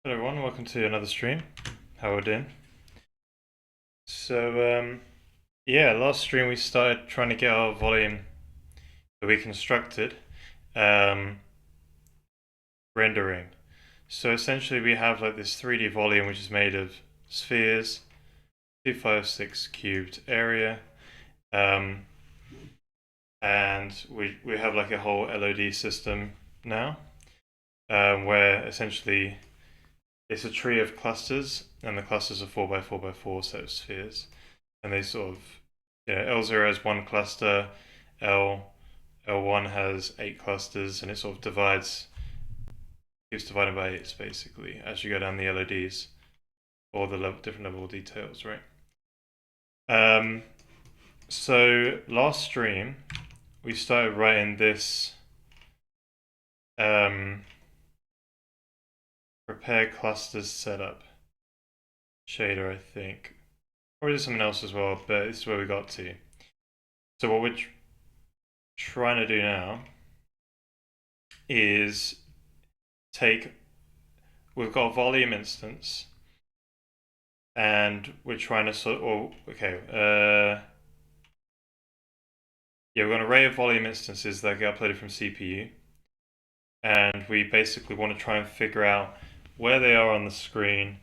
Hello everyone, welcome to another stream. How are we doing? So, yeah, last stream we started trying to get our volume that we constructed um, rendering. So essentially we have like this 3D volume which is made of spheres, 256 cubed area, and we have like a whole LOD system now, where essentially it's a tree of clusters, and the clusters are 4x4x4 set of spheres, and they sort of, L0 has one cluster, L1 has 8 clusters, and it sort of keeps dividing by 8s basically as you go down the LODs, or the different level details, right? So last stream we started writing this prepare clusters setup shader, I think. Or is it something else as well, but this is where we got to. So what we're trying to do now is we've got a volume instance, and we're trying to we've got an array of volume instances that get uploaded from CPU, and we basically want to try and figure out where they are on the screen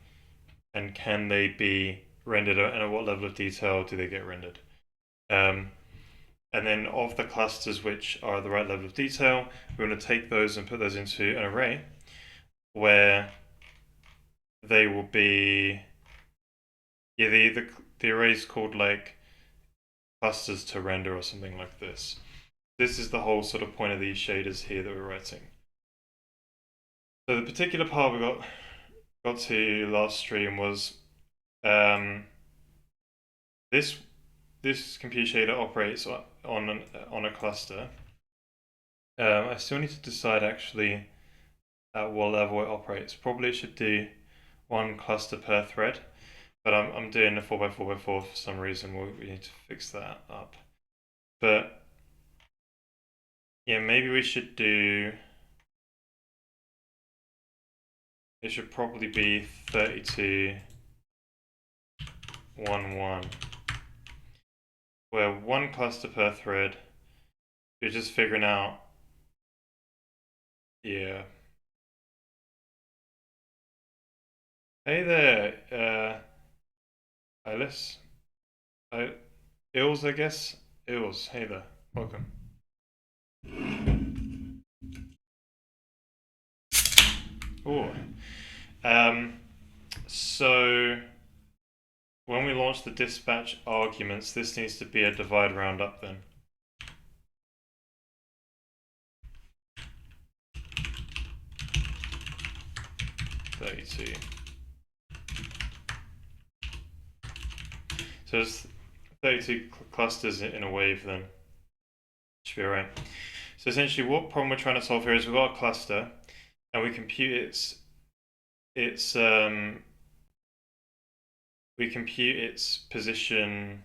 and can they be rendered, and at what level of detail do they get rendered. And then of the clusters which are at the right level of detail, we're going to take those and put those into an array where they will be, the array is called like clusters to render or something like this. This is the whole sort of point of these shaders here that we're writing. So the particular part we got to last stream was this compute shader operates on a cluster. I still need to decide actually at what level it operates. Probably it should do one cluster per thread, but I'm doing a 4x4x4 for some reason. We need to fix that up. But yeah, maybe we should do. It should probably be 32 1 1, where one cluster per thread. You're just figuring out. Yeah. Hey there, Alice. Ills, I guess. Ills, hey there. Welcome. Oh. So when we launch the dispatch arguments, this needs to be a divide roundup then. .32. So it's 32 clusters in a wave then. Should be alright. So essentially what problem we're trying to solve here is we've got a cluster and we compute its position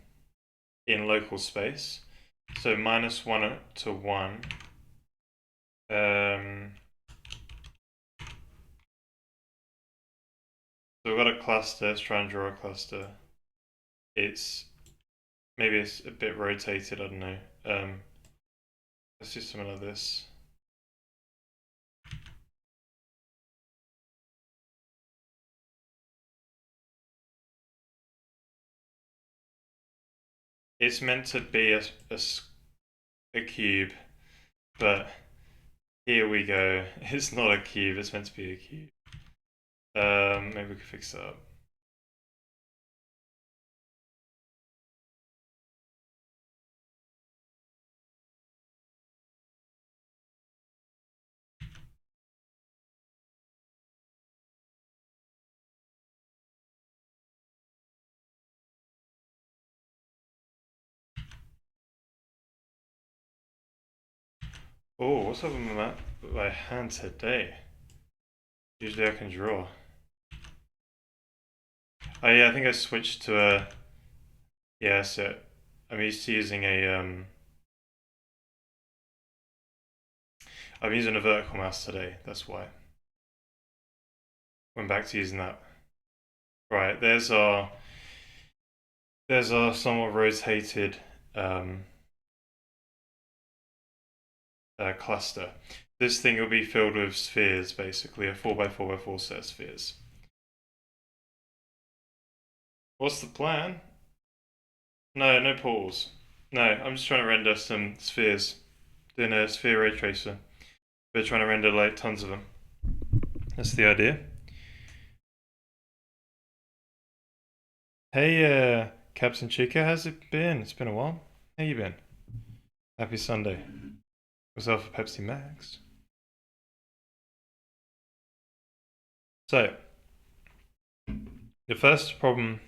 in local space. So -1 to 1. So we've got a cluster. Let's try and draw a cluster. Maybe it's a bit rotated, I don't know. Let's do something like this. It's meant to be a cube, but here we go. It's not a cube, it's meant to be a cube. Maybe we could fix that up. Oh, what's up with my hand today? Usually I can draw. Oh yeah, I think I switched to a... Yeah, so I'm used to using I'm using a vertical mouse today, that's why. Went back to using that. Right, there's our somewhat rotated cluster. This thing will be filled with spheres, basically, a 4x4x4 set of spheres. What's the plan? No portals. No, I'm just trying to render some spheres. Doing a sphere ray tracer. We're trying to render like tons of them. That's the idea. Hey, Captain Chica, how's it been? It's been a while. How you been? Happy Sunday. What's up for Pepsi Max? So, the first problem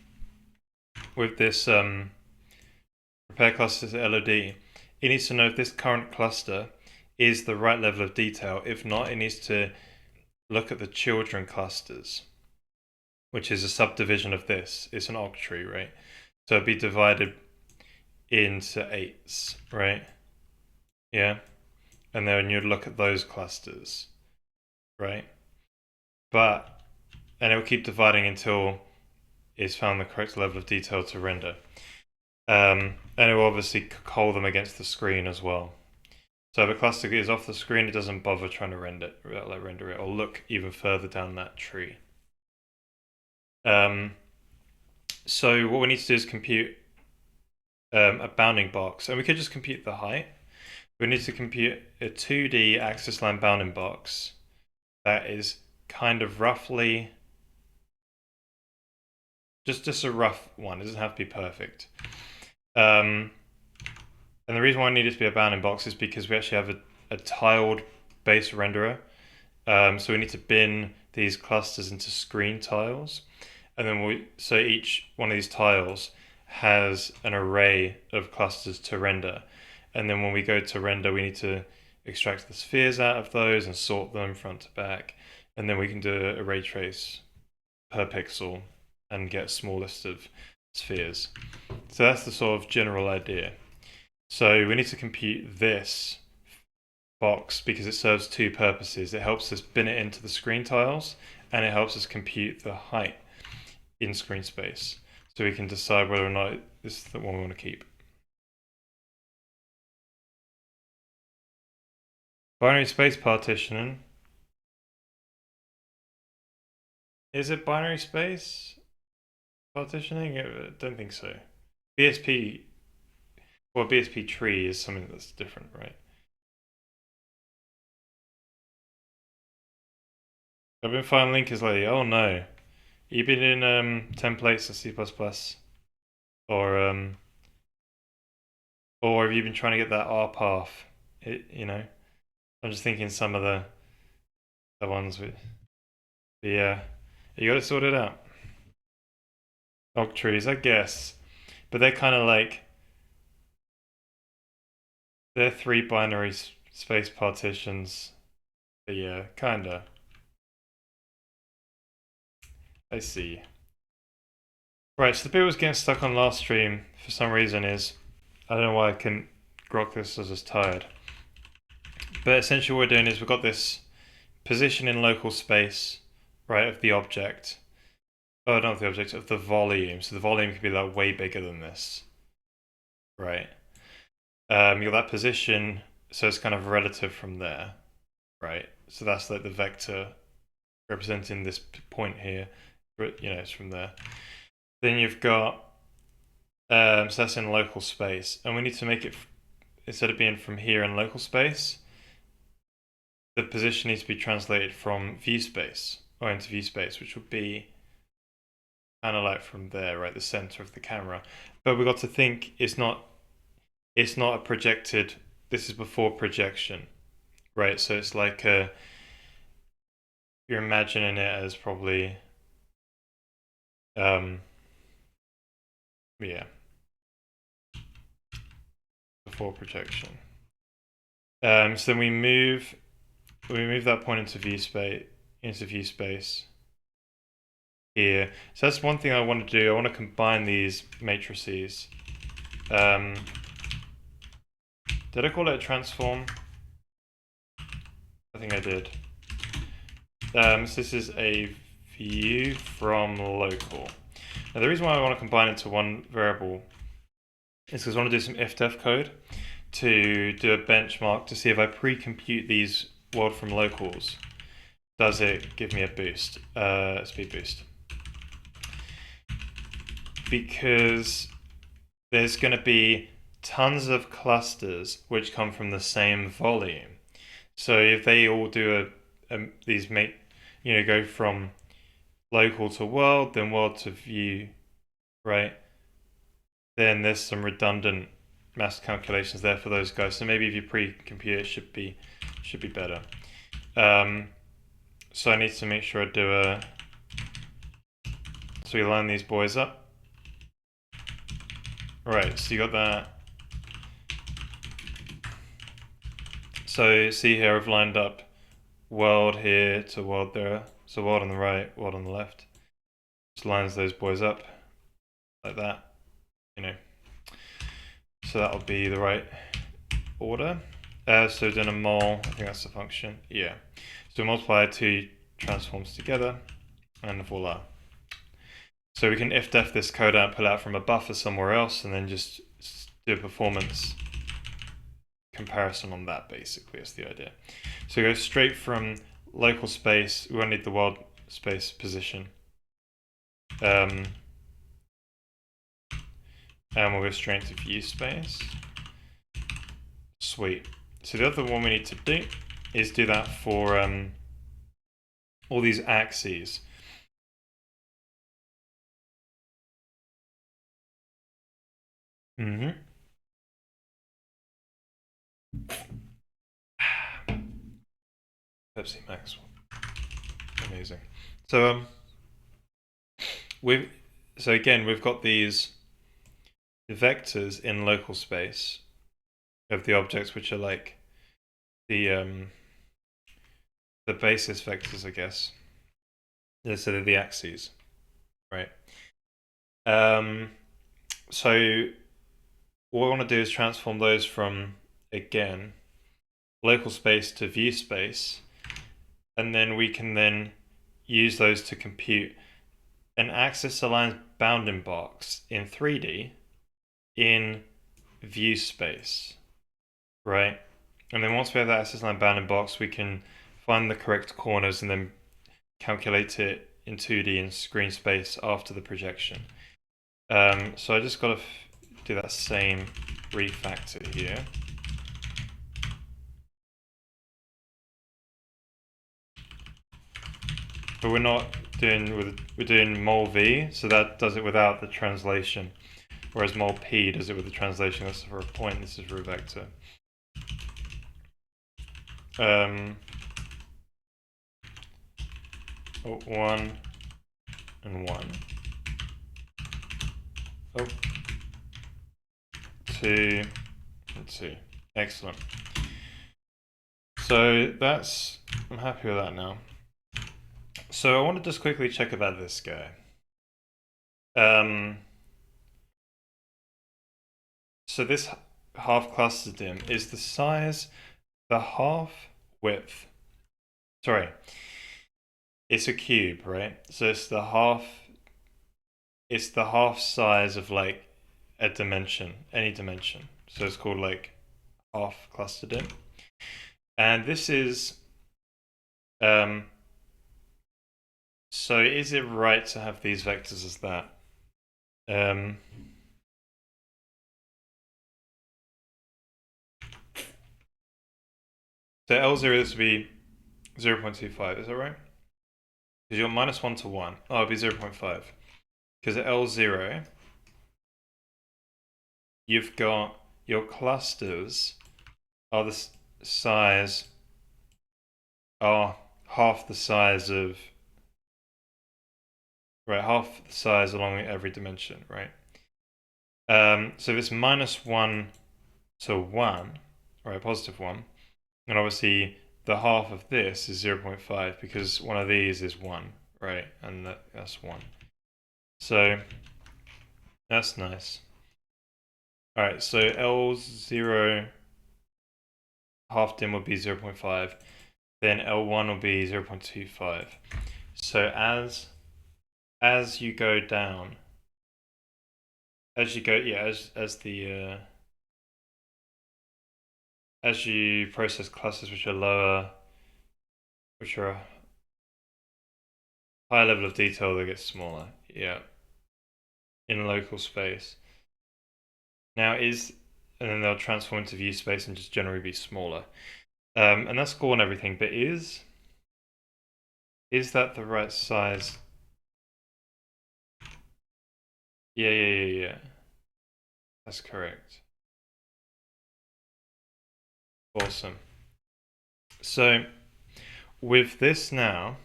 with this prepare clusters LOD, it needs to know if this current cluster is the right level of detail. If not, it needs to look at the children clusters, which is a subdivision of this. It's an octree, right? So it'd be divided into 8s, right? Yeah. And then you'd look at those clusters, right? And it will keep dividing until it's found the correct level of detail to render. And it will obviously cull them against the screen as well. So if a cluster is off the screen, it doesn't bother trying to render it, or look even further down that tree. So what we need to do is compute a bounding box, and we could just compute the height. We need to compute a 2D axis line bounding box that is kind of roughly just a rough one. It doesn't have to be perfect. And the reason why I need it to be a bounding box is because we actually have a tiled base renderer. So we need to bin these clusters into screen tiles, and then so each one of these tiles has an array of clusters to render. And then when we go to render, we need to extract the spheres out of those and sort them front to back. And then we can do a ray trace per pixel and get a small list of spheres. So that's the sort of general idea. So we need to compute this box because it serves two purposes. It helps us bin it into the screen tiles, and it helps us compute the height in screen space. So we can decide whether or not this is the one we want to keep. Binary space partitioning. Is it binary space partitioning? I don't think so. BSP, well, BSP tree is something that's different, right? I've been finding linkers lately. Oh no. You've been in templates of C++, or have you been trying to get that R path? I'm just thinking some of the ones with, yeah, you got it sorted out. Octrees, I guess, but they're kind of like they're 3 binary space partitions. But yeah, kinda. I see. Right, so the bit that was getting stuck on last stream for some reason is, I don't know why I couldn't grok this, I was just tired. But essentially what we're doing is we've got this position in local space, right, of the object. Oh, not the object, of the volume. So the volume could be like way bigger than this, right? You got that position, so it's kind of relative from there, right? So that's like the vector representing this point here, but it's from there. Then you've got, so that's in local space, and we need to make it, instead of being from here in local space, the position needs to be translated from view space, or into view space, which would be kind of like from there, right, the center of the camera. But we've got to think it's not a projected, this is before projection, right? So it's like you're imagining it as probably, yeah, before projection. So then we move that point into view space here. So that's one thing I want to do. I want to combine these matrices. Did I call it a transform? I think I did. So this is a view from local. Now the reason why I want to combine into one variable is because I want to do some if-def code to do a benchmark to see if I pre-compute these world from locals, does it give me a boost, speed boost? Because there's going to be tons of clusters which come from the same volume. So if they all do go from local to world, then world to view, right? Then there's some redundant mass calculations there for those guys. So maybe if you pre-compute it, should be better. So I need to make sure I do so we line these boys up. Right, so you got that. So see here, I've lined up world here to world there. So world on the right, world on the left. Just lines those boys up like that, So that'll be the right order. So doing a mul, I think that's the function. Yeah. So multiply two transforms together, and voila. So we can if-def this code out, pull out from a buffer somewhere else, and then just do a performance comparison on that, basically, is the idea. So go straight from local space, we won't need the world space position. And we'll go straight to view space. Sweet. So the other one we need to do is do that for all these axes. Pepsi Max. Amazing. So we've got these vectors in local space of the objects, which are like the basis vectors, I guess. So they're the axes, right? So what I want to do is transform those from, again, local space to view space, and then we can then use those to compute an axis-aligned bounding box in 3D in view space, right? And then once we have that axis-aligned bounding box, we can find the correct corners and then calculate it in 2D in screen space after the projection. So I just got to do that same refactor here. But we're doing mul v, so that does it without the translation. Whereas mul p does it with the translation. That's for a point, this is for a vector. 1 and 1. 2 and 2. Excellent. So I'm happy with that now. So I want to just quickly check about this guy. So this half cluster dim is the size, the half width. Sorry, it's a cube, right? So it's the half size of like a dimension, any dimension. So it's called like half cluster dim. And this is so is it right to have these vectors as that? So L0 this would be 0.25, is that right? Because you're -1 to 1. Oh, it'd be 0.5. Because at L0, you've got your clusters are the size, are half the size of, right, half the size along every dimension, right? So if it's -1 to 1, right, +1, and obviously the half of this is 0.5 because one of these is 1, right? And that's 1. So that's nice. All right, so L0 half dim will be 0.5. Then L1 will be 0.25. So as you go down, as you go, yeah, as you process clusters which are lower, which are a higher level of detail, they get smaller. Yeah, in local space. Now and then they'll transform into view space and just generally be smaller. And that's cool and everything, but is that the right size? Yeah. That's correct. Awesome. So with this now,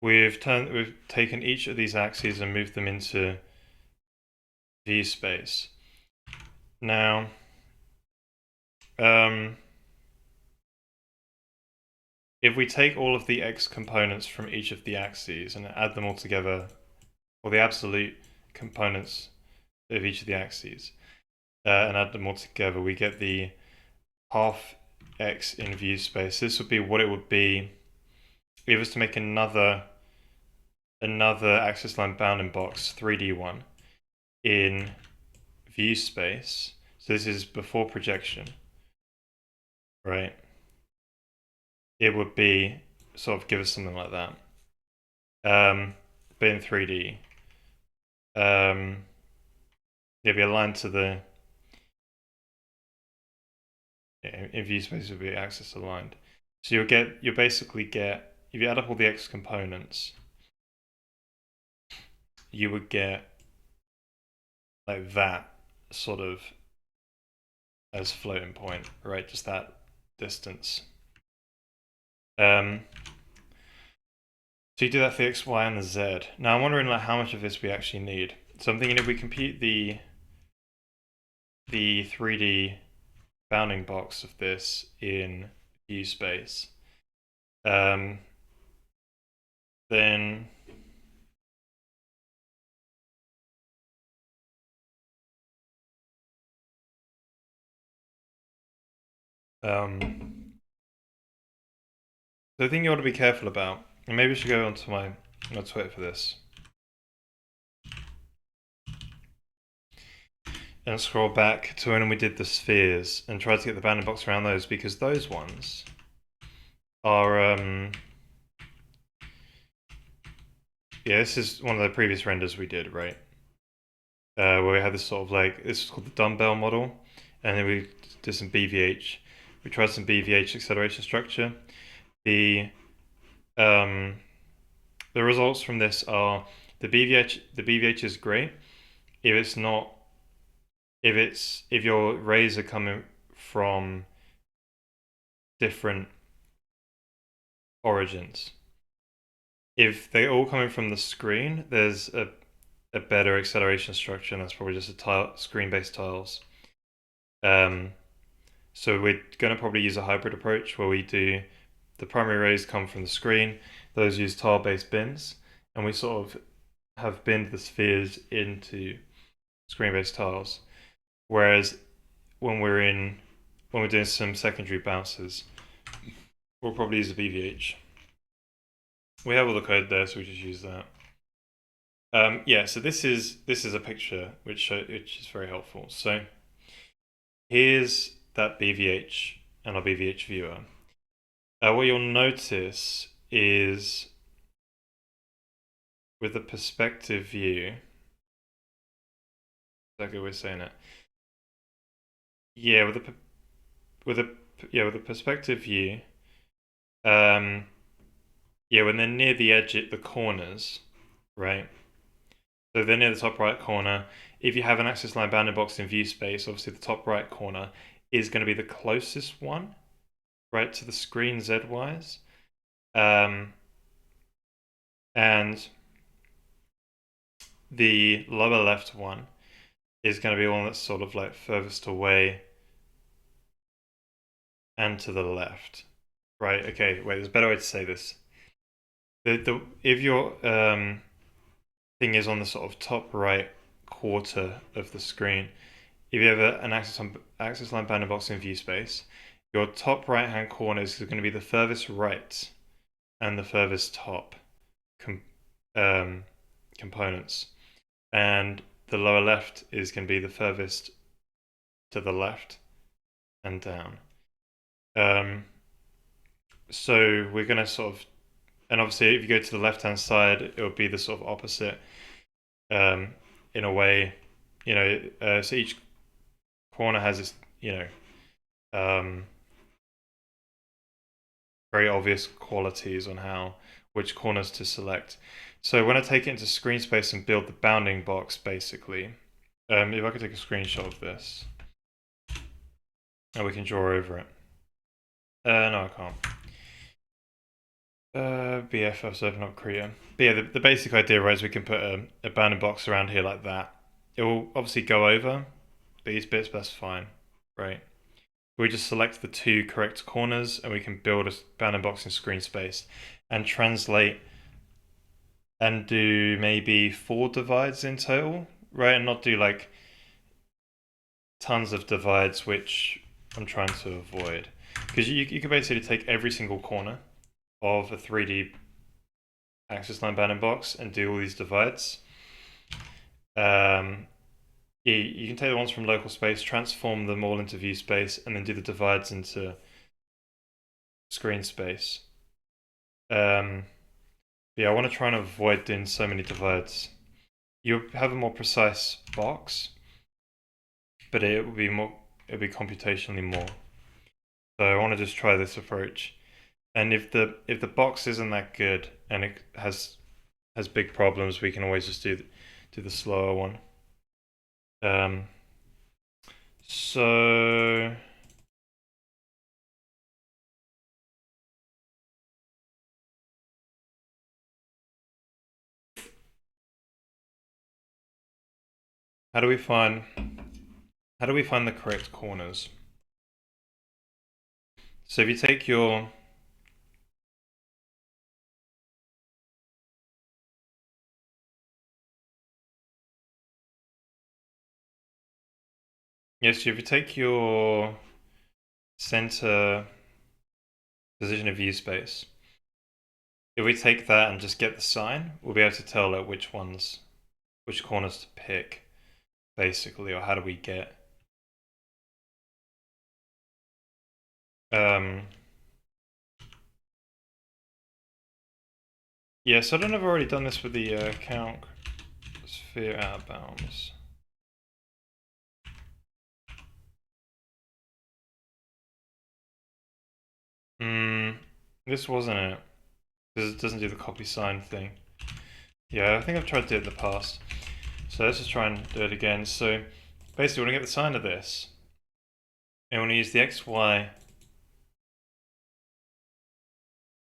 we've taken each of these axes and moved them into view space. Now, if we take all of the x components from each of the axes and add them all together, or the absolute components of each of the axes, and add them all together, we get the half x in view space. This would be what it would be if it was to make another axis line bounding box 3D one in view space. So this is before projection, right? It would be sort of give us something like that. But in 3D, it'd be aligned to the in view space would be axis aligned. So you'll basically get, if you add up all the x components, you would get like that sort of as floating point, right? Just that distance. So you do that for the x, y, and the z. Now I'm wondering like how much of this we actually need. So I'm thinking if we compute the 3D bounding box of this in view space, then the thing you ought to be careful about, and maybe I should go onto my Twitter for this, and scroll back to when we did the spheres and try to get the bounding box around those, because those ones are yeah, this is one of the previous renders we did, right? Where we had this sort of like, this is called the dumbbell model, and then we did some BVH. We tried some BVH acceleration structure. The results from this are the BVH is great if your rays are coming from different origins. If they're all coming from the screen, there's a better acceleration structure, and that's probably just a screen-based tiles. So we're going to probably use a hybrid approach where we do the primary rays come from the screen, those use tile-based bins, and we sort of have binned the spheres into screen-based tiles. Whereas when we're doing some secondary bounces, we'll probably use a BVH. We have all the code there, so we just use that. Yeah, so this is a picture which is very helpful. So here's that BVH and our BVH viewer. What you'll notice is with the perspective view, is that a good way of saying it? Yeah, with the perspective view, yeah, when they're near the edge at the corners, right? So they're near the top right corner. If you have an axis line bounding box in view space, obviously the top right corner is going to be the closest one, right, to the screen Z-wise. And the lower left one is going to be one that's sort of like furthest away and to the left, right? Okay, wait, there's a better way to say this. If your thing is on the sort of top right quarter of the screen, if you have an axis line bounding box in view space, your top right hand corner is going to be the furthest right and the furthest top, com components, and the lower left is going to be the furthest to the left and down. So we're going to sort of, and obviously if you go to the left hand side, it would be the sort of opposite in a way, so each corner has this, very obvious qualities on which corners to select. So when I take it into screen space and build the bounding box, basically, if I could take a screenshot of this, and we can draw over it. No, I can't. BF, I've opened up Krita. But yeah, the basic idea, right, is we can put a bounding box around here like that. It will obviously go over these bits, but that's fine, right? We just select the two correct corners and we can build a bounding box in screen space and translate and do maybe 4 divides in total, right? And not do like tons of divides, which I'm trying to avoid. Because you can basically take every single corner of a 3D axis line bounding box and do all these divides. You can take the ones from local space, transform them all into view space, and then do the divides into screen space. Yeah, I want to try and avoid doing so many divides. You'll have a more precise box, but it will be computationally more. So I want to just try this approach. And if the box isn't that good and it has big problems, we can always just do the slower one. So how do we find the correct corners? So if you take your if you take your center position of view space, if we take that and just get the sign, we'll be able to tell like which corners to pick, basically, or how do we get yeah, so I don't know if I've already done this with the calc sphere out of bounds. This wasn't it. Because it doesn't do the copy sign thing. Yeah, I think I've tried to do it in the past. So let's just try and do it again. So basically, we want to get the sign of this. And we want to use the XY.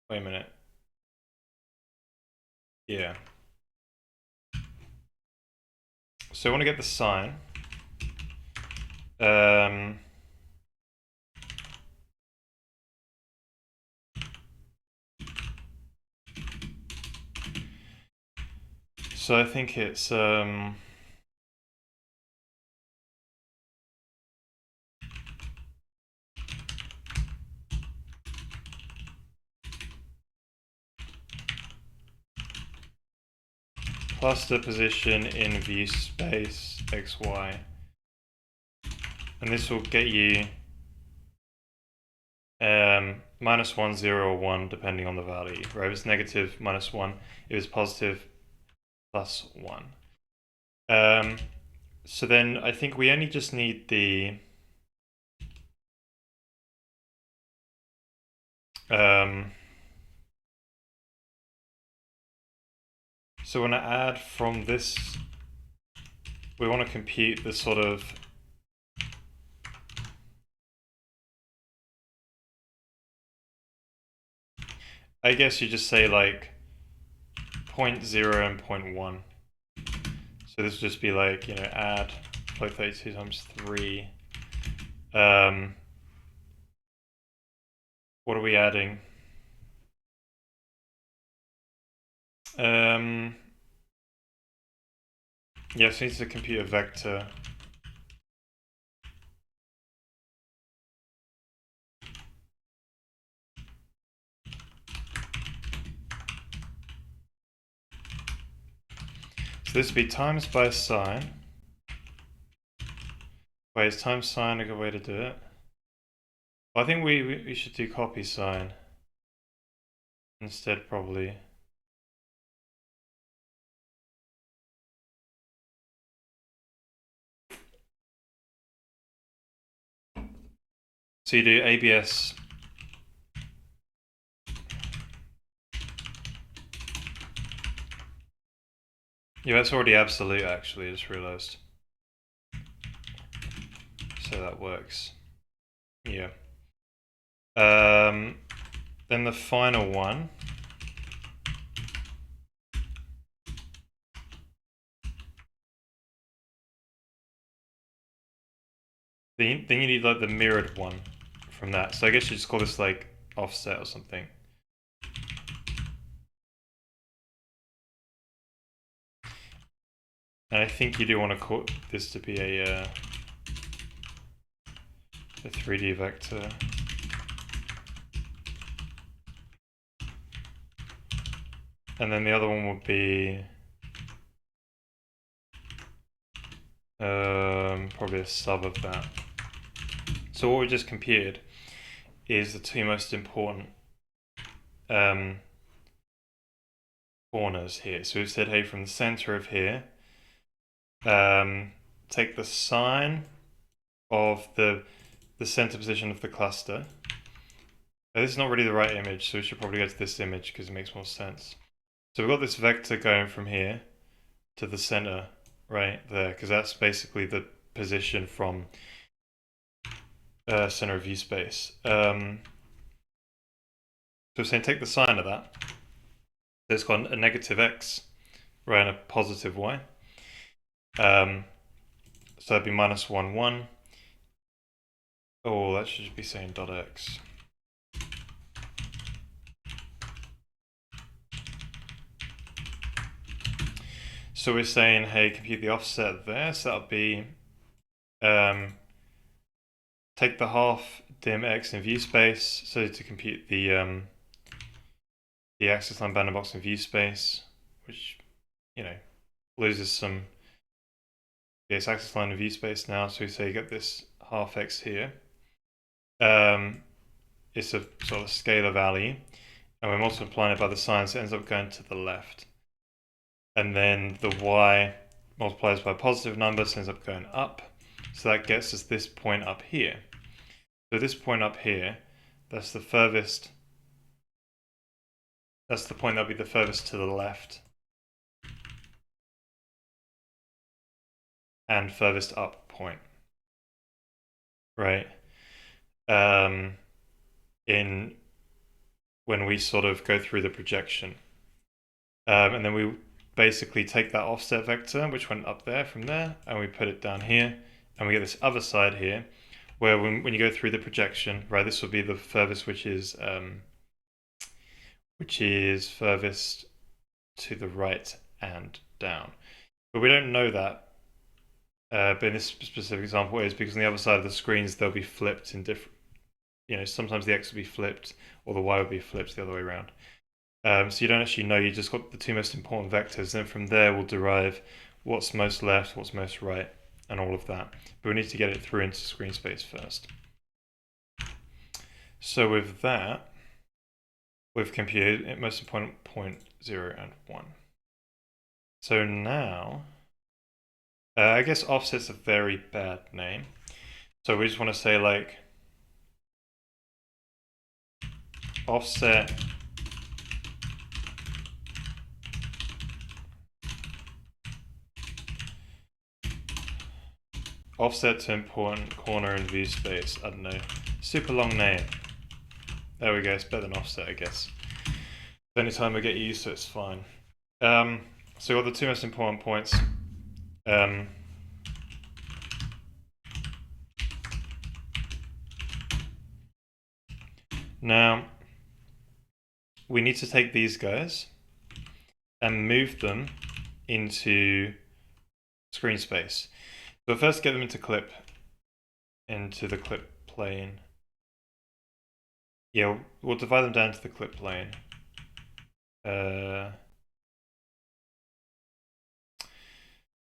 Wait a minute. Yeah. So I want to get the sign. So I think it's cluster position in view space XY. And this will get you -1, 0, or 1, depending on the value. Right? If it's negative, -1. If it's positive, +1. So then I think we only just need the so when I add from this, we want to compute the sort of I guess you just say like 0.0 and 0.1. So this would just be like, add float 32 times 3. What are we adding? Yes, it needs to compute a vector. So this would be times by sine. Wait, is times sine a good way to do it? Well, I think we should do copy sine instead, probably. So you do ABS. Yeah, that's already absolute, actually, I just realized. So that works. Yeah. Then the final one. Then you need like the mirrored one from that. So I guess you just call this like offset or something. And I think you do want to call this to be a 3D vector. And then the other one would be probably a sub of that. So what we just computed is the two most important corners here. So we've said, hey, from the center of here, take the sine of the center position of the cluster. Now, this is not really the right image, so we should probably go to this image because it makes more sense. So we've got this vector going from here to the center right there, because that's basically the position from center of view space. So we're saying take the sine of that. So it's got a negative x, right, and a positive y. So that'd be minus 1, 1. Oh, that should be saying dot x. So we're saying, hey, compute the offset there. So that'll be take the half dim x in view space. So to compute the axis line bounding box in view space, which, you know, loses some. Yeah, it's axis line in view space now. So we say you get this half x here. It's a sort of scalar value, and we're multiplying it by the sine, so it ends up going to the left. And then the y multiplies by a positive number, so it ends up going up. So that gets us this point up here. So this point up here, that's the furthest. That's the point that'll be the furthest to the left and furthest up point, right? In when we sort of go through the projection, and then we basically take that offset vector, which went up there from there, and we put it down here, and we get this other side here, where when you go through the projection, right, this will be the furthest, which is furthest to the right and down. But we don't know that. But in this specific example, is because on the other side of the screens they'll be flipped in different. You know, sometimes the x will be flipped, or the y will be flipped the other way around. So you don't actually know, you just got the two most important vectors, and from there we'll derive what's most left, what's most right, and all of that. But we need to get it through into screen space first. So with that, we've computed it most important point 0 and 1. So now, I guess offset's a very bad name. So we just want to say like offset to important corner in view space. I don't know. Super long name. There we go. It's better than offset, I guess. Anytime I get used to it, it's fine. So we've got the two most important points. Now, we need to take these guys and move them into screen space. So first get them into the clip plane. Yeah, we'll divide them down to the clip plane.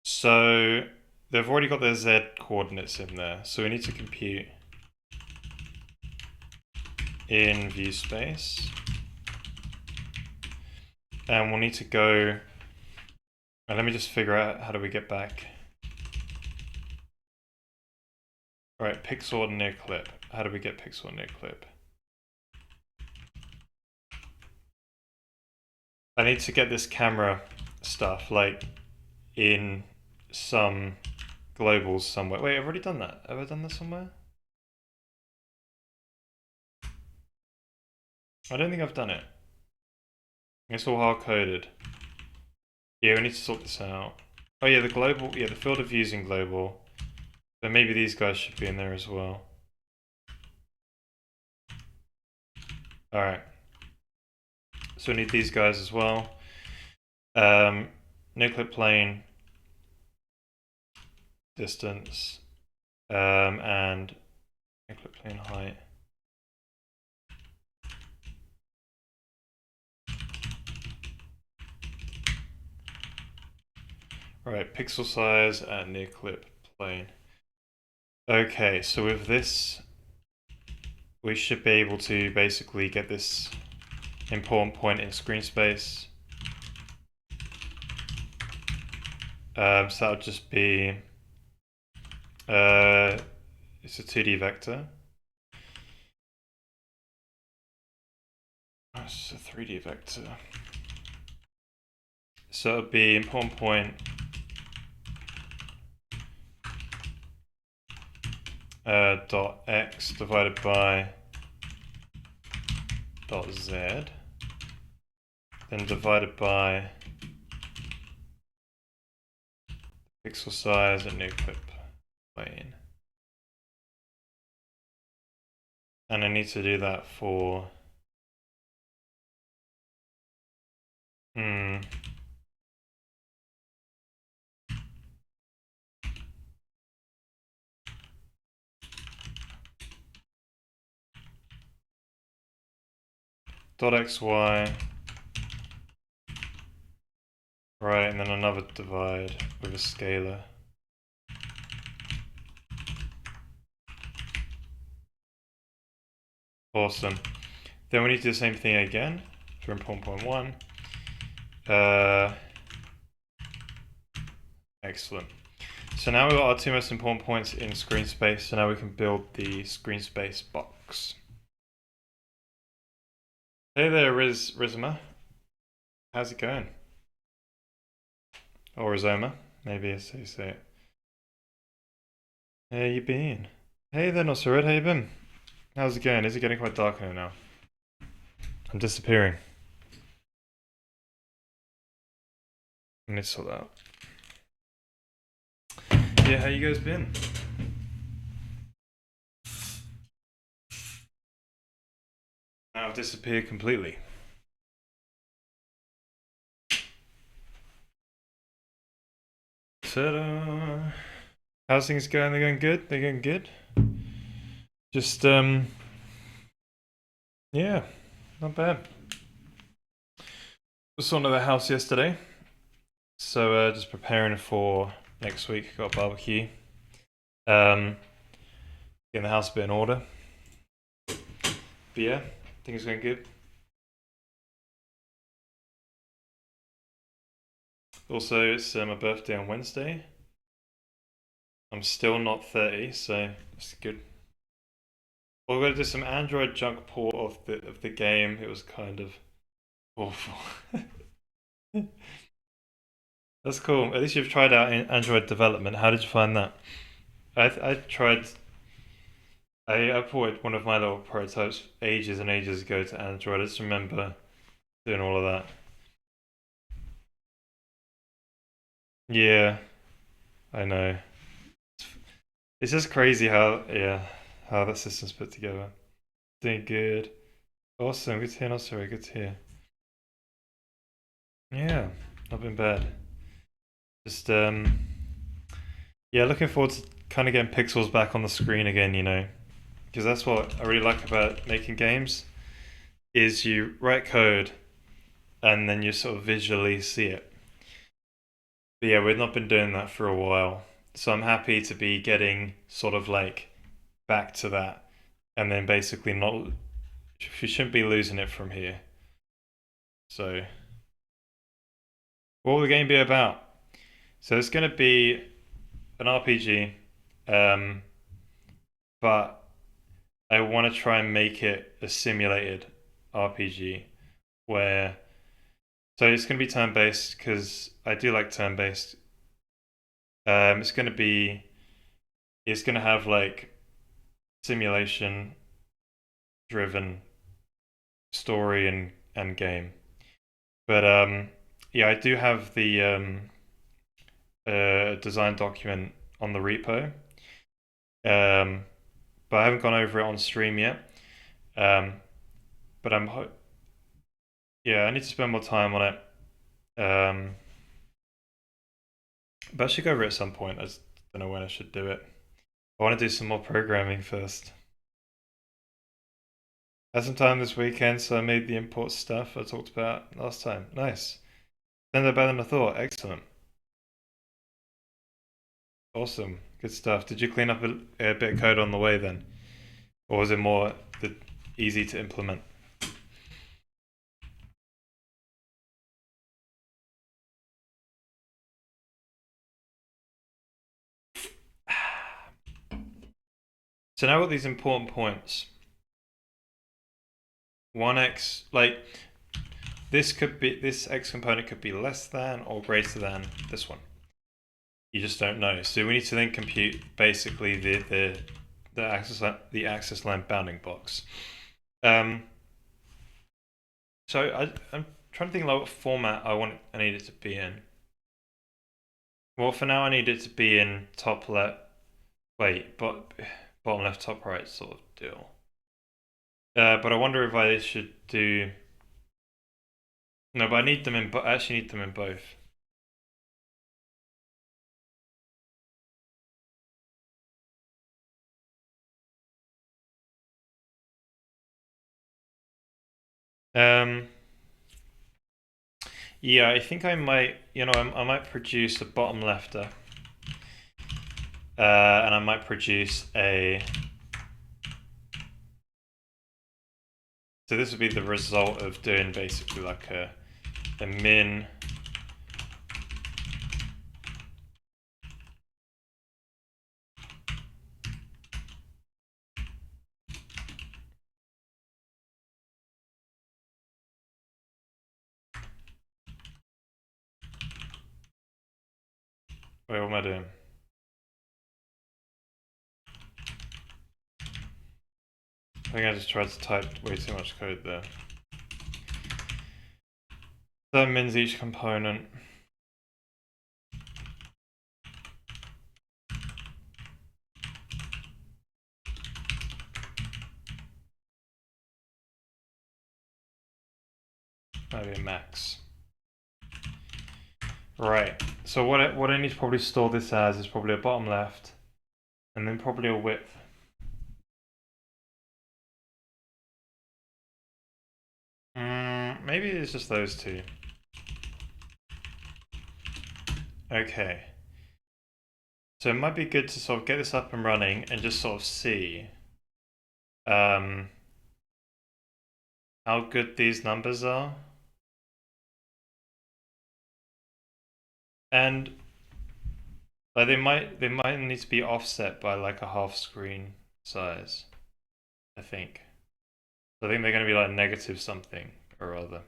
So they've already got their Z coordinates in there. So we need to compute in view space. And we'll need to go, and let me just figure out how do we get back. All right, pixel near clip. How do we get pixel near clip? I need to get this camera stuff like in some globals somewhere. Wait, I've already done that. Have I done this somewhere? I don't think I've done it. It's all hard coded. Yeah, we need to sort this out. Oh yeah, the global, yeah, the field of views in global. So maybe these guys should be in there as well. All right. So we need these guys as well. No clip plane, distance, and no clip plane height. All right, pixel size and near clip plane. Okay, so with this, we should be able to basically get this important point in screen space. So that would just be, it's a 2D vector. It's a 3D vector. So it would be important point dot x divided by dot z, then divided by pixel size and near clip plane. And I need to do that for dot xy, right, and then another divide with a scalar. Awesome. Then we need to do the same thing again for important point 1. Excellent. So now we've got our two most important points in screen space, so now we can build the screen space box. Hey there, Rizma. How's it going? Or Rizoma, maybe as you say it. How you been? Hey there, Nosserid, how you been? How's it going? Is it getting quite dark here now? I'm disappearing. I need to sort that out. Yeah, how you guys been? Now I've disappeared completely. Ta-da! How's things going? They're going good? They're going good? Just, yeah, not bad. Was on to the house yesterday. So, just preparing for next week. Got a barbecue. Getting the house a bit in order. But yeah, things going good. Also, it's my birthday on Wednesday. I'm still not 30, so it's good. We're gonna do some Android junk port of the game. It was kind of awful. That's cool. At least you've tried out Android development. How did you find that? I tried. I ported one of my little prototypes ages and ages ago to Android. I just remember doing all of that. Yeah, I know. It's just crazy how how that system's put together. Doing good. Awesome. Good to hear. Not sorry. Good to hear. Yeah, not been bad. Just yeah, looking forward to kind of getting pixels back on the screen again, you know, because that's what I really like about making games is you write code and then you sort of visually see it. But yeah, we've not been doing that for a while. So I'm happy to be getting sort of like back to that. And then basically not, we shouldn't be losing it from here. So, what will the game be about? So it's going to be an RPG, um, but I want to try and make it a simulated RPG where, so it's going to be turn-based because I do like turn-based. It's going to be, it's going to have like simulation driven story and game. But yeah, I do have the design document on the repo, um, but I haven't gone over it on stream yet. Um, but yeah, I need to spend more time on it. But I should go over it at some point. I just don't know when I should do it. I want to do some more programming first. Had some time this weekend, so I made the import stuff I talked about last time. Nice. Turned out better than I thought. Excellent. Awesome. Good stuff. Did you clean up a bit of code on the way then? Or was it more easy to implement? So now I've got these important points. 1x, like this x component could be less than or greater than this one. You just don't know. So we need to then compute basically the access line bounding box. So I'm trying to think like what format I need it to be in. Well, for now I need it to be in top left. Wait, but bottom left, top right sort of deal. But I wonder if I should do. No, but I need them in. I actually need them in both. Um, yeah, I think I might. I might produce a bottom lefter, and I might produce a. So this would be the result of doing basically like a min. Wait, what am I doing? I think I just tried to type way too much code there. That mins each component. Maybe a max. Right. So what I need to probably store this as is probably a bottom left, and then probably a width. Maybe it's just those two. Okay. So it might be good to sort of get this up and running and just sort of see um, how good these numbers are. And like they might need to be offset by like a half screen size, I think. I think they're going to be like negative something or other.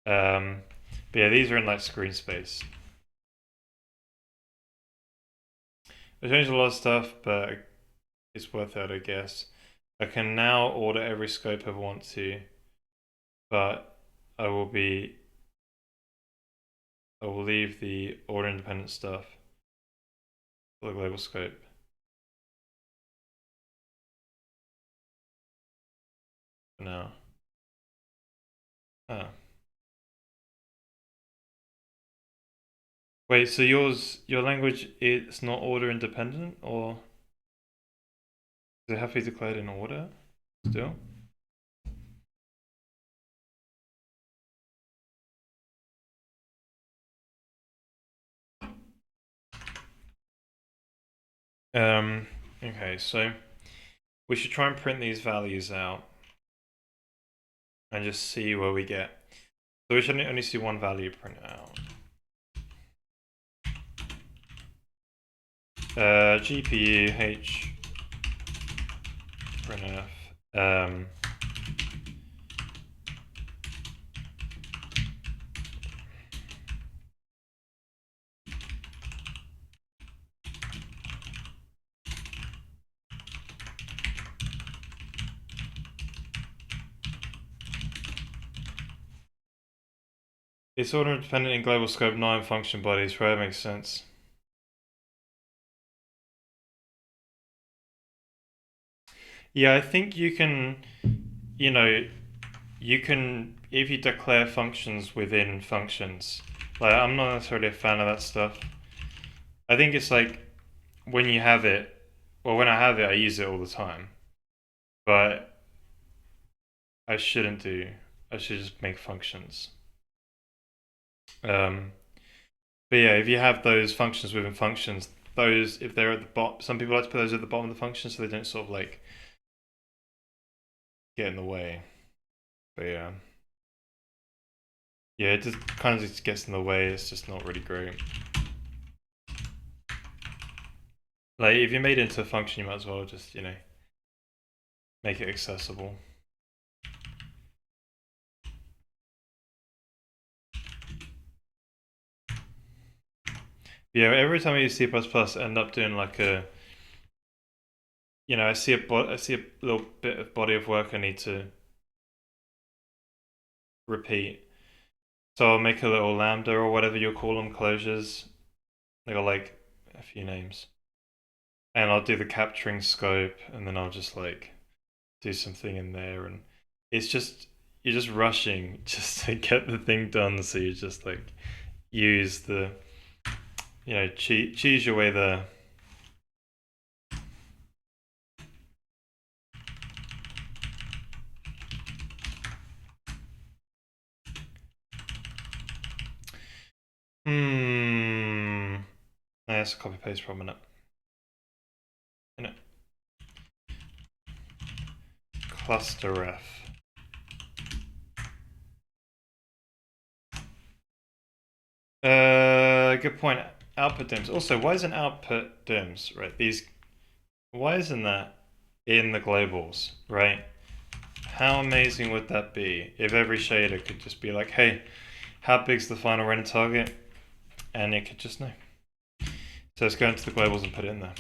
But yeah, these are in like screen space. I changed a lot of stuff, but it's worth it, I guess. I can now order every scope I want to, but I will leave the order independent stuff for the global scope. For now. Ah. Wait, so your language is not order independent, or does it have to be declared in order still? Okay, so we should try and print these values out and just see where we get. So we should only see one value printed out. GPU H printf. It's order independent in global scope 9 function bodies, right? That makes sense. Yeah, I think you can, you know, you can, if you declare functions within functions, like I'm not necessarily a fan of that stuff. I think it's like when you have it, well, when I have it, I use it all the time. But I shouldn't do. I should just make functions. Um, but yeah, if you have those functions within functions, those if they're at the bottom, some people like to put those at the bottom of the function so they don't sort of like get in the way. But yeah, yeah, it just kind of just gets in the way. It's just not really great. Like if you made it into a function, you might as well just make it accessible. Yeah, every time I use C++, I end up doing like I see a little bit of body of work I need to repeat. So I'll make a little lambda or whatever you call them closures. They got like a few names. And I'll do the capturing scope and then I'll just like do something in there and it's just you're just rushing just to get the thing done, so you just like use the choose your way there. That's a copy paste problem, isn't it? Cluster ref. Good point. Output dims. Also, why isn't output dims, right? Why isn't that in the globals, right? How amazing would that be if every shader could just be like, hey, how big's the final render target? And it could just know. So let's go into the globals and put it in there.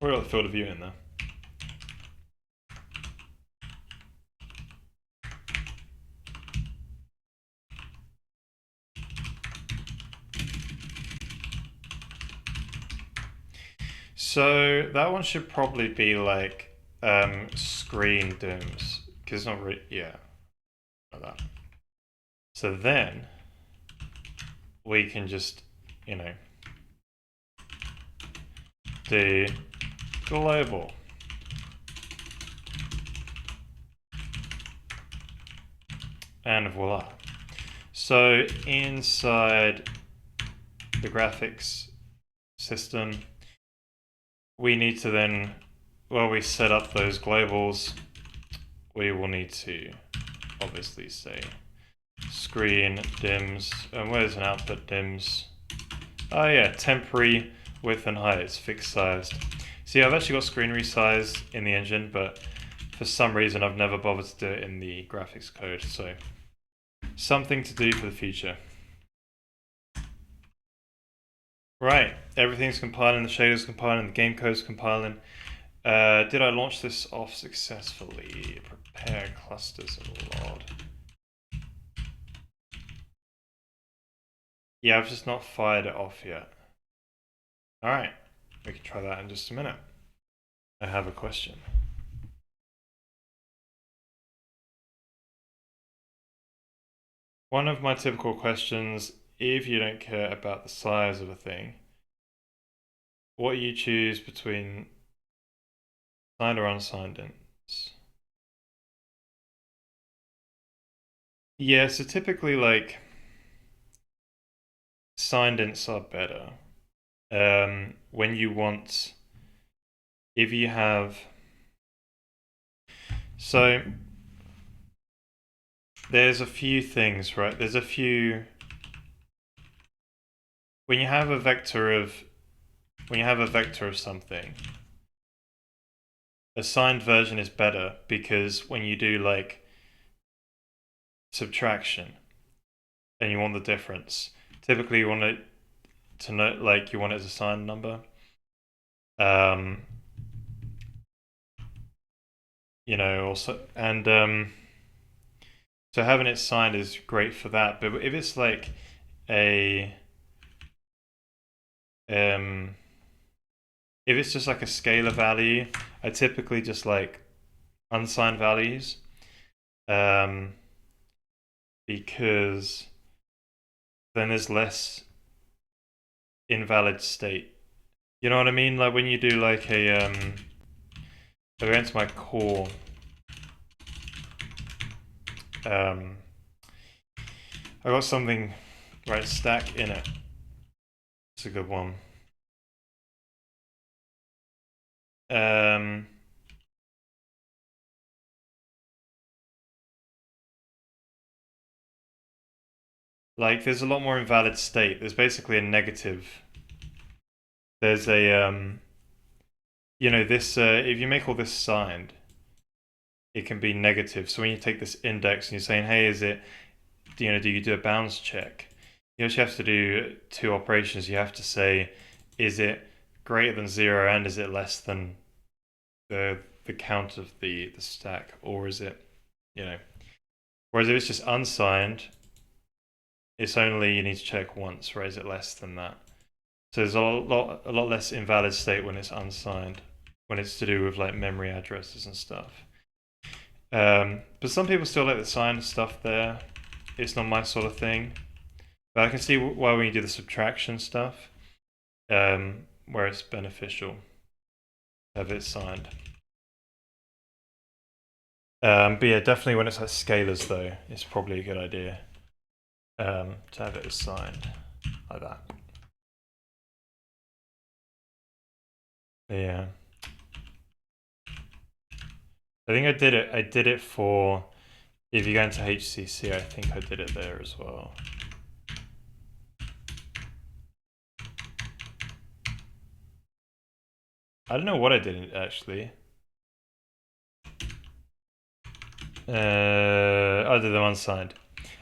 Or got the field of view in there. So that one should probably be like screen dims, because it's not really, yeah, like that. So then we can just, do global. And voila. So inside the graphics system, we need to then, while we set up those globals, we will need to obviously say screen dims. And where's an output dims? Oh yeah, temporary width and height. It's fixed sized. See, I've actually got screen resize in the engine, but for some reason I've never bothered to do it in the graphics code. So something to do for the future. Right, everything's compiling, the shader's compiling, the game code's compiling. Did I launch this off successfully? Prepare clusters in LOD. Yeah, I've just not fired it off yet. Alright, we can try that in just a minute. I have a question. One of my typical questions, if you don't care about the size of a thing, what you choose between signed or unsigned ints? Yeah, so typically like signed ints are better. when you want, if you have, so there's a few things, right? There's a few, when you have a vector of something, a signed version is better because when you do like subtraction and you want the difference, typically you want it to know, like you want it as a signed number. You know, also, and so having it signed is great for that. But if it's like a if it's just like a scalar value, I typically just like unsigned values, because then there's less invalid state. You know what I mean? Like when you do like a if I go into my core, I got something, right, stack in it. It's a good one. Like there's a lot more invalid state. There's basically a negative. There's a you know, this if you make all this signed, it can be negative. So when you take this index and you're saying, hey, is it, you know, do you do a bounds check? You actually have to do two operations. You have to say, is it greater than 0 and is it less than the count of the stack, or is it, you know? Whereas if it's just unsigned, it's only, you need to check once, right? Is it less than that? So there's a lot less invalid state when it's unsigned, when it's to do with like memory addresses and stuff. But some people still like the signed stuff there. It's not my sort of thing. But I can see why when you do the subtraction stuff, where it's beneficial to have it signed. But yeah, definitely when it's like scalars though, it's probably a good idea to have it signed like that. Yeah. I think I did it for, if you go into HCC, I think I did it there as well. I don't know what I did actually. I did them unsigned.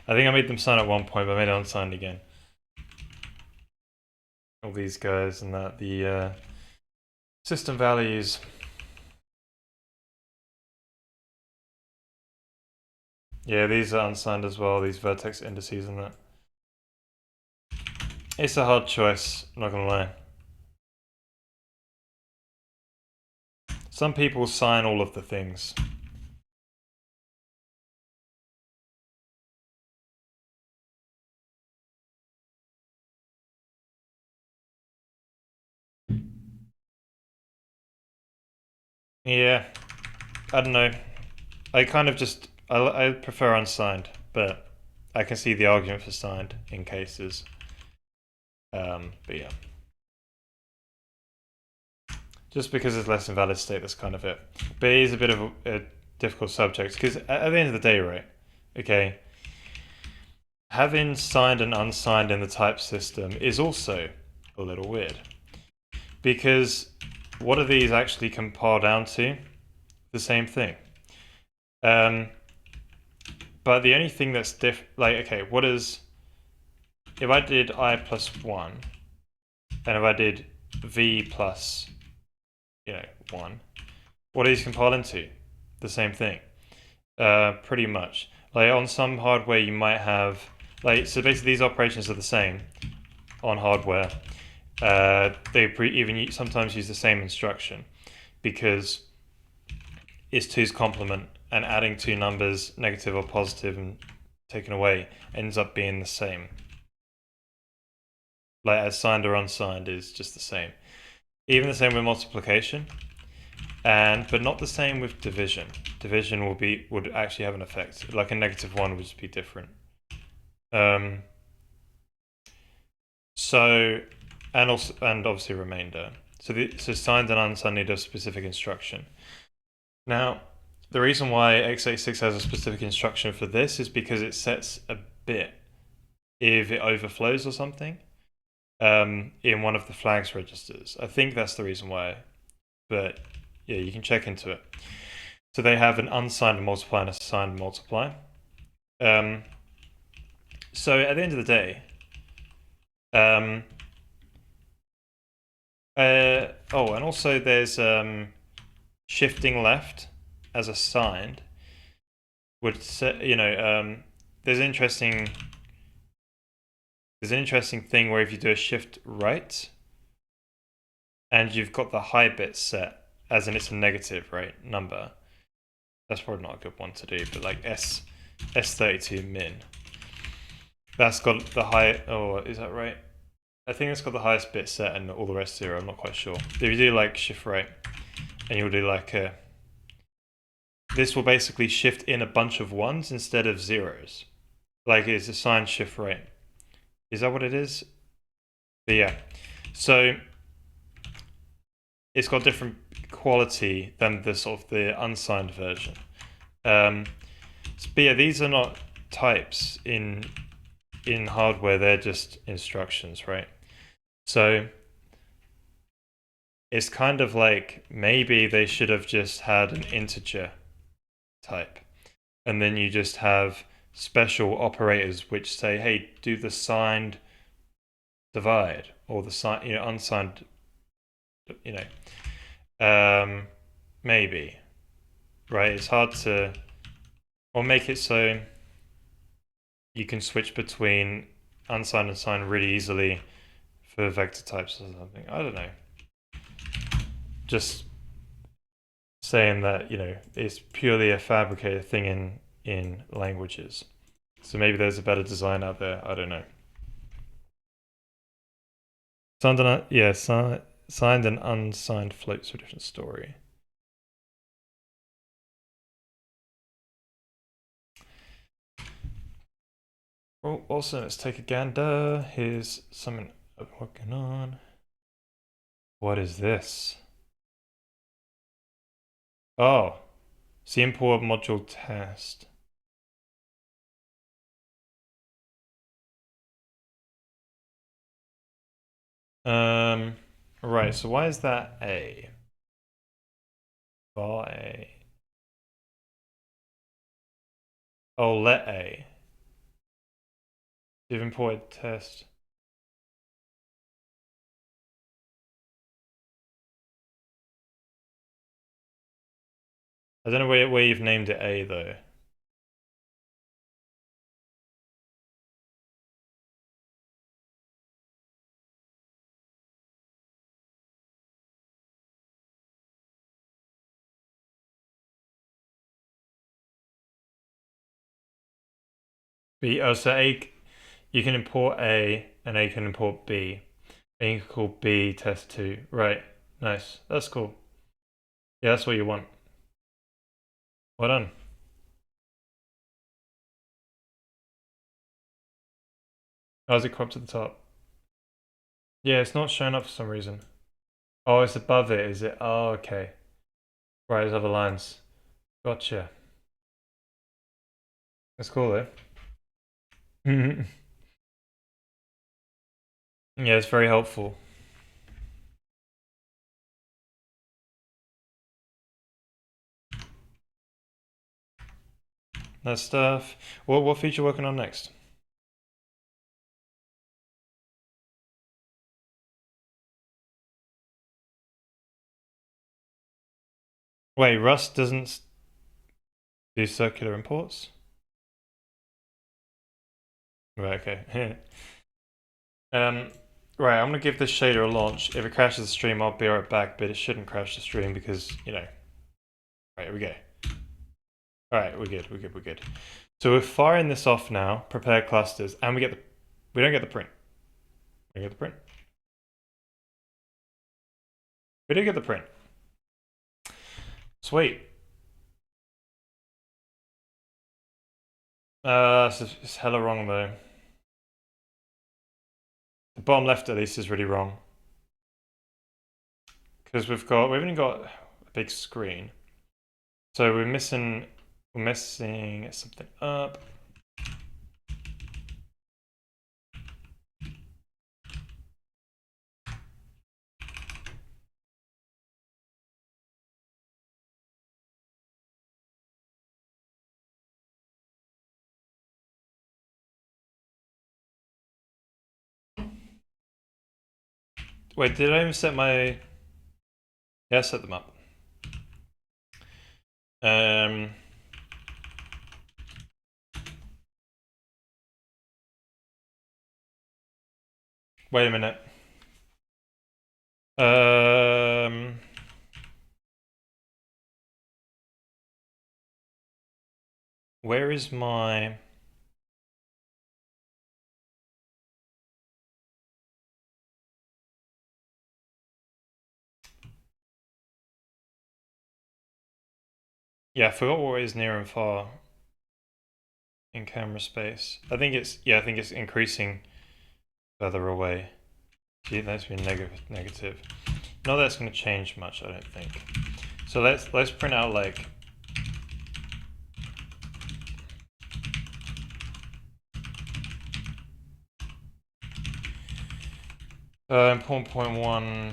I think I made them sign at one point, but I made it unsigned again. All these guys and that, the system values. Yeah, these are unsigned as well, these vertex indices and that. It's a hard choice, I'm not gonna lie. Some people sign all of the things. Yeah, I don't know. I kind of just, I prefer unsigned, but I can see the argument for signed in cases. But yeah. Just because it's less invalid state, that's kind of it. But it is a bit of a difficult subject, because at the end of the day, right, okay, having signed and unsigned in the type system is also a little weird. Because what are these actually compile down to? The same thing. But the only thing that's like, okay, what is, if I did I plus 1, and if I did v plus, you know, 1, what are these compile into? The same thing. Pretty much. Like on some hardware you might have, like, so basically these operations are the same on hardware. They even sometimes use the same instruction because it's 2's complement, and adding two numbers, negative or positive, and taken away ends up being the same. Like as signed or unsigned is just the same. Even the same with multiplication, but not the same with division. Division would actually have an effect. Like a -1 would just be different. So and obviously remainder. So signed and unsigned need a specific instruction. Now, the reason why x86 has a specific instruction for this is because it sets a bit if it overflows or something in one of the flags registers. I think that's the reason why, but yeah, you can check into it. So they have an unsigned multiply and a signed multiply. So at the end of the day, and also there's shifting left as a signed would set, there's an interesting thing where if you do a shift right and you've got the high bit set as in it's a negative, right, number, that's probably not a good one to do, but like S32 min, that's got the high, oh, is that right? I think it's got the highest bit set and all the rest 0, I'm not quite sure. If you do like shift right and you'll do like this will basically shift in a bunch of ones instead of zeros. Like it's a signed shift right. Is that what it is? But yeah. So it's got different quality than the sort of the unsigned version. But yeah, these are not types in hardware, they're just instructions, right? So it's kind of like maybe they should have just had an integer type, and then you just have special operators which say, hey, do the signed divide or the signed, unsigned, maybe, right? It's hard to, or make it so you can switch between unsigned and signed really easily for vector types or something. I don't know. Just saying that, it's purely a fabricated thing in languages. So maybe there's a better design out there. I don't know. Signed and unsigned floats are a different story. Well, also, let's take a gander. Here's something I've been working on. What is this? Oh, it's the import module test. Right, so why is that A? Bar A. Oh, let A. You've imported test. I don't know where you've named it A though. B. Oh, so A, you can import A, and A can import B. And you can call B test 2. Right, nice. That's cool. Yeah, that's what you want. Well done. How's it cropped to the top? Yeah, it's not showing up for some reason. Oh, it's above it, is it? Oh, okay. Right, there's other lines. Gotcha. That's cool though. Yeah, it's very helpful. That stuff. What feature you working on next? Wait, Rust doesn't do circular imports? Right, okay. Right, I'm gonna give this shader a launch. If it crashes the stream, I'll be right back, but it shouldn't crash the stream because, Right, here we go. Alright, we're good. So we're firing this off now, prepare clusters, and we don't get the print. We get the print. We do get the print. Sweet. It's hella wrong though. The bottom left at least is really wrong. because we haven't even got a big screen, so we're missing something up. Wait, did I even set my... Yeah, I set them up. Wait a minute. Where is my... Yeah, I forgot what is near and far in camera space. I think it's increasing further away. Gee, that's been negative. Not that it's going to change much, I don't think. So let's print out like 0.1.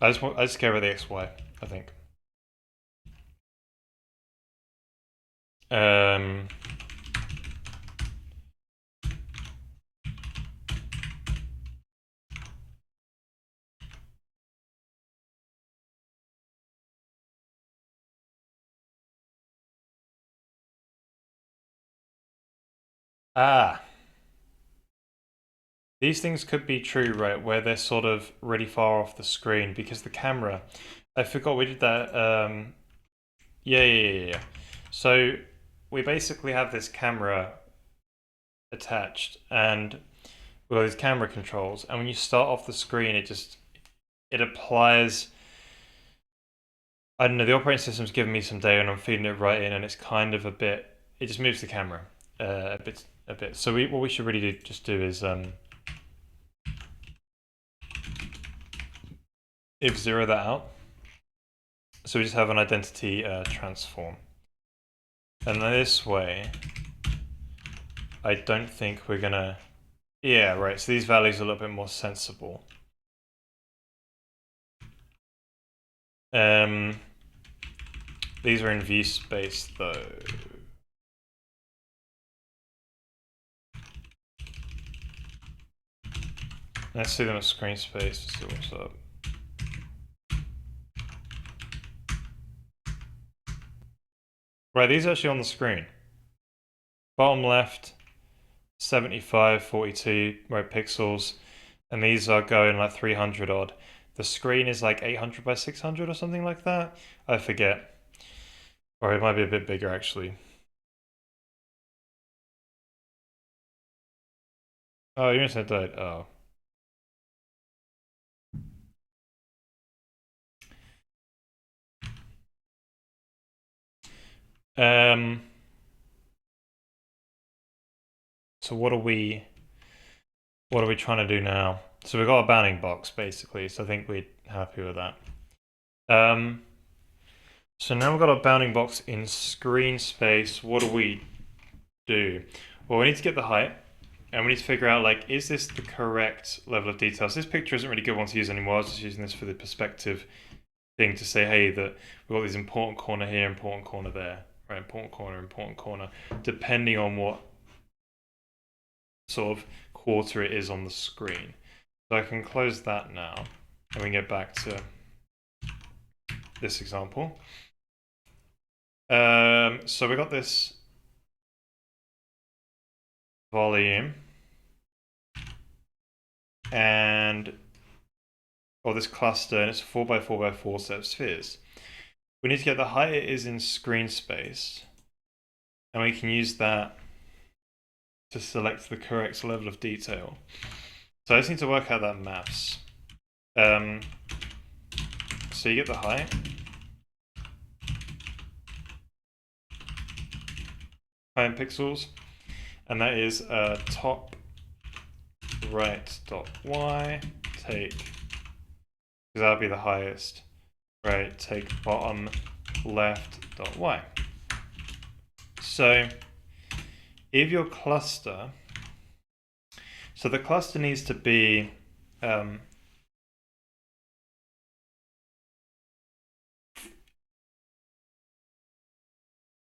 I just care about the XY, I think. These things could be true, right, where they're sort of really far off the screen because the camera, I forgot we did that. Yeah. So we basically have this camera attached and we've got these camera controls, and when you start off the screen, it applies, I don't know, the operating system's giving me some data and I'm feeding it right in, and it's kind of it just moves the camera a bit. So what we should really do is if zero that out. So we just have an identity transform. And this way, I don't think we're gonna... Yeah, right, so these values are a little bit more sensible. These are in view space though. Let's see them at screen space to see what's up. Right, these are actually on the screen. Bottom left, 75, 42 right pixels, and these are going like 300 odd. The screen is like 800 by 600 or something like that. I forget. Or it might be a bit bigger actually. Oh, your internet died. Oh. So what are we trying to do now? So we've got a bounding box basically, so I think we're happy with that. So now we've got a bounding box in screen space. What do we do? Well, we need to get the height, and we need to figure out, like, is this the correct level of detail? So this picture isn't really good one to use anymore. I was just using this for the perspective thing to say, hey, that we've got this important corner here, important corner there, right? Important corner, depending on what sort of quarter it is on the screen. So I can close that now, and we can get back to this example. So we got this volume and this cluster, and it's a 4x4x4 set of spheres. We need to get the height it is in screen space, and we can use that to select the correct level of detail. So I just need to work out that maths. So you get the height. Height in pixels. And that is top right dot y take because that'll be the highest. Right, take bottom left dot y. So if your cluster, so the cluster needs to be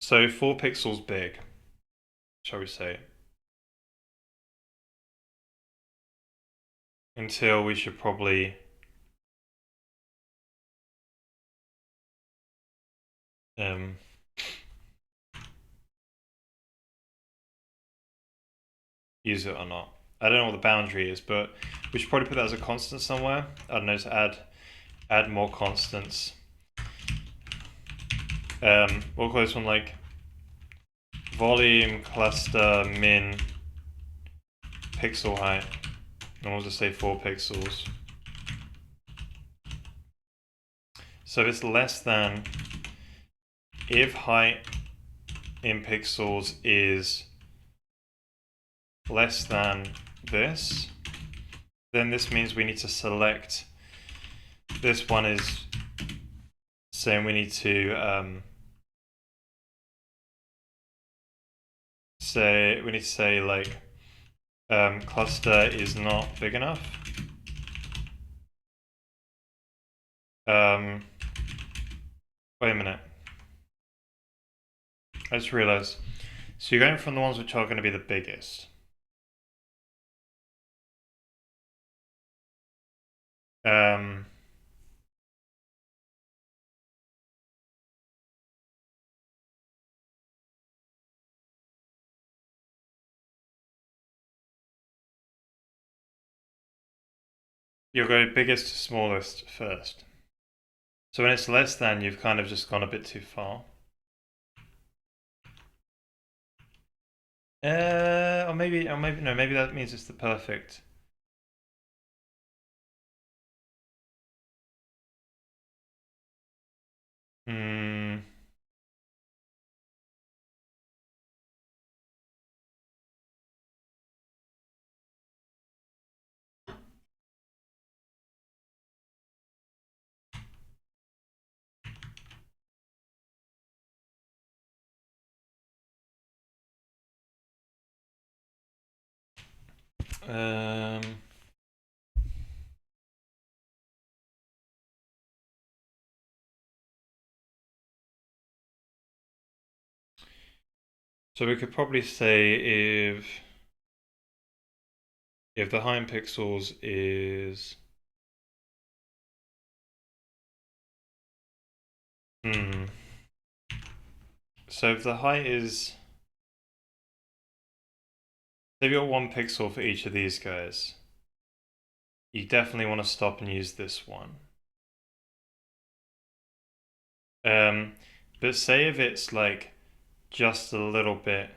so 4 pixels big, shall we say, until we should probably use it or not. I don't know what the boundary is, but we should probably put that as a constant somewhere. I don't know, to add more constants. We'll call this one like volume cluster min pixel height. And we'll just say 4 pixels. So if it's less than, if height in pixels is less than this, then this means we need to select, this one is saying we need to say like cluster is not big enough. Wait a minute. I just realized. So you're going from the ones which are going to be the biggest. You'll go biggest to smallest first. So when it's less than, you've kind of just gone a bit too far. Or maybe no, maybe that means it's the perfect. Hmm. So we could probably say if the height in pixels is so if the height is, if you've got 1 pixel for each of these guys, you definitely want to stop and use this one. But say if it's like just a little bit.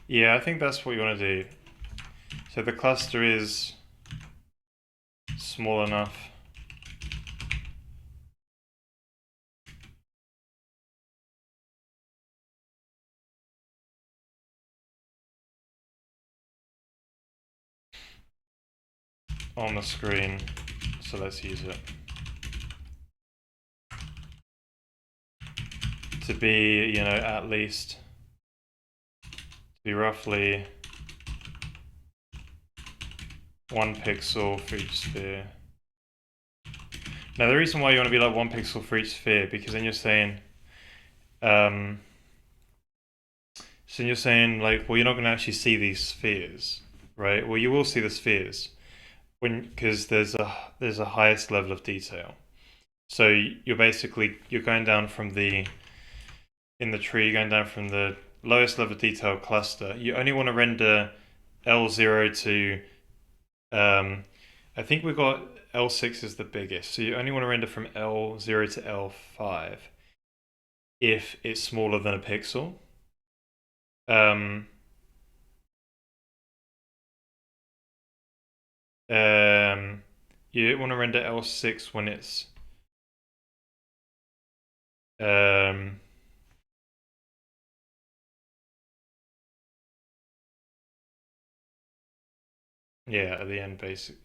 Yeah, I think that's what you want to do. So the cluster is small enough. On the screen, so let's use it. To be, you know, at least, to be roughly 1 pixel for each sphere. Now the reason why you want to be like 1 pixel for each sphere, because then you're saying, so you're saying like, well, you're not going to actually see these spheres, right? Well, you will see the spheres because there's a highest level of detail. So you're going down from in the tree, going down from the lowest level of detail cluster. You only want to render L0 to, I think we've got L6 is the biggest. So you only want to render from L0 to L5 if it's smaller than a pixel. You want to render L6 when it's Yeah, at the end, basically.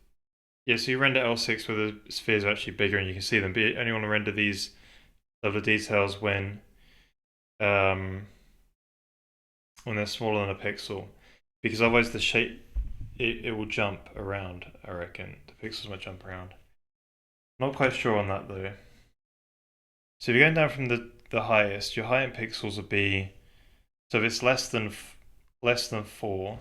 Yeah, so you render L6 where the spheres are actually bigger and you can see them, but you only want to render these level of details um, when they're smaller than a pixel, because otherwise the shape it will jump around. I reckon the pixels might jump around. Not quite sure on that though. So if you're going down from the highest, your height in pixels would be, so if it's less than 4.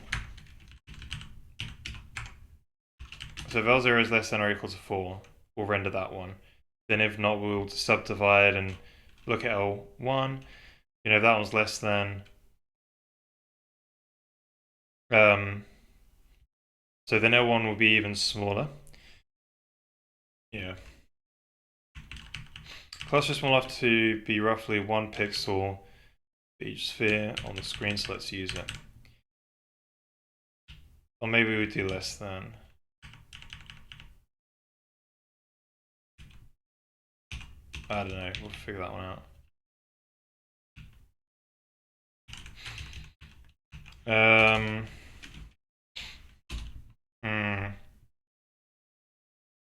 So if L0 is less than or equal to 4, we'll render that one. Then if not, we'll subdivide and look at L1. You know, if that one's less than, so then L1 will be even smaller. Yeah. Cluster small enough to be roughly 1 pixel for each sphere on the screen, so let's use it. Or maybe we do less than. I don't know, we'll figure that one out.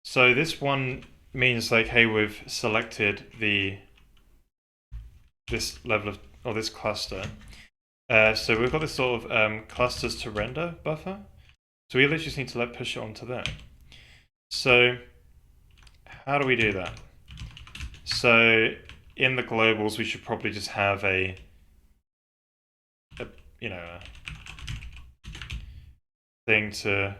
So this one means like, hey, we've selected this level of, or this cluster. So we've got this sort of clusters to render buffer. So we literally just need to push it onto there. So how do we do that? So in the globals, we should probably just have a thing to,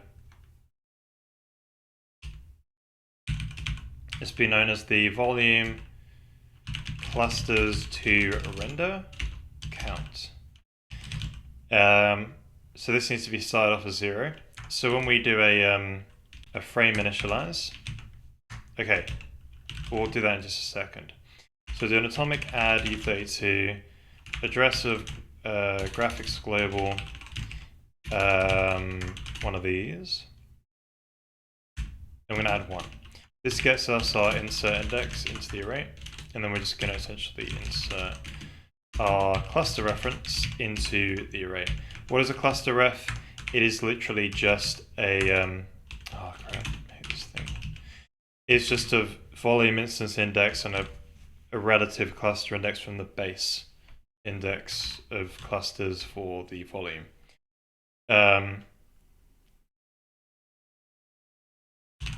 it's been known as the volume clusters to render count. So this needs to be started off as 0. So when we do a frame initialize, okay, we'll do that in just a second. So do an atomic add U32 address of graphics global, one of these. I'm going to add 1. This gets us our insert index into the array, and then we're just going to essentially insert our cluster reference into the array. What is a cluster ref? It is literally just a oh crap, I hate this thing. It's just a volume instance index and a relative cluster index from the base index of clusters for the volume.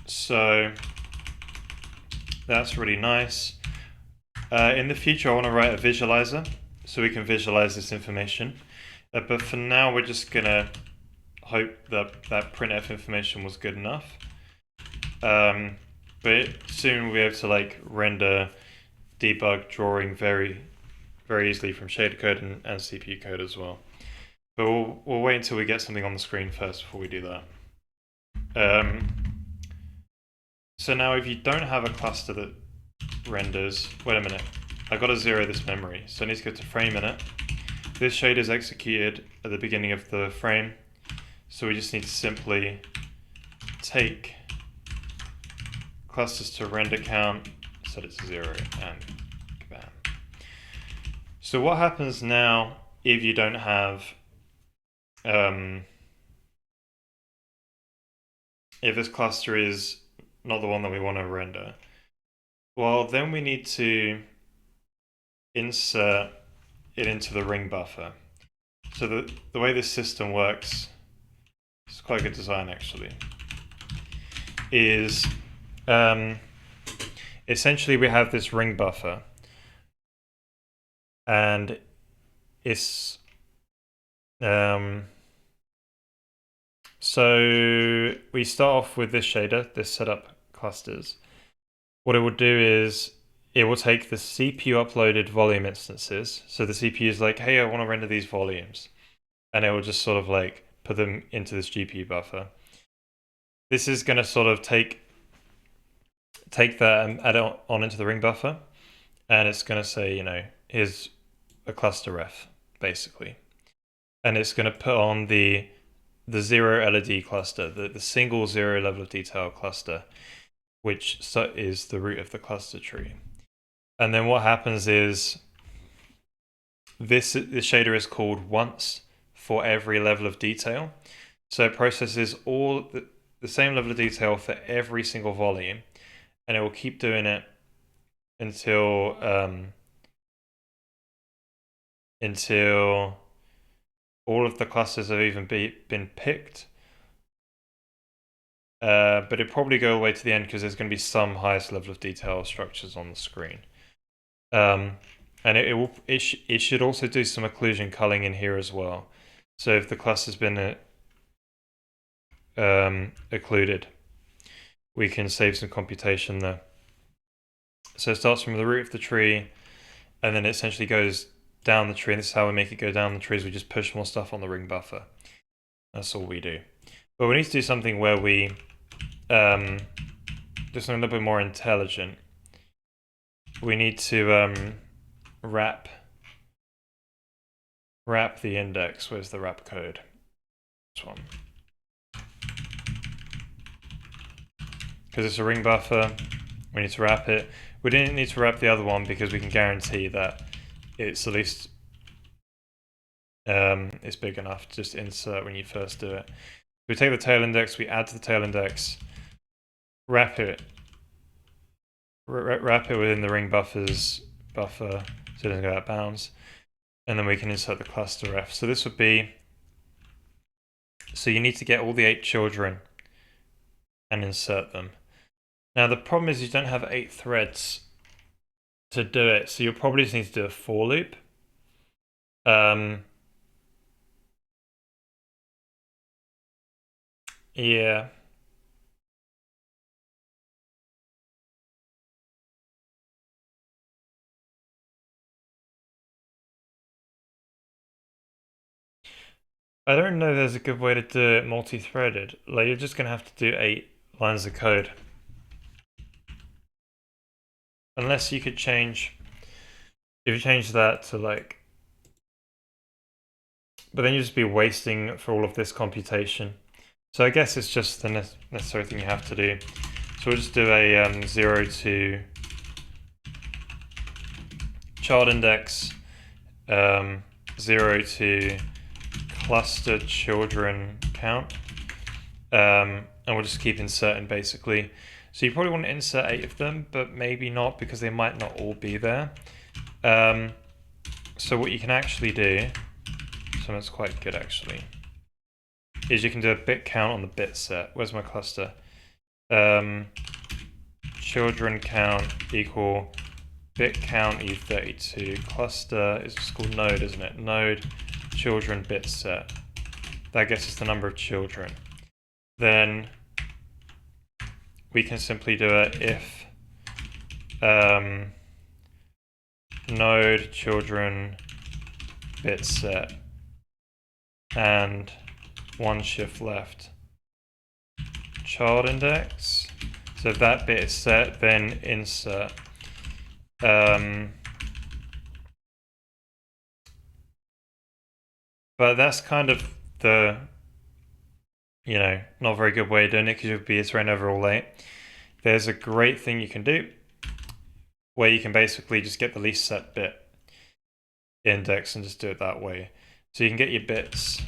So that's really nice. In the future, I want to write a visualizer so we can visualize this information. But for now, we're just going to hope that that printf information was good enough. But soon we'll be able to like render, debug, drawing very, very easily from shader code and CPU code as well. But we'll wait until we get something on the screen first before we do that. So now if you don't have a cluster that renders, wait a minute, I got to 0 this memory, so I need to go to frame init. This shader is executed at the beginning of the frame, so we just need to simply take clusters to render count, set it to 0, and bam. So what happens now if you don't have, if this cluster is not the one that we want to render? Well, then we need to insert it into the ring buffer. So the way this system works, it's quite a good design actually, is essentially we have this ring buffer and it's so we start off with this shader, this setup clusters. What it will do is it will take the CPU uploaded volume instances. So the CPU is like, hey, I want to render these volumes. And it will just sort of like put them into this GPU buffer. This is going to sort of take that and add it on into the ring buffer. And it's going to say, you know, here's a cluster ref, basically. And it's going to put on the 0 LOD cluster, the single 0 level of detail cluster, which is the root of the cluster tree. And then what happens is this shader is called once for every level of detail. So it processes all the same level of detail for every single volume, and it will keep doing it until until all of the clusters have even been picked. But it probably go all the way to the end because there's going to be some highest level of detail structures on the screen. And it should also do some occlusion culling in here as well. So if the cluster's been occluded, we can save some computation there. So it starts from the root of the tree, and then it essentially goes down the tree. And this is how we make it go down the tree, is we just push more stuff on the ring buffer. That's all we do. But we need to do something where we do something a little bit more intelligent. We need to wrap the index. Where's the wrap code? This one. Because it's a ring buffer, we need to wrap it. We didn't need to wrap the other one because we can guarantee that it's at least it's big enough to just insert when you first do it. We take the tail index, we add to the tail index, wrap it within the ring buffer so it doesn't go out of bounds, and then we can insert the cluster ref. So this would be, so you need to get all the 8 children and insert them. Now the problem is you don't have 8 threads to do it, so you'll probably just need to do a for loop. Yeah. I don't know if there's a good way to do it multi-threaded. Like, you're just gonna have to do 8 lines of code. Unless you could change, if you change that to like, but then you'd just be wasting for all of this computation. So I guess it's just the necessary thing you have to do. So we'll just do a 0 to child index, 0 to cluster children count, and we'll just keep inserting basically. So you probably want to insert 8 of them, but maybe not because they might not all be there. So what you can actually do, something that's quite good actually, is you can do a bit count on the bit set. Where's my cluster? Children count equal bit count E32. Cluster is just called node, isn't it? Node children bit set. That gets us the number of children. Then we can simply do it if node children bit set and 1 shift left child index. So if that bit is set, then insert. But that's kind of the, not very good way of doing it because you'll be iterating over all 8. There's a great thing you can do where you can basically just get the least set bit index and just do it that way. So you can get your bits.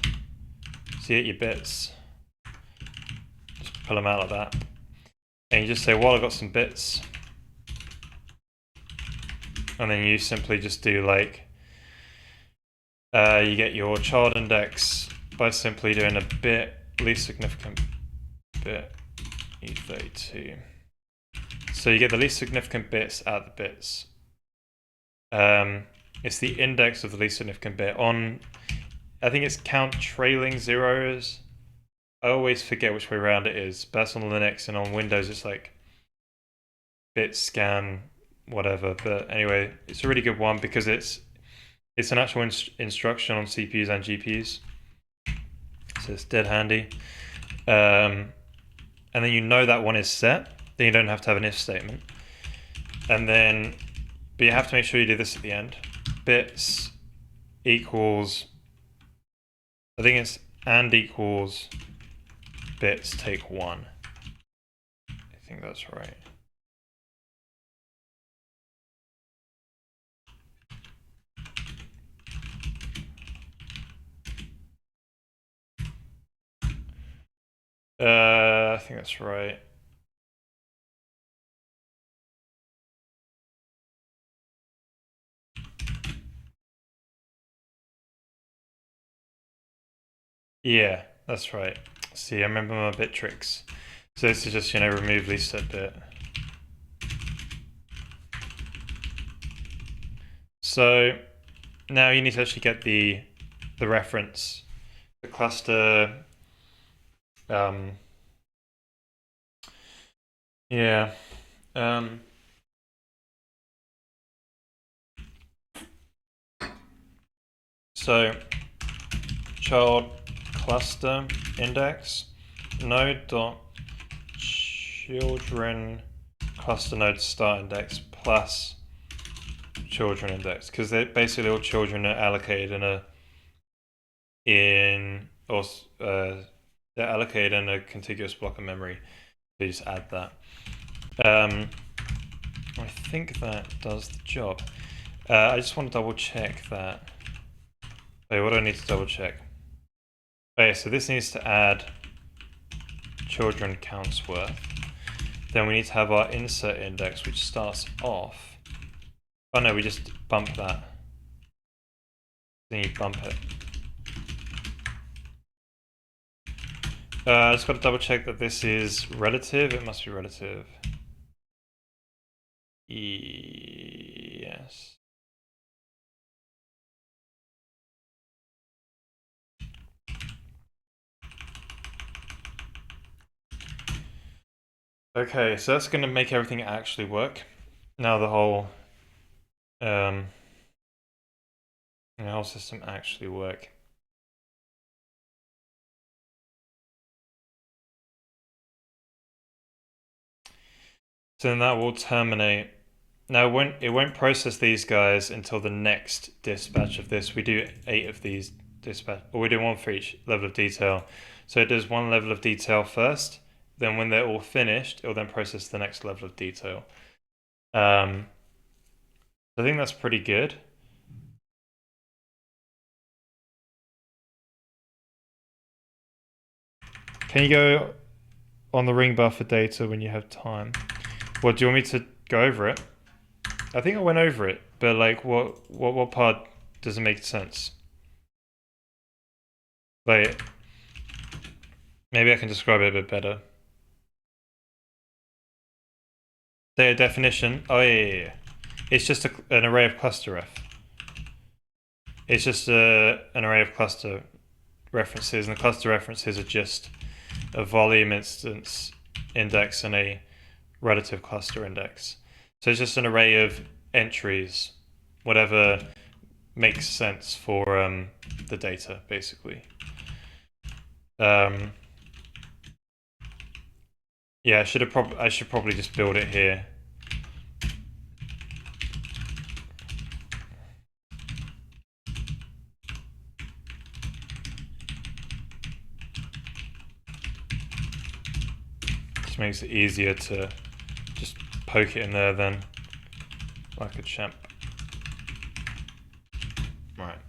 So you get your bits, just pull them out like that. And you just say, well, I've got some bits. And then you simply just do like, you get your child index by simply doing a bit, least significant bit, E32. So you get the least significant bits out of the bits. It's the index of the least significant bit. On, I think it's count trailing zeros. I always forget which way around it is. But that's on Linux, and on Windows it's like bit scan whatever. But anyway, it's a really good one because it's an actual instruction on CPUs and GPUs. So it's dead handy. And then you know that one is set. Then you don't have to have an if statement. And then, but you have to make sure you do this at the end. Bits equals, I think it's and equals bits take 1. I think that's right. I think that's right. Yeah, that's right. See, I remember my bit tricks. So this is just, remove least set bit. So now you need to actually get the reference, the cluster. Yeah. So child cluster index node dot children cluster node start index plus children index, because they're basically all children are allocated they're allocated in a contiguous block of memory. So you just add that. I think that does the job. I just want to double check that. Wait, what do I need to double check? Okay, so this needs to add children counts worth. Then we need to have our insert index, which starts off. Oh no, we just bump that. Then you bump it. I just got to double check that this is relative. It must be relative. Yes. Okay, so that's going to make everything actually work. Now the whole system actually work. So then that will terminate. Now it won't process these guys until the next dispatch of this. We do 8 of these dispatch, or we do 1 for each level of detail. So it does 1 level of detail first. Then when they're all finished, it will then process the next level of detail. I think that's pretty good. Can you go on the ring buffer data when you have time? Well, do you want me to go over it? I think I went over it, but like, what part doesn't make sense? Like, maybe I can describe it a bit better. Data definition. Oh yeah. It's just an array of cluster ref. It's just an array of cluster references, and the cluster references are just a volume instance index and a relative cluster index. So it's just an array of entries, whatever makes sense for the data, basically. Yeah, I should probably just build it here. Just makes it easier to just poke it in there then, like a champ. Right.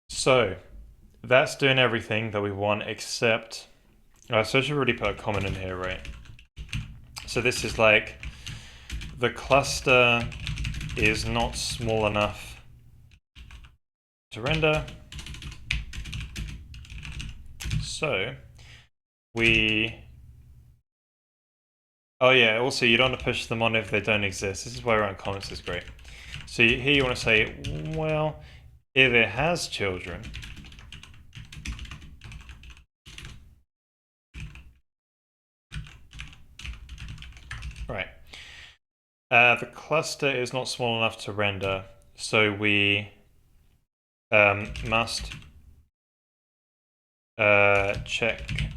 So that's doing everything that we want except. So I should really put a comment in here, right? So this is like the cluster is not small enough to render. So oh yeah, also you don't want to push them on if they don't exist. This is why running comments is great. So here you want to say, well, if it has children, right. The cluster is not small enough to render, so we must check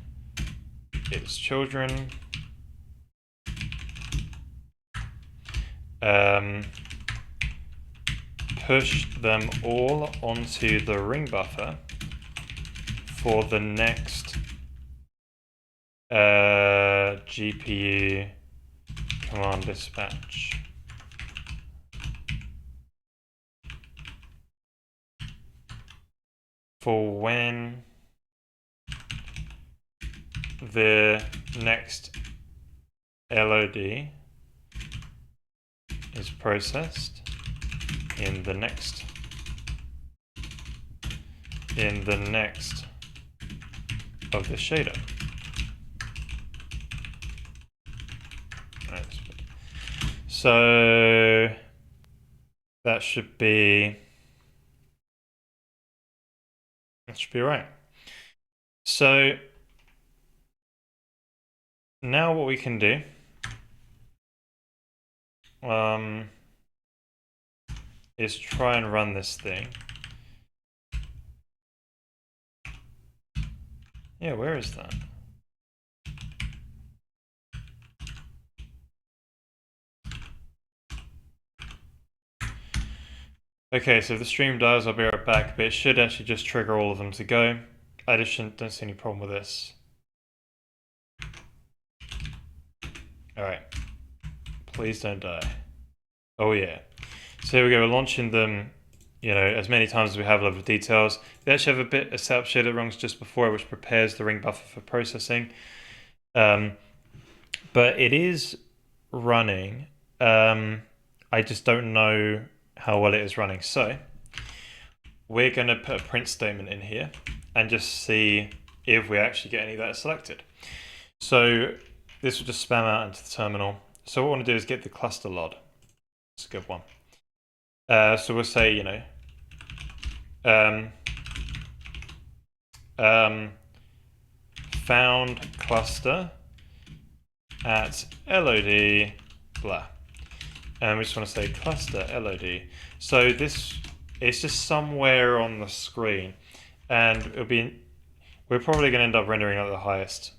its children. Push them all onto the ring buffer for the next GPU command dispatch. For when the next LOD is processed in the next of the shader. Right. So that should be right. So now what we can do is try and run this thing. Yeah, where is that? Okay, so if the stream dies, I'll be right back, but it should actually just trigger all of them to go. I just don't see any problem with this. Alright. Please don't die. Oh yeah. So here we go, we're launching them, you know, as many times as we have level of details. They actually have a setup shader that runs just before it, which prepares the ring buffer for processing. But it is running. I just don't know how well it is running. So we're going to put a print statement in here and just see if we actually get any that are selected. So this will just spam out into the terminal. So what we want to do is get the cluster LOD. It's a good one. So we'll say, you know, found cluster at LOD blah. And we just want to say cluster LOD. So this it's just somewhere on the screen, and we're probably going to end up rendering out the highest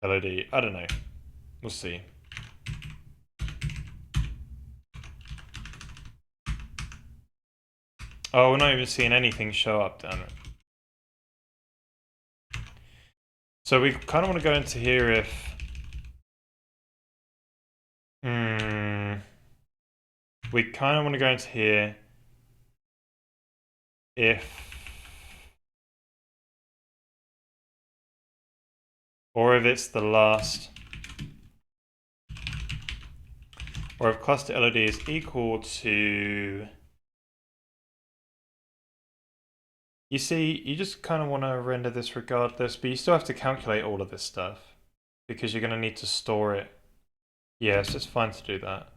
LOD. I don't know. We'll see. Oh, we're not even seeing anything show up, damn it. So we kind of want to go into here if... we kind of want to go into here if... or if it's the last... or if cluster LOD is equal to... You see, you just kind of want to render this regardless, but you still have to calculate all of this stuff because you're going to need to store it. Yeah, so it's fine to do that.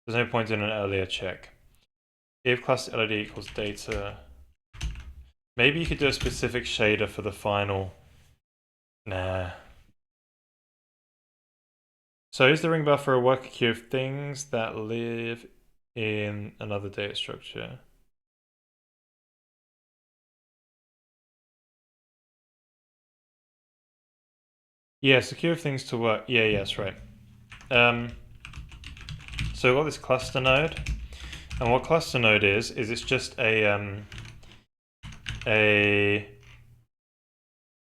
There's no point in an earlier check. If cluster LOD equals data, maybe you could do a specific shader for the final. Nah. So is the ring buffer a worker queue of things that live in another data structure? Yes, a queue of things to work. Yeah, yes, right. So we've got this cluster node, and what cluster node is it's just a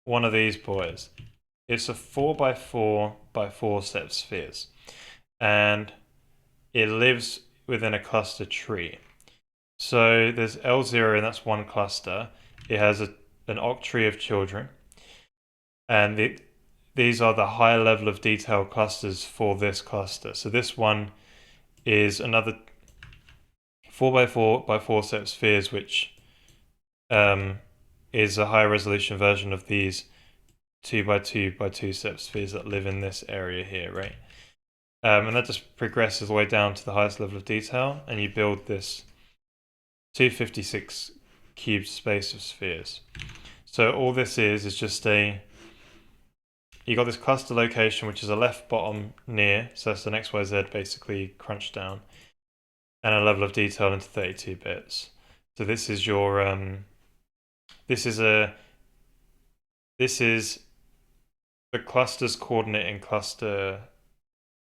one of these boys. It's a 4x4x4 set of spheres, and it lives within a cluster tree. So there's L0, and that's one cluster. It has an octree of children, and these are the high level of detail clusters for this cluster. So this one is another 4x4x4 set of spheres, which is a higher resolution version of these 2x2x2 set of spheres that live in this area here, right? And that just progresses all the way down to the highest level of detail, and you build this 256 cubed space of spheres. So all this is just you got this cluster location, which is a left bottom near, so that's an XYZ basically crunched down, and a level of detail into 32 bits. So this is your this is the cluster's coordinate in cluster.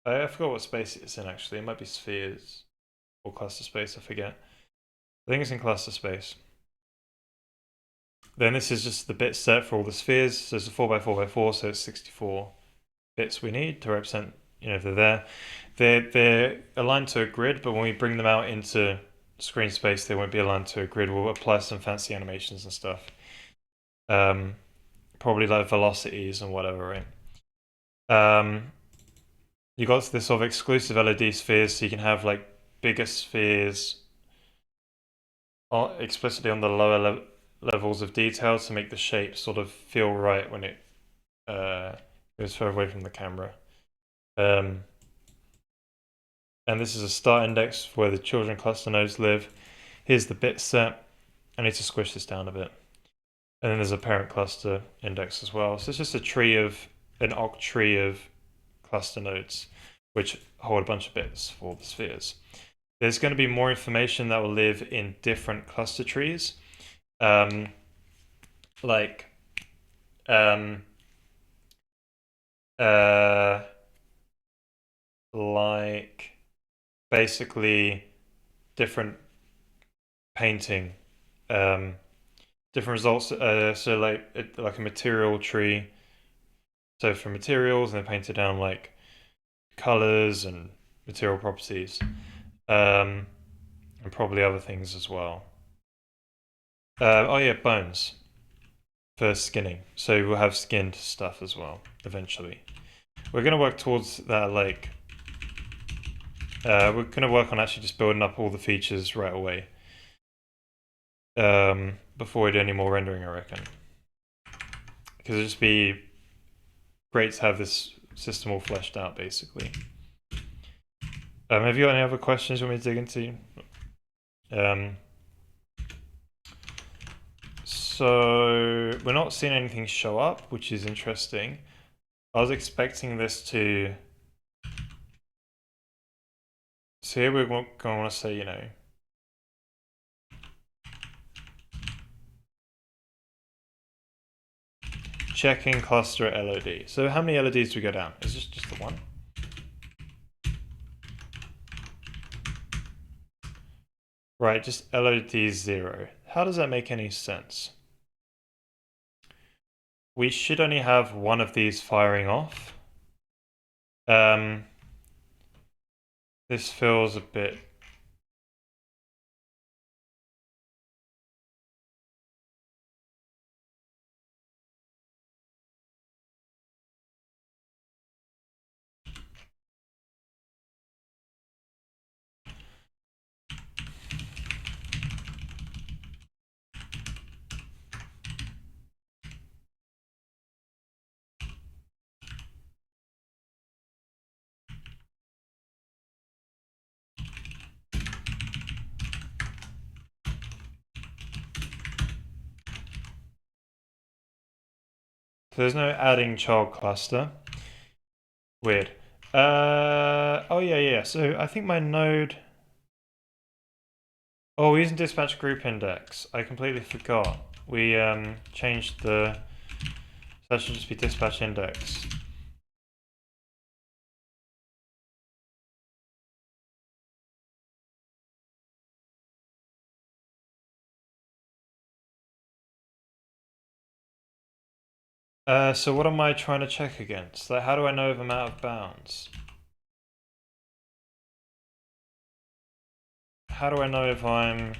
I forgot what space it's in actually. It might be spheres or cluster space, I forget. I think it's in cluster space. Then this is just the bit set for all the spheres. So it's a 4x4x4, so it's 64 bits we need to represent, you know, if they're there. They're aligned to a grid, but when we bring them out into screen space, they won't be aligned to a grid. We'll apply some fancy animations and stuff. probably like velocities and whatever, right? You got this sort of exclusive LOD spheres, so you can have like bigger spheres explicitly on the lower levels of detail to make the shape sort of feel right when it goes further away from the camera. And this is a start index where the children cluster nodes live. Here's the bit set. I need to squish this down a bit. And then there's a parent cluster index as well. So it's just an octree of cluster nodes, which hold a bunch of bits for the spheres. There's going to be more information that will live in different cluster trees. Like basically different painting, different results. So like a material tree. So for materials, and then painted down like colors and material properties, and probably other things as well. Oh yeah, bones for skinning. So we'll have skinned stuff as well eventually. We're going to work towards that. Like, we're going to work on actually just building up all the features right away. Before we do any more rendering, I reckon. Because it'll just be great to have this system all fleshed out, basically. Have you got any other questions you want me to dig into? So we're not seeing anything show up, which is interesting. I was expecting this to... So here we're going to want to say, you know, checking cluster LOD. So how many LODs do we go down? Is this just the one? Right, just LOD 0. How does that make any sense? We should only have one of these firing off. This feels a bit... So there's no adding child cluster. Weird. Oh yeah. So I think my node... Oh, we're using dispatch group index. I completely forgot. We changed the... So that should just be dispatch index. So what am I trying to check against? Like, how do I know if I'm out of bounds? How do I know if I'm...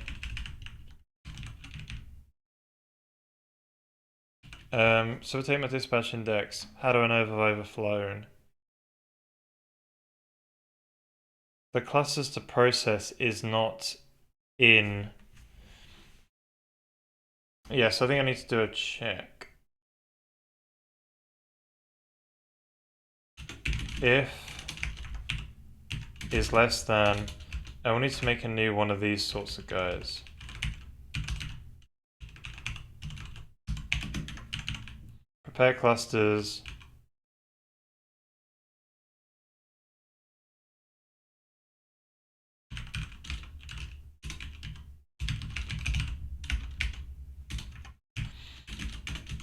so we'll take my dispatch index. How do I know if I've overflown? The clusters to process is not in... Yeah, so I think I need to do a check. If is less than... I will need to make a new one of these sorts of guys. Prepare clusters.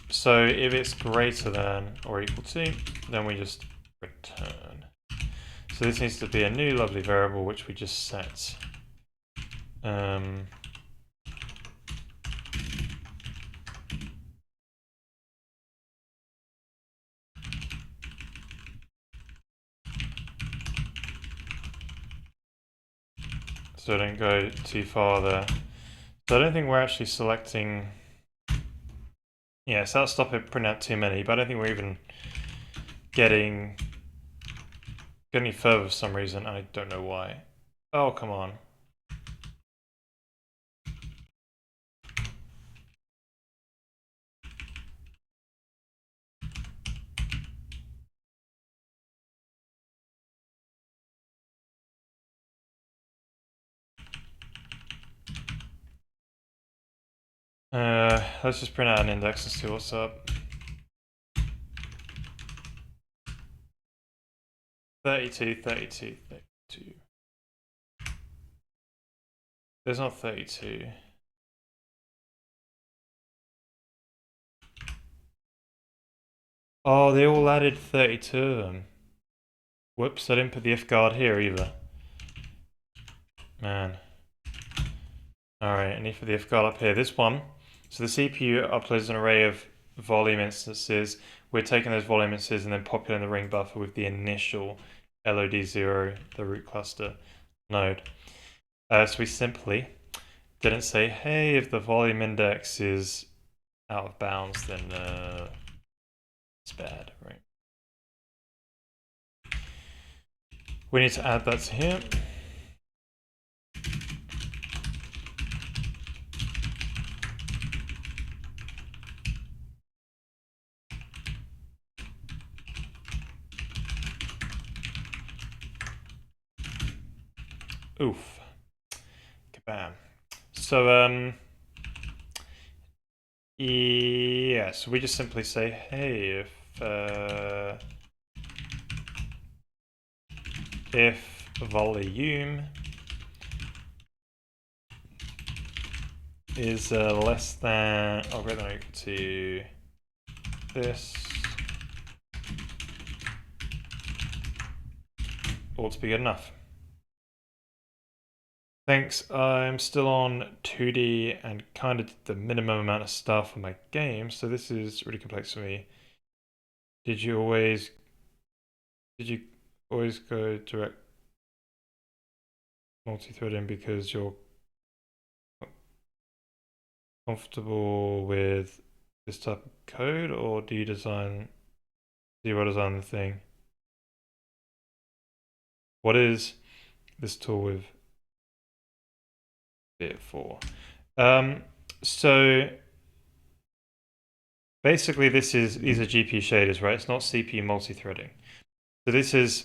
So if it's greater than or equal to, then we just return. So this needs to be a new lovely variable which we just set. So I don't go too far there. So I don't think we're actually selecting... Yeah, so that'll stop it printing out too many, but I don't think we're even getting any further for some reason. I don't know why. Oh, come on. Let's just print out an index and see what's up. 32, 32, 32. There's not 32. Oh, they all added 32 of them. Whoops, I didn't put the if guard here either. Man. Alright, I need for the if guard up here. This one. So the CPU uploads an array of volume instances. We're taking those volume instances and then populating the ring buffer with the initial LOD0, the root cluster node. So we simply didn't say, hey, if the volume index is out of bounds, then it's bad, right? We need to add that to here. Oof. Kabam. So, yeah, so we just simply say, hey, if volume is less than, or greater than or equal to this, ought to be good enough. Thanks, I'm still on 2D and kind of the minimum amount of stuff for my game, so this is really complex for me. Did you always go direct multi-threading because you're comfortable with this type of code, or do you design the thing? What is this tool with bit for? So basically these are GPU shaders, right? It's not CPU multi-threading. So this is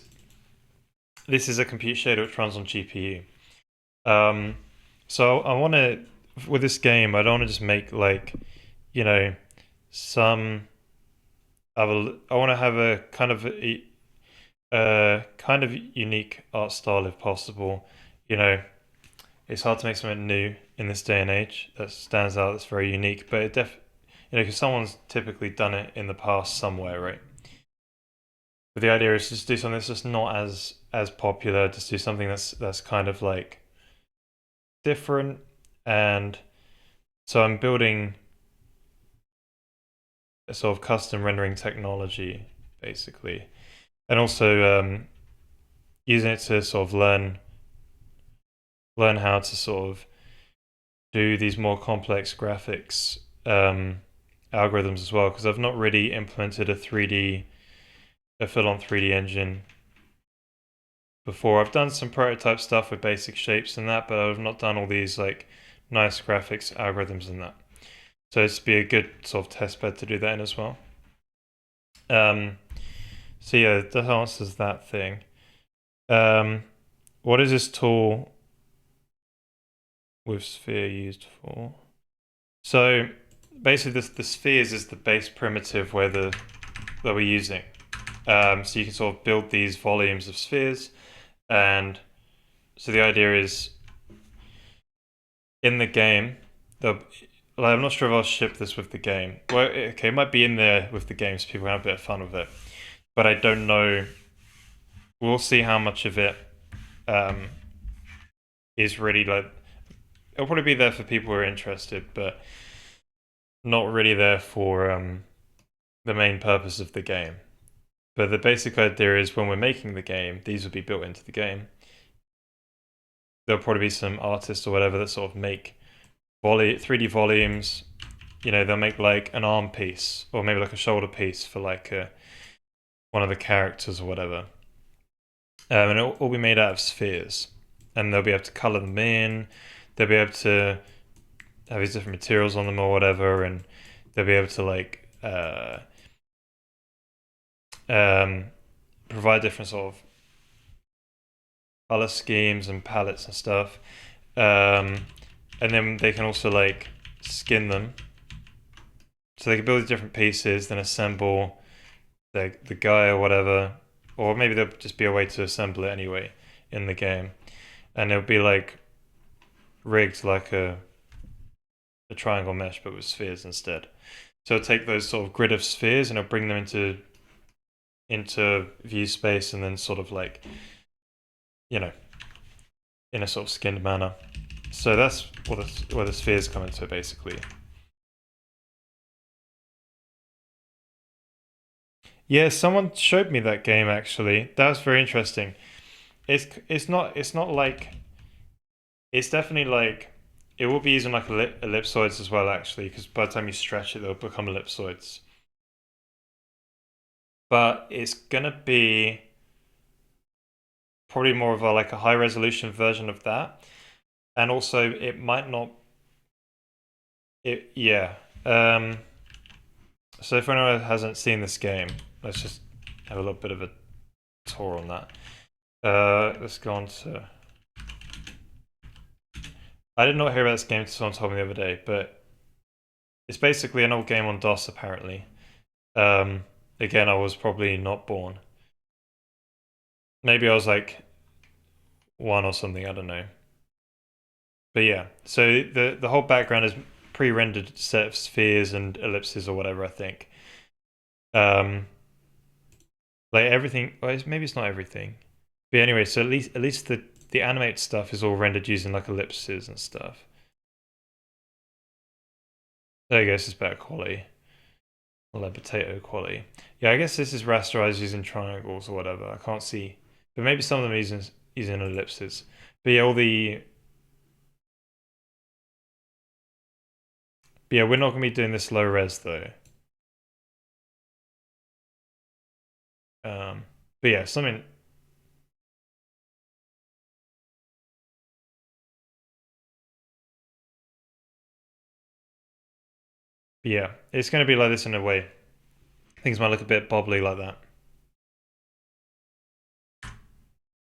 a compute shader which runs on GPU. So I want to, with this game, I don't want to just make like, you know, some other, I want to have a kind of unique art style if possible. You know, it's hard to make something new in this day and age that stands out, that's very unique, but it you know, because someone's typically done it in the past somewhere, right? But the idea is just do something that's just not as popular, just do something that's kind of like different. And so I'm building a sort of custom rendering technology, basically, and also using it to sort of learn how to sort of do these more complex graphics algorithms as well, because I've not really implemented a full-on 3D engine before. I've done some prototype stuff with basic shapes and that, but I've not done all these like nice graphics algorithms and that. So it's be a good sort of test bed to do that in as well. So yeah, that answers that thing. What is this tool with sphere used for? So basically the spheres is the base primitive that we're using. So you can sort of build these volumes of spheres, and so the idea is in the game, I'm not sure if I'll ship this with the game. Well, okay, it might be in there with the game so people have a bit of fun with it, but I don't know. We'll see how much of it is really like, it'll probably be there for people who are interested, but not really there for the main purpose of the game. But the basic idea is when we're making the game, these will be built into the game. There'll probably be some artists or whatever that sort of make 3D volumes, they'll make like an arm piece or maybe like a shoulder piece for like one of the characters or whatever. And it'll all be made out of spheres. And they'll be able to color them in. They'll be able to have these different materials on them or whatever, and they'll be able to like provide different sort of color schemes and palettes and stuff. And then they can also like skin them. So they can build different pieces, then assemble the guy or whatever, or maybe there'll just be a way to assemble it anyway in the game, and it'll be like rigged like a triangle mesh but with spheres instead. So it'll take those sort of grid of spheres and it'll bring them into view space, and then sort of like, in a sort of skinned manner. So that's where the spheres come into it, basically. Yeah, someone showed me that game actually. That was very interesting. It's not like, it's definitely like, it will be using like ellipsoids as well actually, because by the time you stretch it they'll become ellipsoids. But it's gonna be probably more of a high resolution version of that, and also it might not. Yeah. So if anyone hasn't seen this game, let's just have a little bit of a tour on that. Let's go on to. I did not hear about this game until someone told me the other day, but it's basically an old game on DOS apparently. Again, I was probably not born. Maybe I was like 1 or something, I don't know. But yeah, so the whole background is pre-rendered set of spheres and ellipses or whatever, I think. Like everything, well, maybe it's not everything. But anyway, so at least the animate stuff is all rendered using like ellipses and stuff. There you go, this is better quality. Like potato quality. Yeah, I guess this is rasterized using triangles or whatever. I can't see. But maybe some of them are using ellipses. But yeah, But yeah, we're not gonna be doing this low res though. But yeah, something. But yeah, it's gonna be like this in a way. Things might look a bit bobbly like that.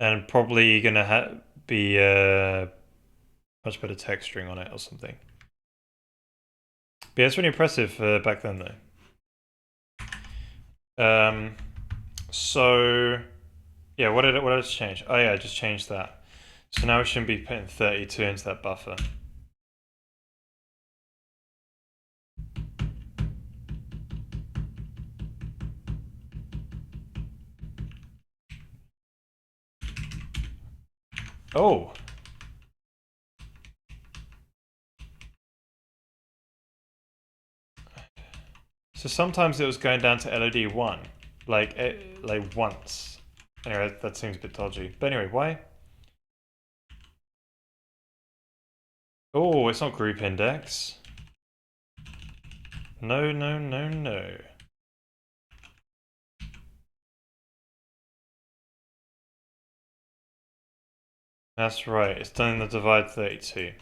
And probably gonna be much better texturing on it or something. But yeah, it's really impressive back then though. So yeah, what did it change? Oh yeah, I just changed that. So now we shouldn't be putting 32 into that buffer. Oh. So sometimes it was going down to LOD 1, like once. Anyway, that seems a bit dodgy. But anyway, why? Oh, it's not group index. No, no, no, no. That's right, it's done in the divide 32.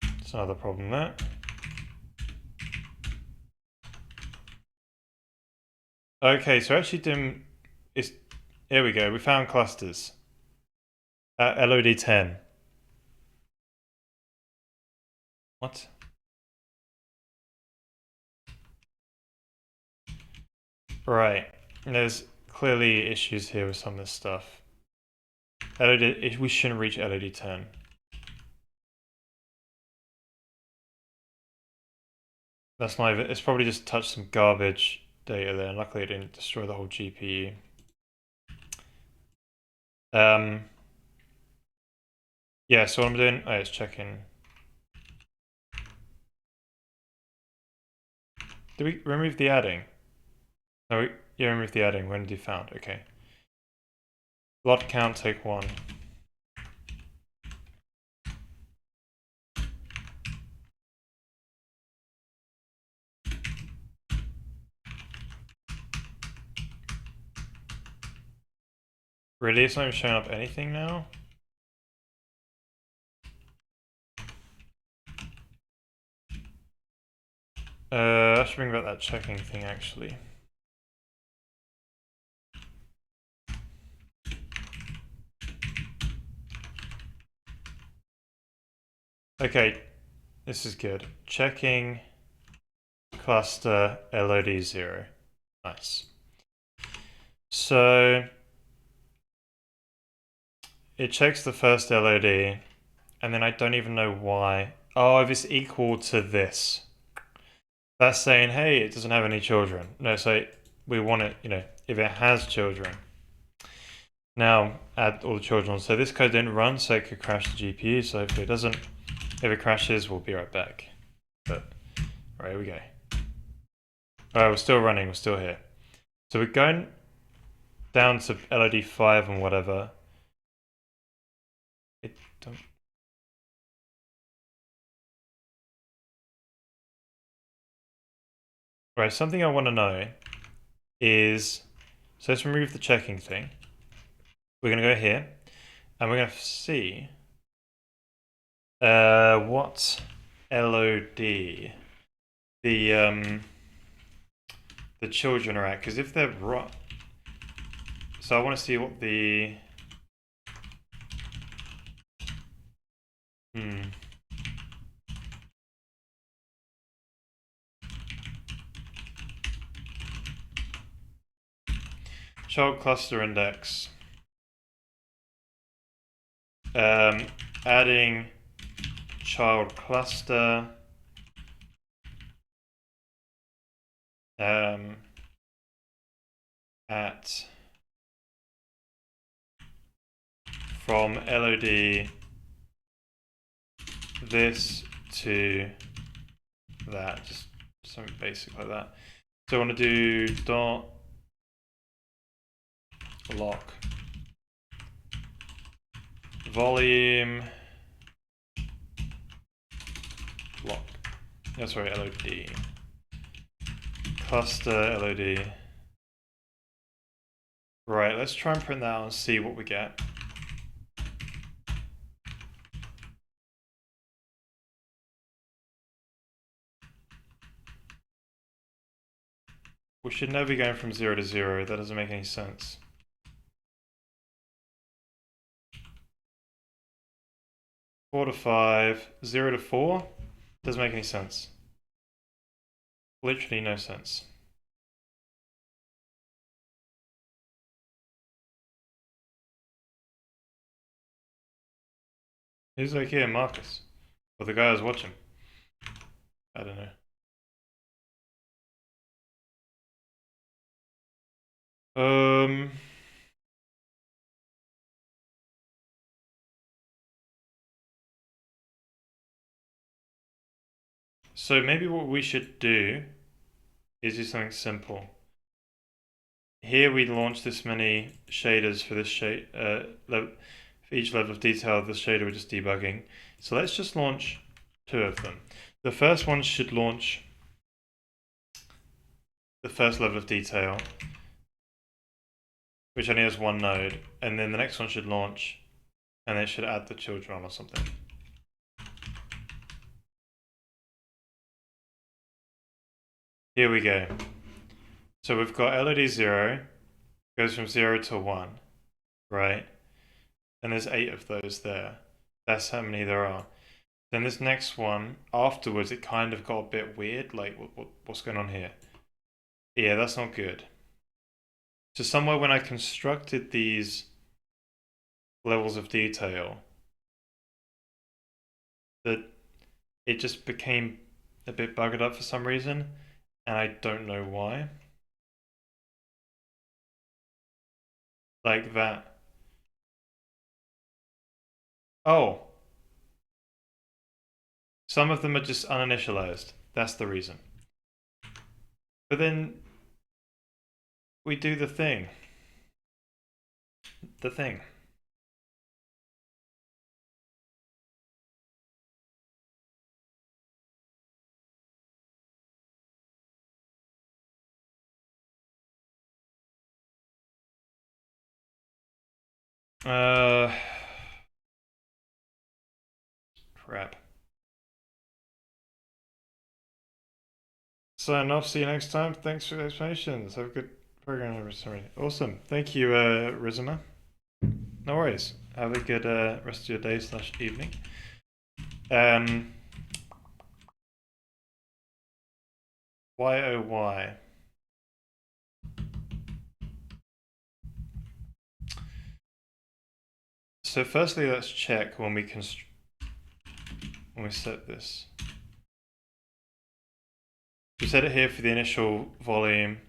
That's another problem there. Okay, so actually here we go, we found clusters. LOD 10. What? Right, there's clearly issues here with some of this stuff. We shouldn't reach LOD 10. That's not even, it's probably just touched some garbage data there, and luckily it didn't destroy the whole GPU. Yeah, so what I'm doing, it's checking. Did we remove the adding? No, yeah, remove the adding when defound, okay. LOD count, take 1. Really? It's not even showing up anything now? I should bring back that checking thing actually. Okay, this is good. Checking cluster LOD 0. Nice. So it checks the first LOD, and then I don't even know why. Oh, if it's equal to this. That's saying, hey, it doesn't have any children. No, so we want it, if it has children. Now add all the children on. So this code didn't run, so it could crash the GPU. So hopefully it doesn't. If it crashes, we'll be right back. But, right, here we go. Alright, we're still running, we're still here. So we're going down to LOD 5 and whatever. It don't... Right, something I want to know is, so let's remove the checking thing. We're going to go here, and we're going to see what LOD the children are at, because if they're right, so I want to see what the child cluster index. Adding child cluster at from LOD this to that, just something basic like that. So I want to do dot lock volume lock. No, sorry, LOD cluster LOD. Right, let's try and print that out and see what we get. We should never be going from 0 to 0. That doesn't make any sense. 4 to 5, 0 to 4 doesn't make any sense. Literally no sense. Who's like here, Marcus? Or the guy I was watching? I don't know. So maybe what we should do is do something simple. Here we launch this many shaders for this shade, for each level of detail of the shader we're just debugging. So let's just launch 2 of them. The first one should launch the first level of detail, which only has 1 node, and then the next one should launch, and it should add the children on or something. Here we go. So we've got LOD 0, goes from 0 to 1, right? And there's 8 of those there. That's how many there are. Then this next one, afterwards, it kind of got a bit weird. Like, what's going on here? Yeah, that's not good. So somewhere when I constructed these levels of detail, that it just became a bit buggered up for some reason, and I don't know why. Like that. Oh. Some of them are just uninitialized. That's the reason. But then we do the thing. The thing. Crap. Sign off. See you next time. Thanks for the explanations. Have a good program. Awesome. Thank you, Rizuma. No worries. Have a good rest of your day / evening. Why oh why? So firstly, let's check when we set this. We set it here for the initial volume.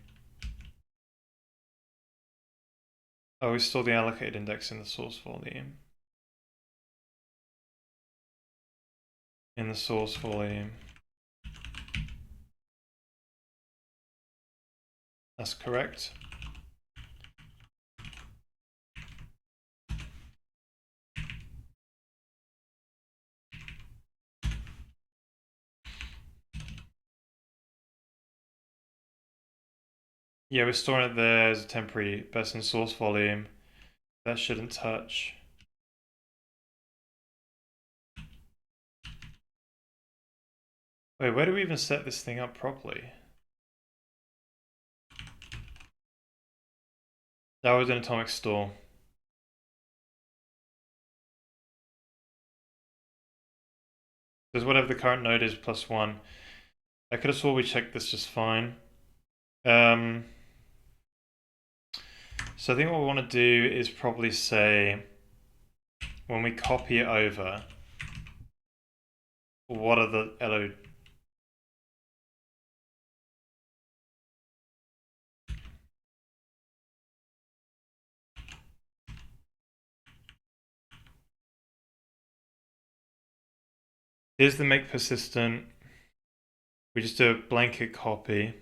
Oh, we store the allocated index in the source volume. In the source volume. That's correct. Yeah, we're storing it there as a temporary best in source volume. That shouldn't touch. Wait, where do we even set this thing up properly? That was an atomic store. Because whatever the current node is +1. I could have swore we checked this just fine. So I think what we want to do is probably say, when we copy it over, what are the LOD? Here's the make persistent. We just do a blanket copy.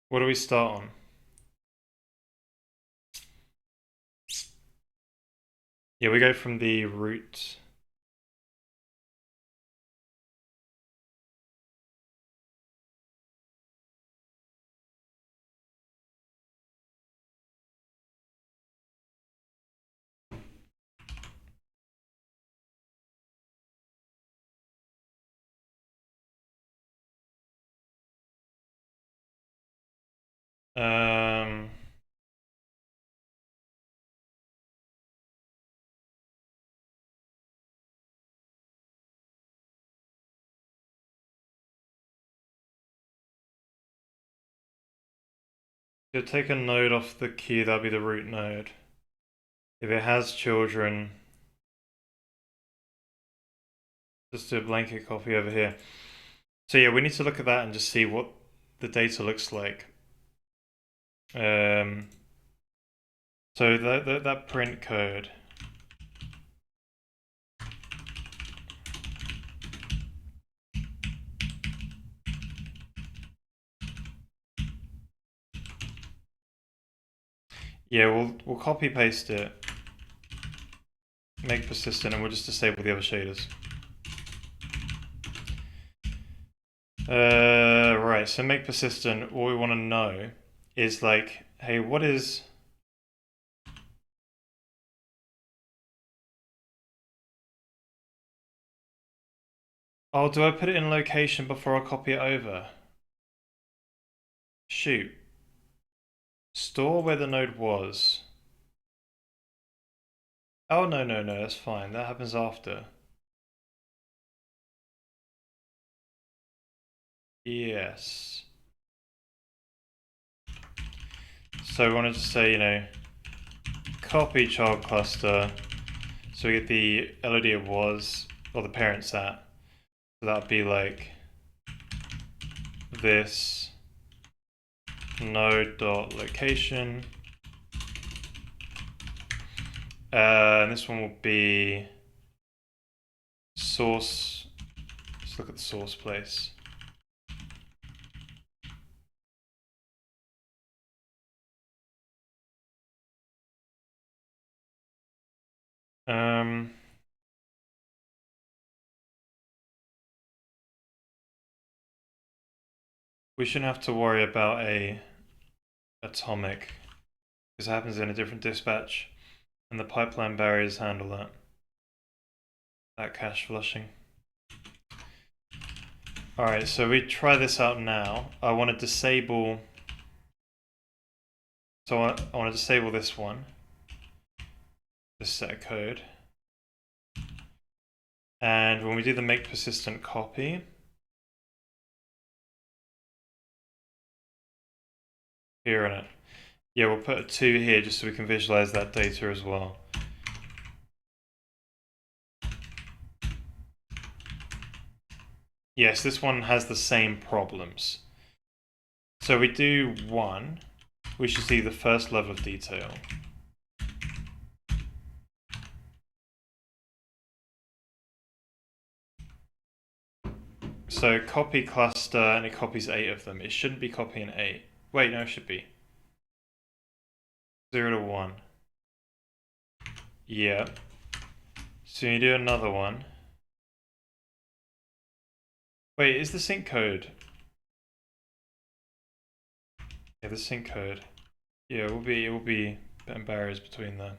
What do we start on? Yeah, we go from the root. Um, so take a node off the queue, that'll be the root node. If it has children, just do a blanket copy over here. So yeah, we need to look at that and just see what the data looks like. So that print code. Yeah, we'll copy paste it, make persistent, and we'll just disable the other shaders. Right, so make persistent, what we want to know is like, hey, what is... Oh, do I put it in location before I copy it over? Shoot. Store where the node was. Oh, no, that's fine. That happens after. Yes. So we wanted to say, copy child cluster. So we get the LOD it was, or the parent's at. So that'd be like this node.location. And this one will be source. Let's look at the source place. We shouldn't have to worry about a atomic, because it happens in a different dispatch, and the pipeline barriers handle that cache flushing. Alright, so we try this out now. I want to disable... So I want to disable this one. This set of code. And when we do the make persistent copy... Here in it. Yeah, we'll put a 2 here just so we can visualize that data as well. Yes, this one has the same problems. So we do 1, we should see the first level of detail. So copy cluster, and it copies 8 of them. It shouldn't be copying 8. Wait, no, it should be. 0 to 1. Yeah. So you do another one. Wait, is the sync code? Yeah, the sync code. Yeah, it will be barriers between them.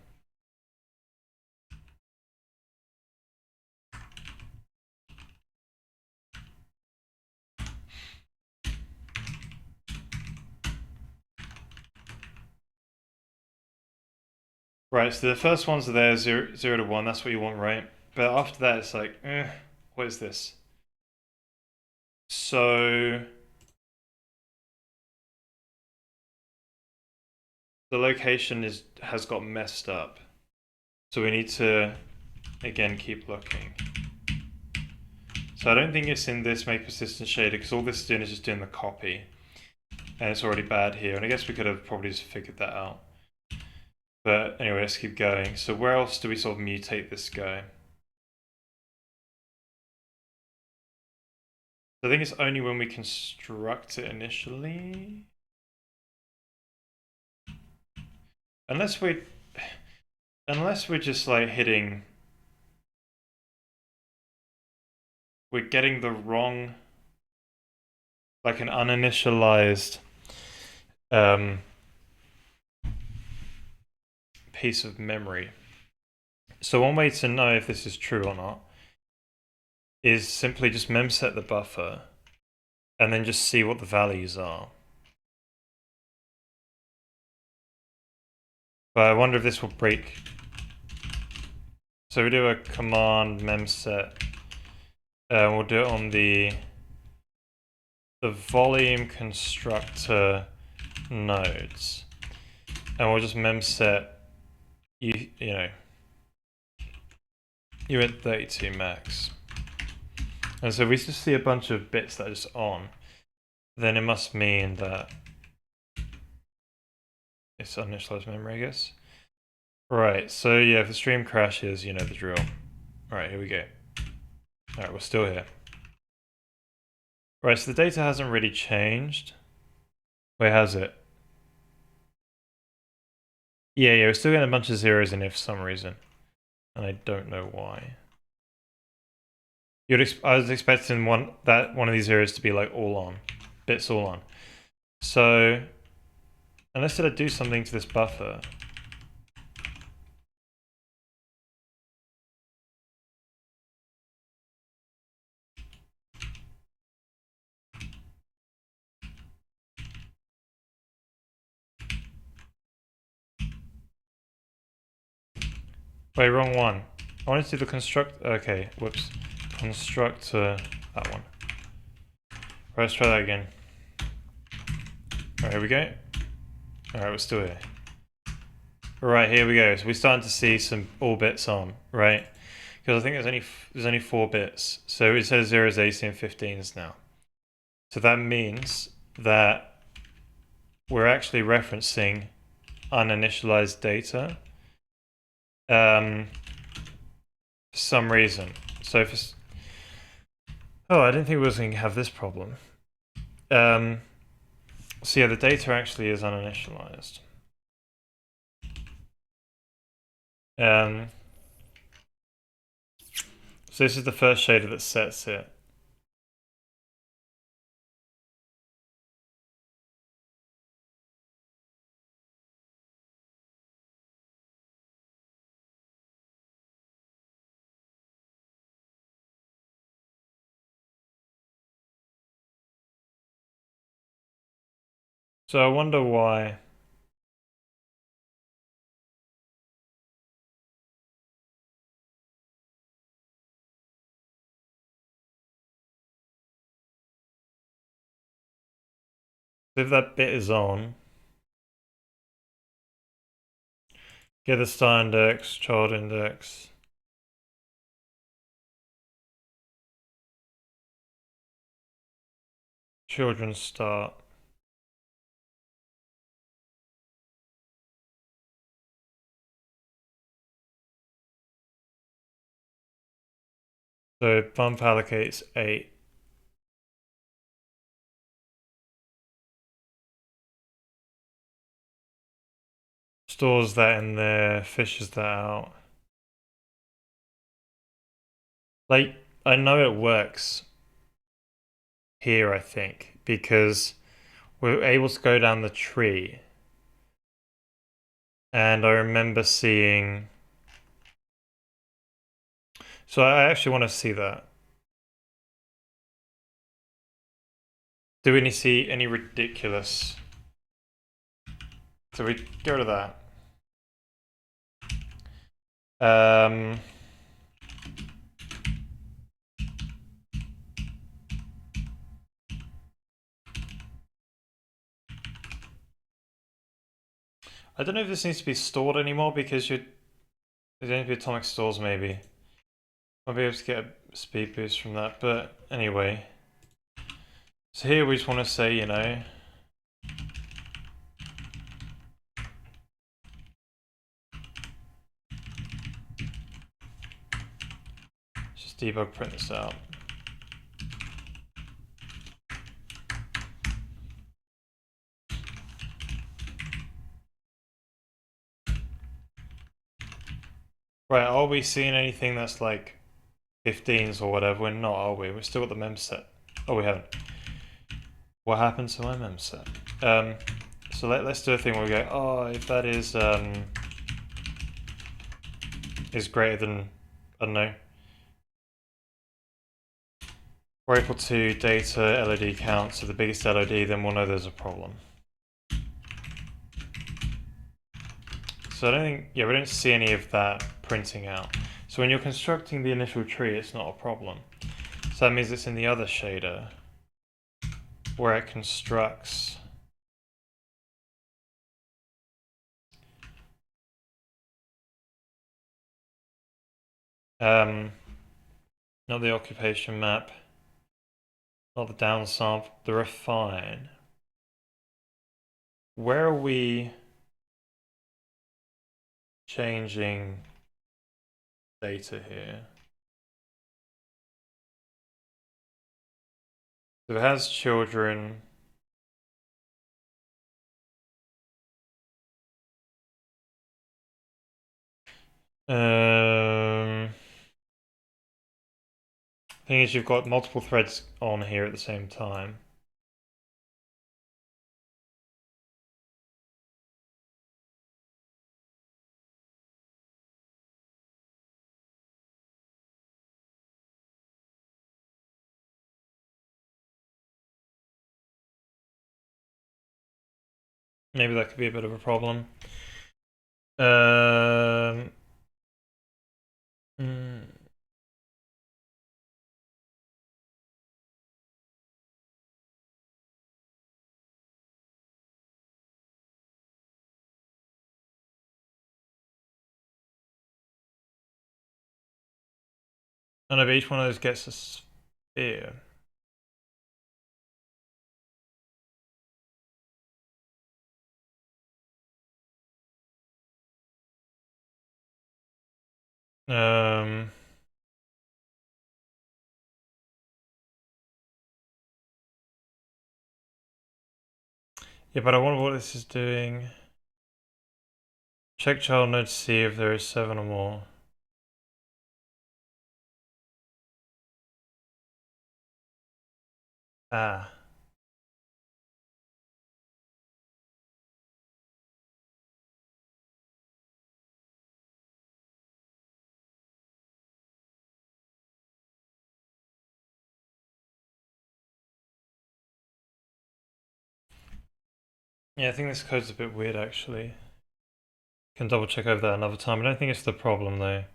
Right, so the first ones are there, 0 to 1, that's what you want, right? But after that, it's like, what is this? So the location has got messed up. So we need to, again, keep looking. So I don't think it's in this make persistent shader, because all this is doing is just doing the copy. And it's already bad here, and I guess we could have probably just figured that out. But anyway, let's keep going. So where else do we sort of mutate this guy? I think it's only when we construct it initially. Unless we're just like hitting... We're getting the wrong... Like an uninitialized... piece of memory. So one way to know if this is true or not is simply just memset the buffer and then just see what the values are. But I wonder if this will break. So we do a command memset, and we'll do it on the volume constructor nodes, and we'll just memset you know you're at 32 max. And so if we just see a bunch of bits that are just on, then it must mean that it's uninitialized memory, I guess. Right, so yeah, if the stream crashes, you know the drill. Alright, here we go. Alright, we're still here. Right, so the data hasn't really changed. Wait, has it? Yeah, we're still getting a bunch of zeros in here for some reason. And I don't know why. I was expecting one of these zeros to be like all on. Bits all on. So, unless I do something to this buffer... Wait, wrong one. I wanted to do the construct... Okay, whoops. Constructor... That one. Right, let's try that again. Alright, here we go. Alright, we're still here. Right, here we go. So we're starting to see some all bits on, right? Because I think there's only 4 bits. So it says 0s, 18, and 15s now. So that means that we're actually referencing uninitialized data. For some reason. So I didn't think we was going to have this problem. So yeah, the data actually is uninitialized. So this is the first shader that sets it. So I wonder why. If that bit is on, get the star index, child index. Children start. So bump allocates 8. Stores that in there, fishes that out. Like, I know it works here, I think, because we're able to go down the tree. And I remember seeing... So I actually want to see that. Do we see any ridiculous... So we get rid of that. I don't know if this needs to be stored anymore because there's only be atomic stores maybe. I'll be able to get a speed boost from that, but anyway. So here we just want to say, you know, just debug print this out. Right, are we seeing anything that's like 15s or whatever? We're not, are we? We've still got the mem set. Oh, we haven't. What happened to my mem set? So let's do a thing where we go, oh, if that is greater than, I don't know, we're equal to data LOD count, so the biggest LOD, then we'll know there's a problem. So I don't think, yeah, we don't see any of that printing out. So when you're constructing the initial tree, it's not a problem. So that means it's in the other shader where it constructs not the occupation map, not the downsample, the refine. Where are we changing data here? So it has children. Thing is, you've got multiple threads on here at the same time. Maybe that could be a bit of a problem. Hmm. And if each one of those gets a sphere. Yeah, but I wonder what this is doing. Check child node to see if there is 7 or more. Ah. Yeah, I think this code's a bit weird actually. Can double check over that another time. I don't think it's the problem though.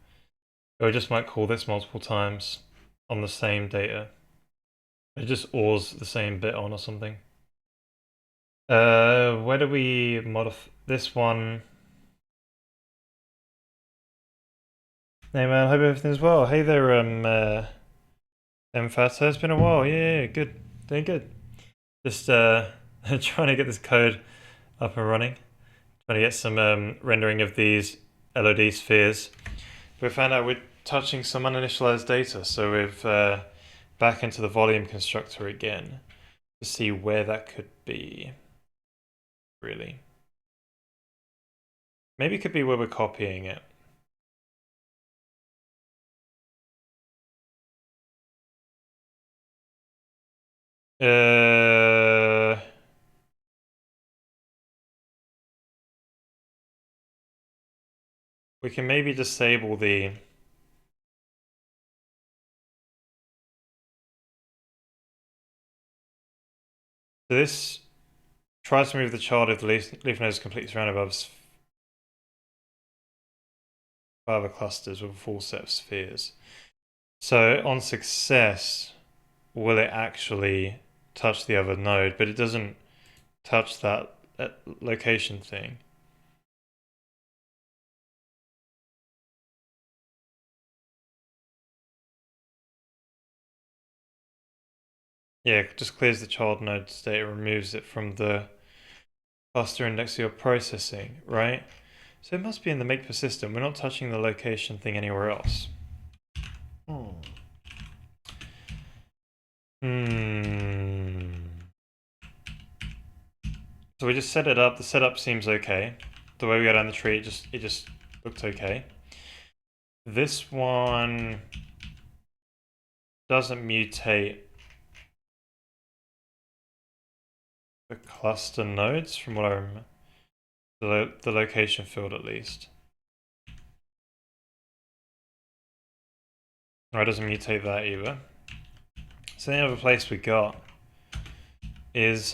Or it just might call this multiple times on the same data. It just ORs the same bit on or something. Where do we modify this one? Hey man, hope everything's well. Hey there, Mfata. It's been a while. Yeah, good. Doing good. Just trying to get this code up and running. Trying to get some rendering of these LOD spheres. We found out we're touching some uninitialized data, so we've back into the volume constructor again to see where that could be. Really, maybe it could be where we're copying it. We can maybe disable the. So this tries to move the child if the leaf node is completely surrounded by other clusters with a full set of spheres. So on success, will it actually touch the other node? But it doesn't touch that location thing. Yeah, it just clears the child node state, removes it from the cluster index you're processing, right? So it must be in the make persistent. We're not touching the location thing anywhere else. So we just set it up. The setup seems okay. The way we go down the tree, it just looked okay. This one doesn't mutate the cluster nodes from what I remember. The location field at least. No, it doesn't mutate that either. So the only other place we got is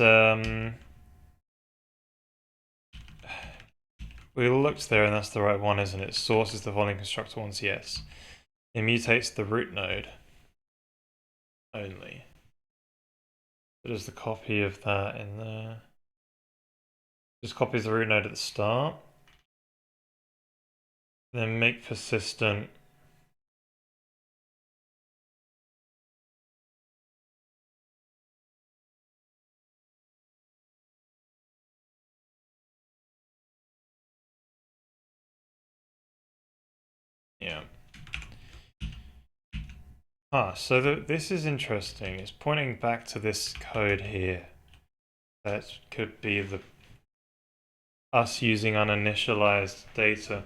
we looked there and that's the right one, isn't it? Source is the volume constructor ones, yes. It mutates the root node only. So there's the copy of that in there. Just copies the root node at the start. Then make persistent. Yeah. So this is interesting. It's pointing back to this code here. That could be us using uninitialized data.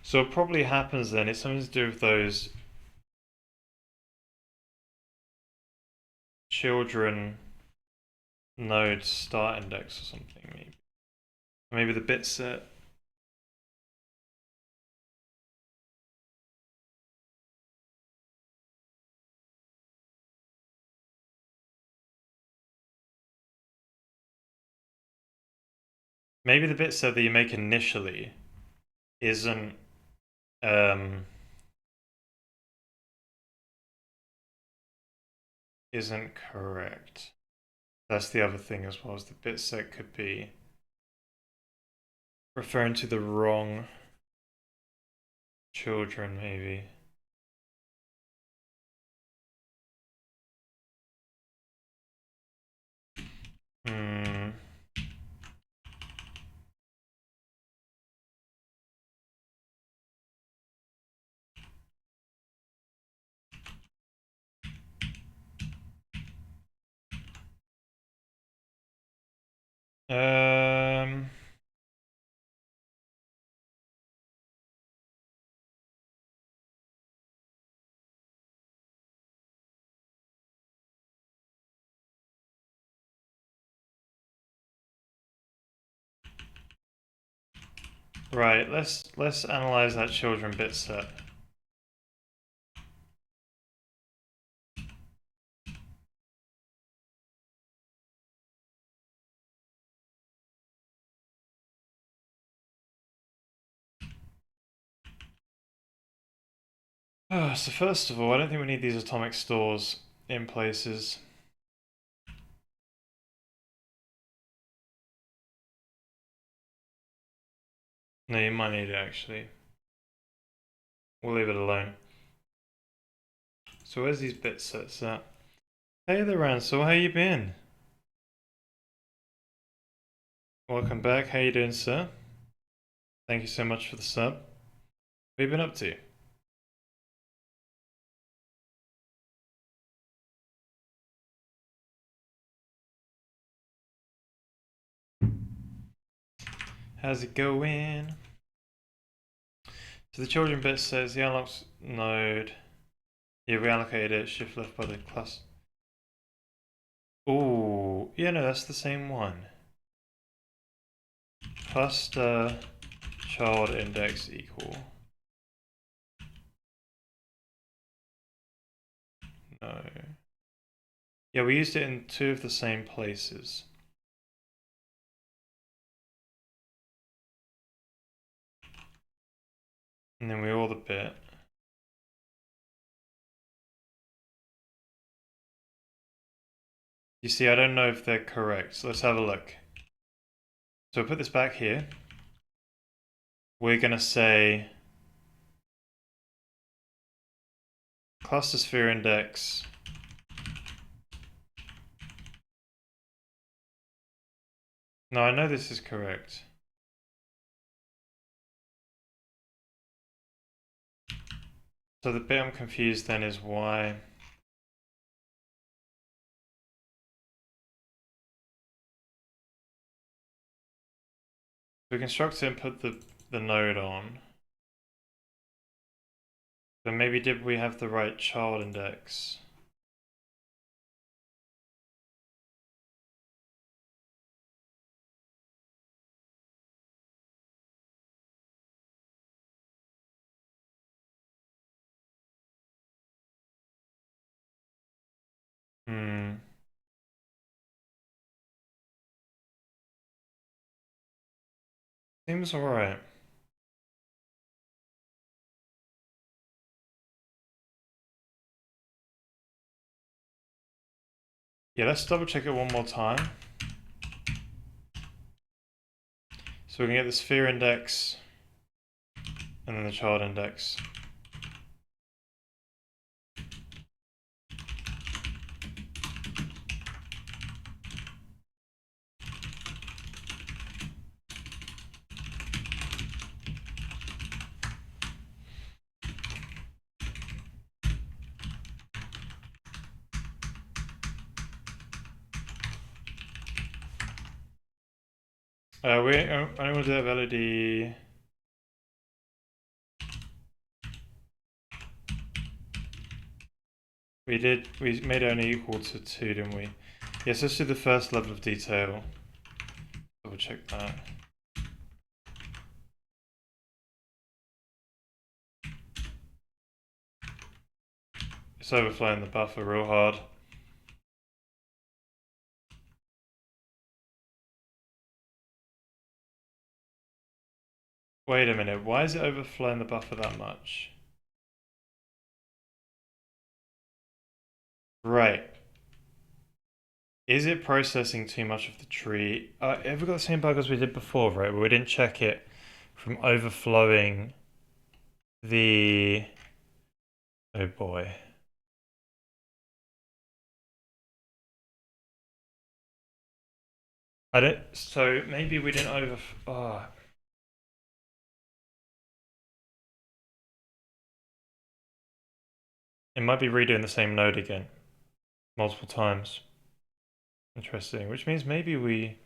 So what probably happens then, it's something to do with those children node start index or something, maybe. Maybe the bit set. Maybe the bit set that you make initially isn't isn't correct. That's the other thing as well, as the bit set could be referring to the wrong children, maybe. Hmm. Um. Right, let's analyze that children bit set. So first of all, I don't think we need these atomic stores in places. No, you might need it actually. We'll leave it alone. So where's these bit sets at? Hey there, Ransel, how you been? Welcome back, how you doing, sir? Thank you so much for the sub. What have you been up to? How's it going? So the children bit says the unlocks node. Yeah, we allocated it, shift left by the class. Ooh, yeah, no, that's the same one. Cluster child index equal. No. Yeah, we used it in two of the same places. And then we all the bit. You see, I don't know if they're correct, so let's have a look. So we'll put this back here. We're gonna say cluster sphere index No, I know this is correct. So the bit I'm confused then is why. We construct it and put the node on. Then maybe did we have the right child index? Hmm. Seems alright. Yeah, let's double check it one more time. So we can get the sphere index and then the child index. I don't want to do that LOD. We made it only equal to 2, didn't we? Yes, let's do the first level of detail. Double check that. It's overflowing the buffer real hard. Wait a minute, why is it overflowing the buffer that much? Right. Is it processing too much of the tree? Have we got the same bug as we did before, right? Where we didn't check it from overflowing the... Oh boy. I don't... So maybe we didn't over... Oh. It might be redoing the same node again. Multiple times. Interesting. Which means maybe we...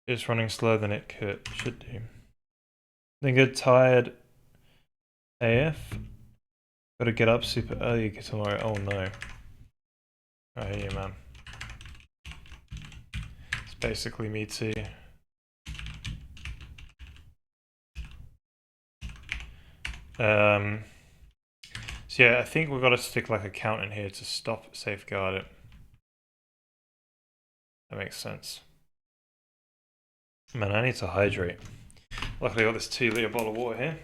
It's running slower than it should do. Then get tired AF. Gotta get up super early tomorrow. Oh no. I hear you, man. It's basically me too. So yeah, I think we've got to stick like a count in here to stop safeguard it. That makes sense. Man, I need to hydrate. Luckily I got this 2 litre bottle of water here.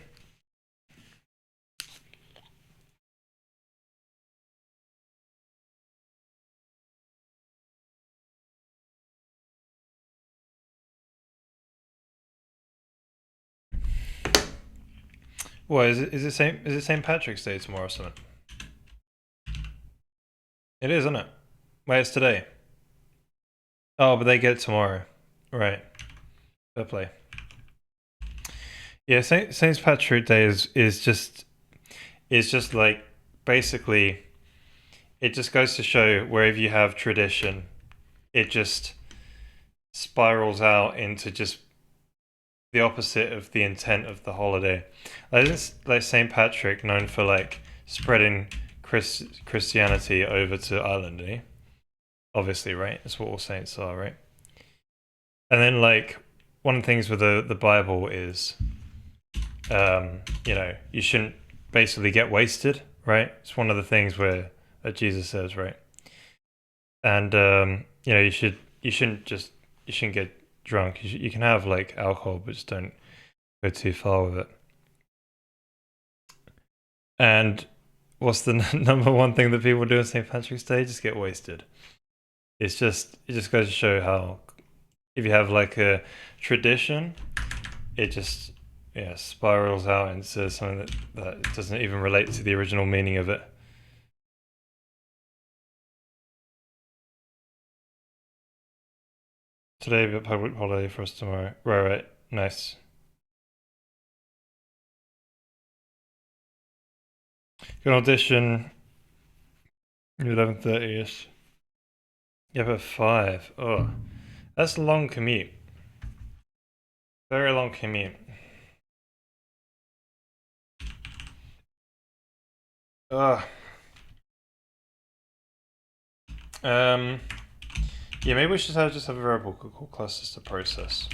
What is it? Is it St. Patrick's Day tomorrow or something? It is, isn't it? Wait, it's today. Oh, but they get it tomorrow. Right. Fair play. Yeah, St. Patrick's Day is just like basically it just goes to show wherever you have tradition, it just spirals out into just the opposite of the intent of the holiday. Like St. Patrick, known for like spreading Christianity over to Ireland, eh? Obviously, right? That's what all saints are, right? And then like one of the things with the Bible is, you shouldn't basically get wasted, right? It's one of the things where that Jesus says, right? And you shouldn't get drunk. You can have like alcohol, but just don't go too far with it. And what's the number one thing that people do on St. Patrick's Day? Just get wasted. It just goes to show how if you have like a tradition, it just spirals out into something that doesn't even relate to the original meaning of it. Today be a public holiday for us tomorrow. Right, nice. Good audition 11:30ish. Yeah, but 5. Oh, that's a long commute. Very long commute. Ugh. Yeah, maybe we should just have a variable called clusters to process.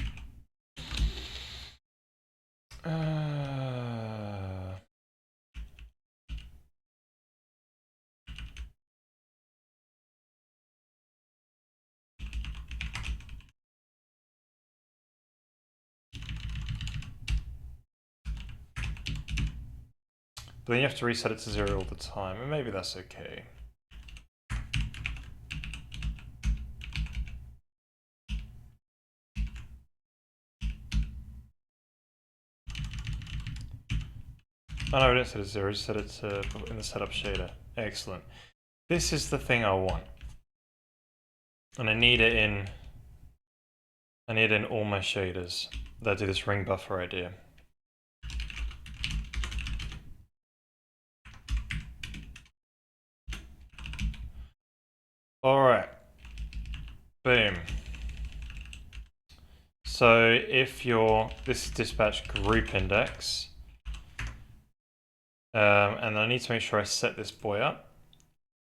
But then you have to reset it to 0 all the time, and maybe that's okay. Oh no, I didn't set it to 0, I just set it to in the setup shader. Excellent. This is the thing I want. And I need it in all my shaders that do this ring buffer idea. Alright. Boom. So if this is dispatch group index, and I need to make sure I set this boy up.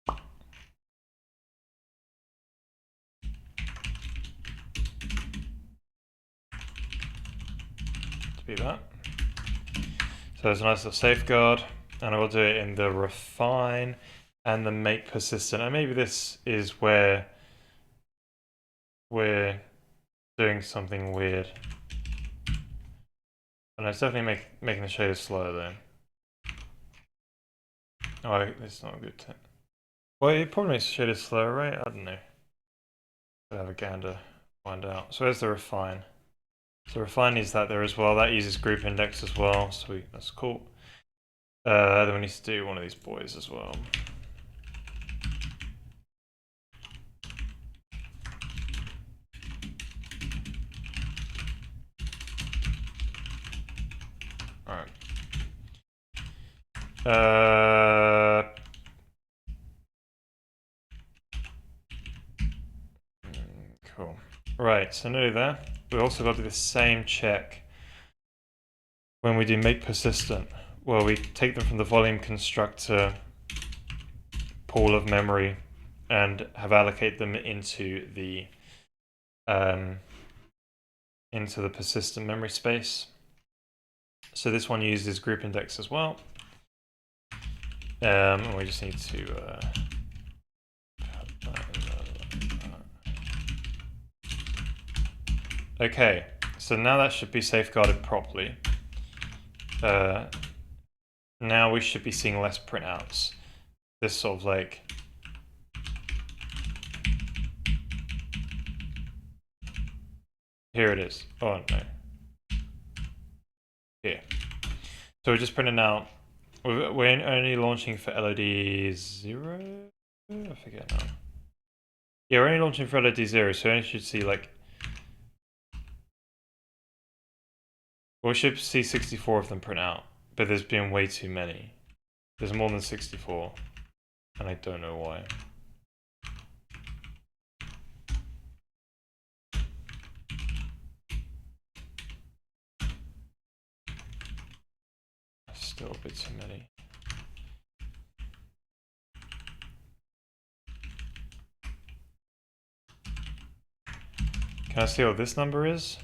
To be that. So there's a nice little safeguard, and I will do it in the refine and the make persistent. And maybe this is where we're doing something weird. And it's definitely making the shader slower though. Oh, it's not a good tip. Well, it probably makes the shader slower, right? I don't know. I'll have a gander, find out. So where's the refine? So refine needs that there as well. That uses group index as well. Sweet, that's cool. Then we need to do one of these boys as well. Alright. Cool. Right, so nearly there. We also got to do the same check when we do make persistent, where we take them from the volume constructor pool of memory and have allocate them into the persistent memory space. So this one uses group index as well. And we just need to okay, so now that should be safeguarded properly. Now we should be seeing less printouts. This sort of like here it is. Oh no. Here. So we're just printing out. We're only launching for LOD 0? I forget now. Yeah, we're only launching for LOD 0, so we should see like... We should see 64 of them print out, but there's been way too many. There's more than 64, and I don't know why. Still a bit too many. Can I see what this number is?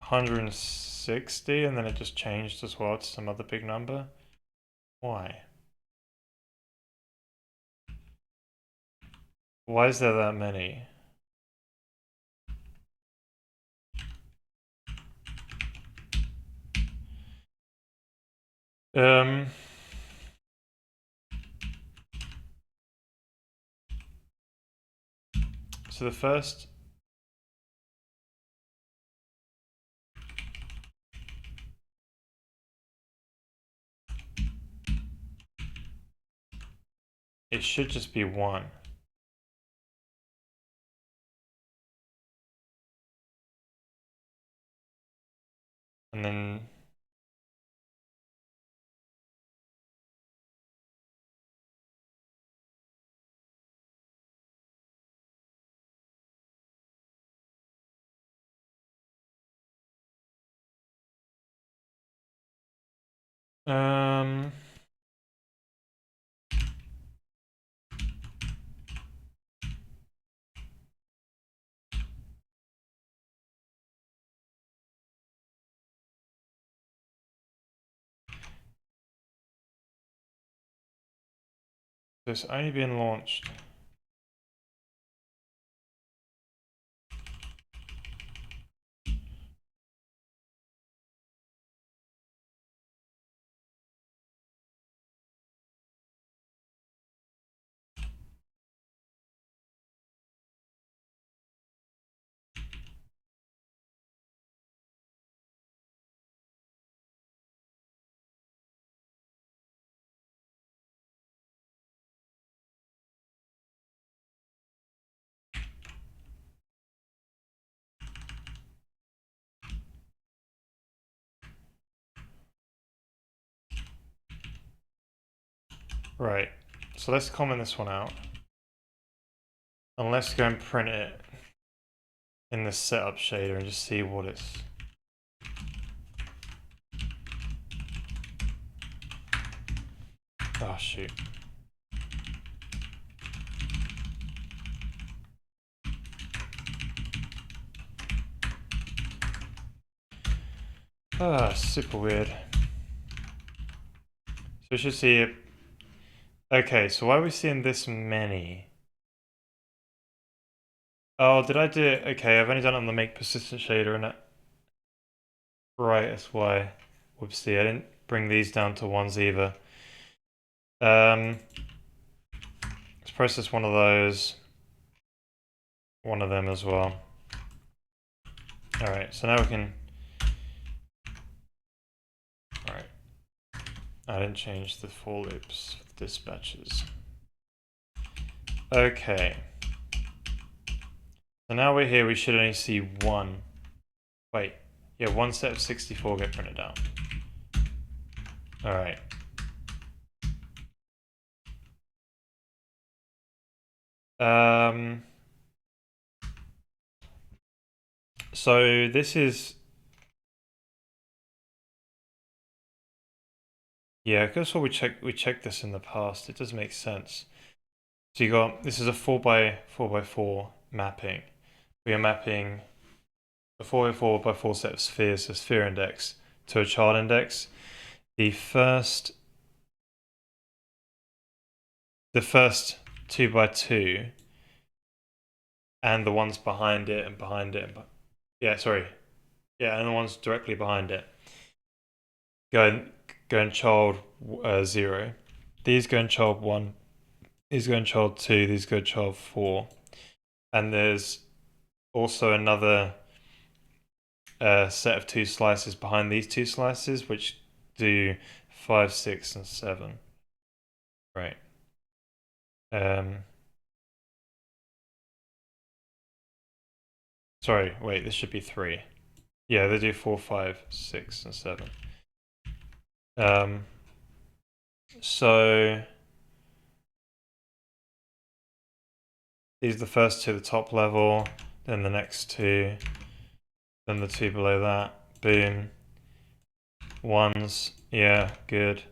$160, and then it just changed as well to some other big number. Why? Why is there that many? So the first... It should just be 1. And then... It's only been launched. Right, so let's comment this one out. And let's go and print it in the setup shader and just see what it's... Oh shoot. Ah, super weird. So we should see it. Okay, so why are we seeing this many? Oh, did I do it? Okay, I've only done it on the make persistent shader and it. Right, that's why. Whoopsie, I didn't bring these down to 1s either. Let's process one of those. One of them as well. Alright, so now we can... Alright. I didn't change the for loops for dispatches. Okay. So now we're here, we should only see one. Wait. Yeah, one set of 64 get printed out. Alright. So this is... Yeah, because what we checked this in the past. It does make sense. So you got, this is a 4x4x4 mapping. We are mapping a 4x4 set of spheres, a sphere index, to a child index. The first 2x2 and the ones behind it and behind it, and the ones directly behind it go in child 0. These go in child 1. These go in child 2. These go in child 4. And there's also another set of 2 slices behind these 2 slices, which do 5, 6, and 7. Right. Sorry, wait, this should be 3. Yeah, they do 4, 5, 6, and 7. So these are the first 2 at the top level, then the next 2, then the 2 below that. Boom. 1s, yeah, good.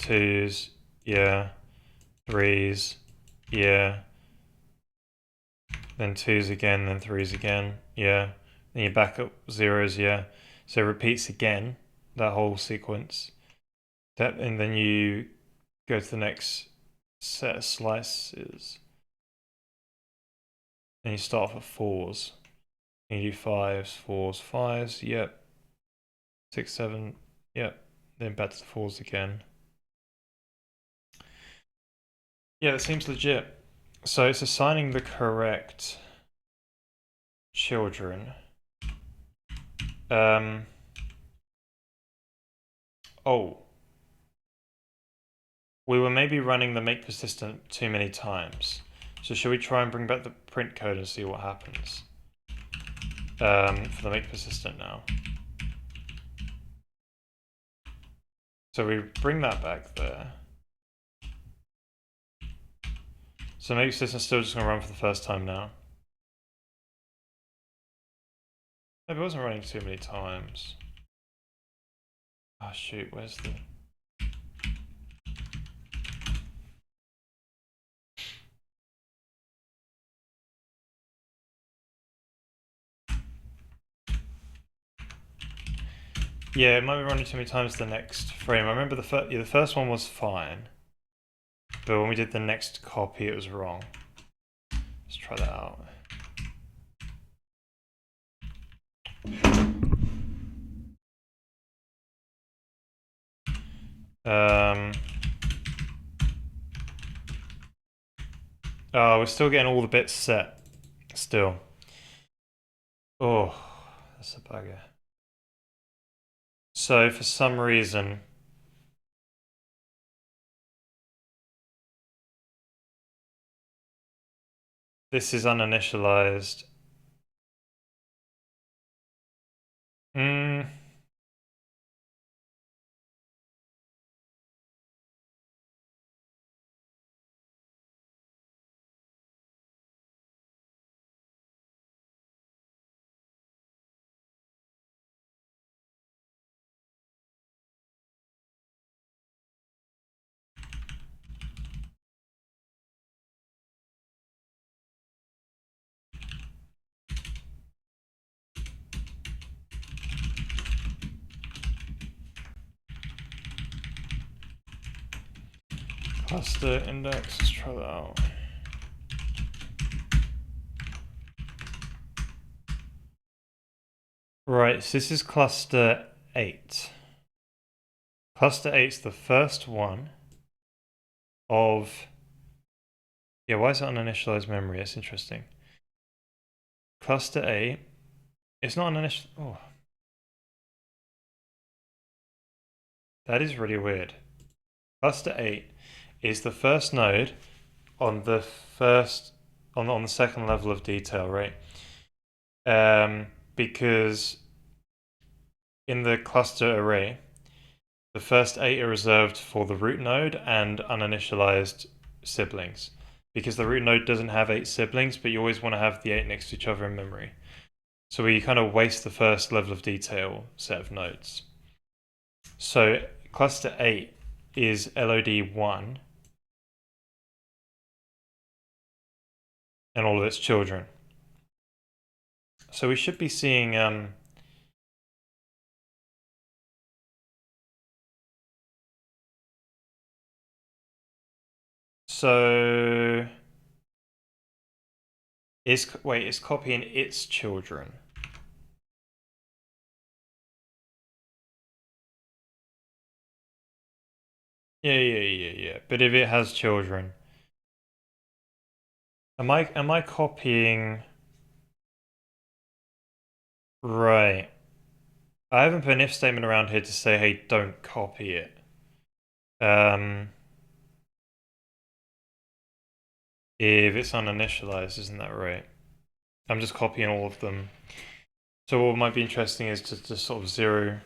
2s, yeah. 3s, yeah. Then 2s again, then 3s again, yeah. Then you back up 0s, yeah. So it repeats again, that whole sequence. And then you go to the next set of slices. And you start off at 4s. And you do 5s, 4s, 5s, yep. 6, 7, yep. Then back to the 4s again. Yeah, that seems legit. So it's assigning the correct children. Oh. We were maybe running the make persistent too many times. So should we try and bring back the print code and see what happens? For the make persistent now. So we bring that back there. So make persistent still just gonna run for the first time now. Maybe it wasn't running too many times. Oh shoot, where's the... Yeah, it might be running too many times the next frame. I remember the first one was fine. But when we did the next copy, it was wrong. Let's try that out. Oh, we're still getting all the bits set. Still. Oh, that's a bugger. So for some reason, this is uninitialized. Cluster index, let's try that out. Right, so this is cluster 8. Cluster 8 is the first one of... Yeah, why is it uninitialized memory? That's interesting. Cluster 8, it's not uninitialized... Oh. That is really weird. Cluster 8 is the first node on the on the second level of detail, right? Because in the cluster array, the first 8 are reserved for the root node and uninitialized siblings. Because the root node doesn't have 8 siblings, but you always want to have the 8 next to each other in memory. So we kind of waste the first level of detail set of nodes. So cluster 8 is LOD 1 and all of its children. So we should be seeing so it's copying its children. Yeah. But if it has children, am I copying? Right. I haven't put an if statement around here to say, hey, don't copy it. If it's uninitialized, isn't that right? I'm just copying all of them. So what might be interesting is to just sort of zero.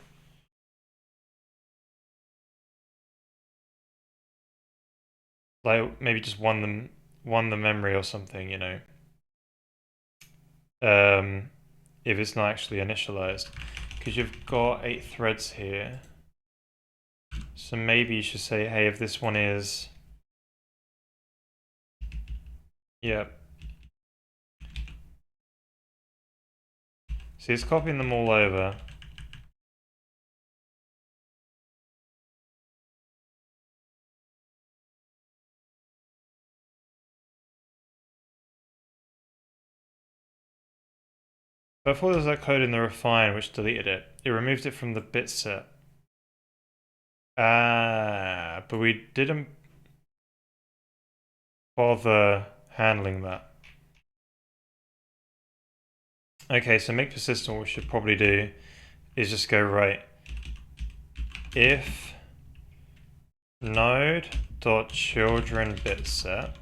Like maybe just one the memory or something, you know. If it's not actually initialized. Because you've got 8 threads here. So maybe you should say, hey, if this one is... Yep. See, it's copying them all over. Before there's that code in the refine which deleted it. It removed it from the bit set. Ah, but we didn't bother handling that. Okay, so make persistent, what we should probably do is just go right. If node.children bit set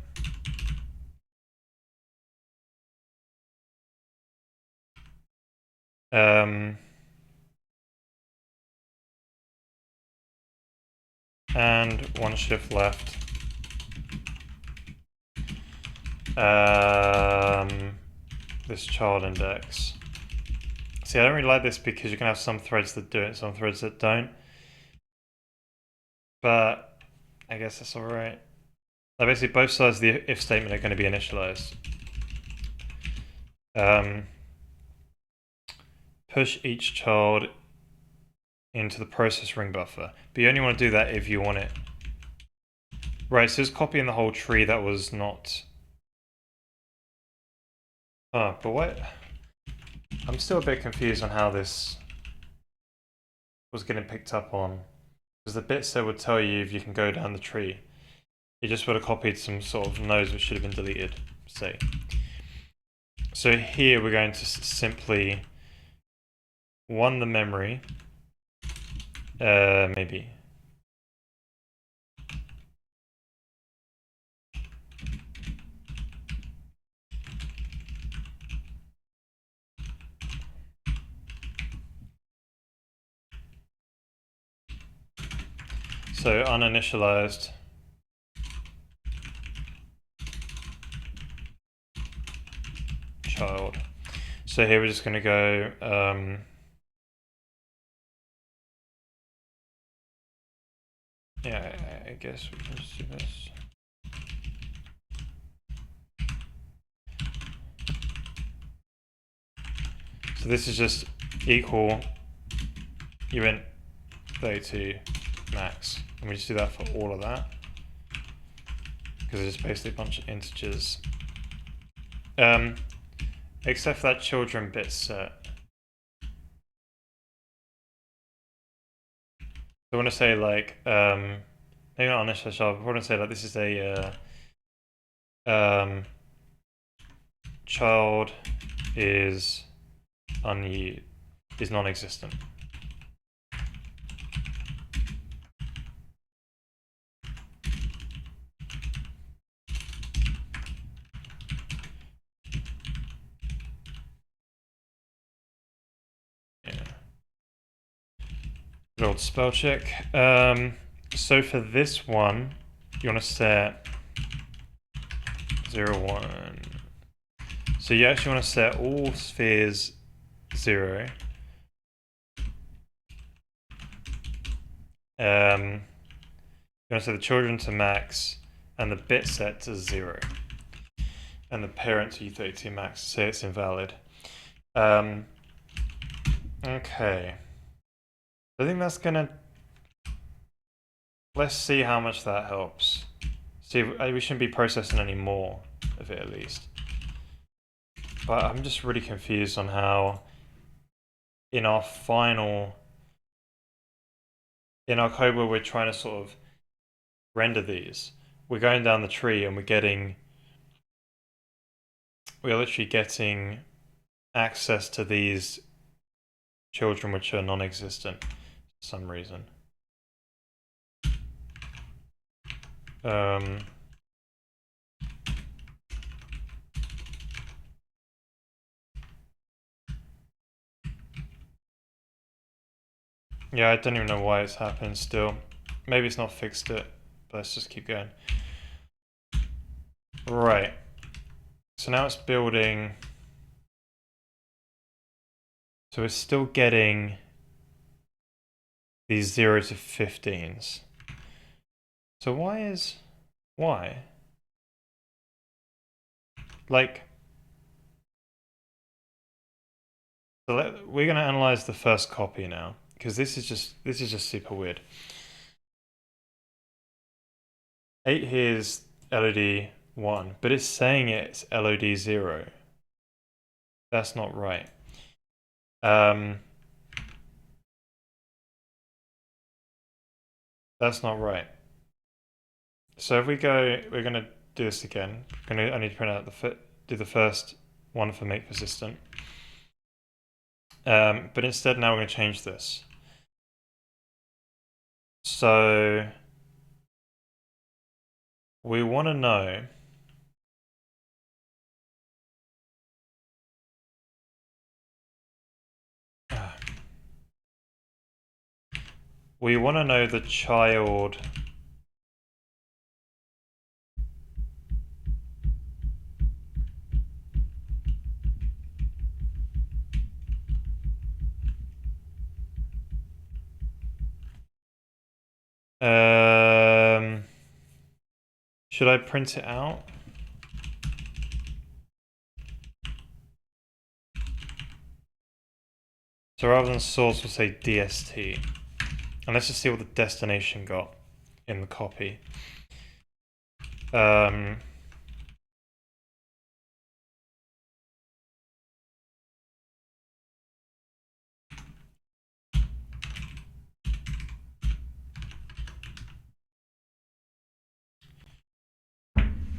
and one shift left this child index. See, I don't really like this because you can have some threads that do it, some threads that don't. But I guess that's alright. Like basically both sides of the if statement are going to be initialized. Push each child into the process ring buffer. But you only want to do that if you want it. Right, so it's copying the whole tree that was not... Oh, but what? I'm still a bit confused on how this was getting picked up on. Because the bit set would tell you if you can go down the tree. It just would have copied some sort of nodes which should have been deleted, say. So here we're going to simply one the memory, maybe. So uninitialized. Child. So here we're just going to go yeah, I guess we can just do this. So this is just equal event 32 max. And we just do that for all of that. Because it's basically a bunch of integers. Except for that children bit set. I want to say like, maybe not uninitialized child, but I want to say like this is a child is non-existent. Yeah. Good old spell check. So for this one, you want to set 0, 1. So you actually want to set all spheres 0. You want to set the children to max and the bit set to 0. And the parent to U32 max, say it's invalid. Okay. I think that's gonna... Let's see how much that helps. See, we shouldn't be processing any more of it at least. But I'm just really confused on how in our final... In our code where we're trying to sort of render these, we're going down the tree and we're literally getting access to these children which are non-existent for some reason. Yeah, I don't even know why it's happened still. Maybe it's not fixed it, but let's just keep going. Right. So now it's building. So we're still getting these 0 to 15s. So why? Like, we're going to analyze the first copy now, because this is just super weird. 8 here is LOD 1, but it's saying it's LOD 0. That's not right. That's not right. So if we're going to do this again. I need to print out do the first one for make persistent. But instead now we're going to change this. So we want to know the child should I print it out? So rather than source, we'll say DST. And let's just see what the destination got in the copy.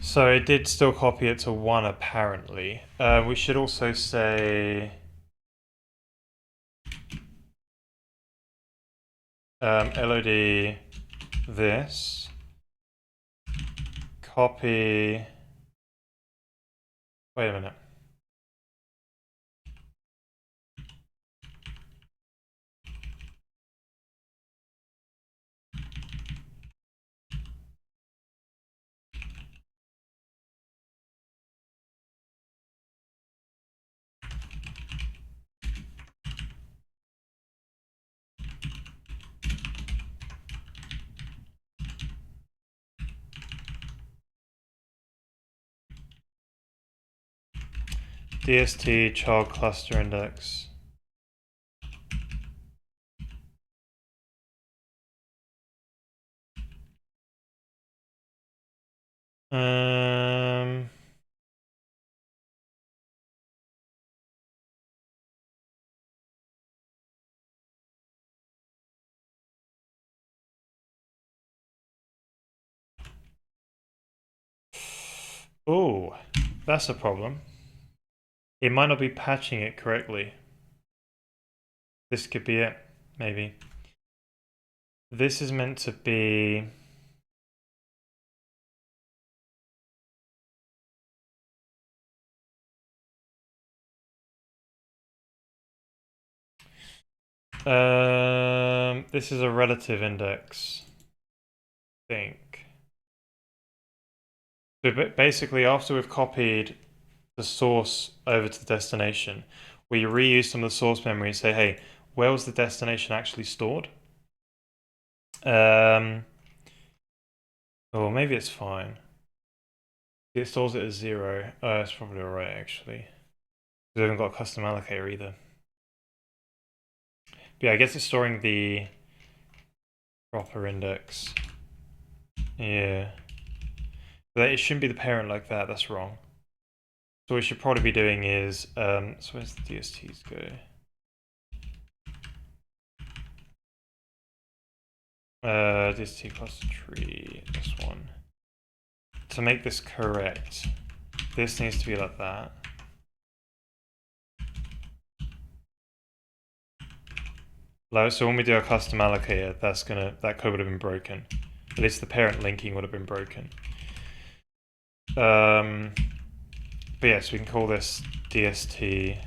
So it did still copy it to 1 apparently. We should also say LOD this, copy, wait a minute. DST child cluster index. Oh, that's a problem. It might not be patching it correctly. This could be it, maybe. This is meant to be... this is a relative index, I think. So basically, after we've copied the source over to the destination, we reuse some of the source memory and say, hey, where was the destination actually stored? Oh, maybe it's fine. It stores it as 0. It's probably alright, actually. We haven't got a custom allocator either. But yeah, I guess it's storing the proper index. Yeah. But it shouldn't be the parent like that, that's wrong. So what we should probably be doing is, so where's the DSTs go? DST cluster tree, this one. To make this correct, this needs to be like that. So when we do our custom allocator, that code would have been broken. At least the parent linking would have been broken. But yeah, so we can call this DST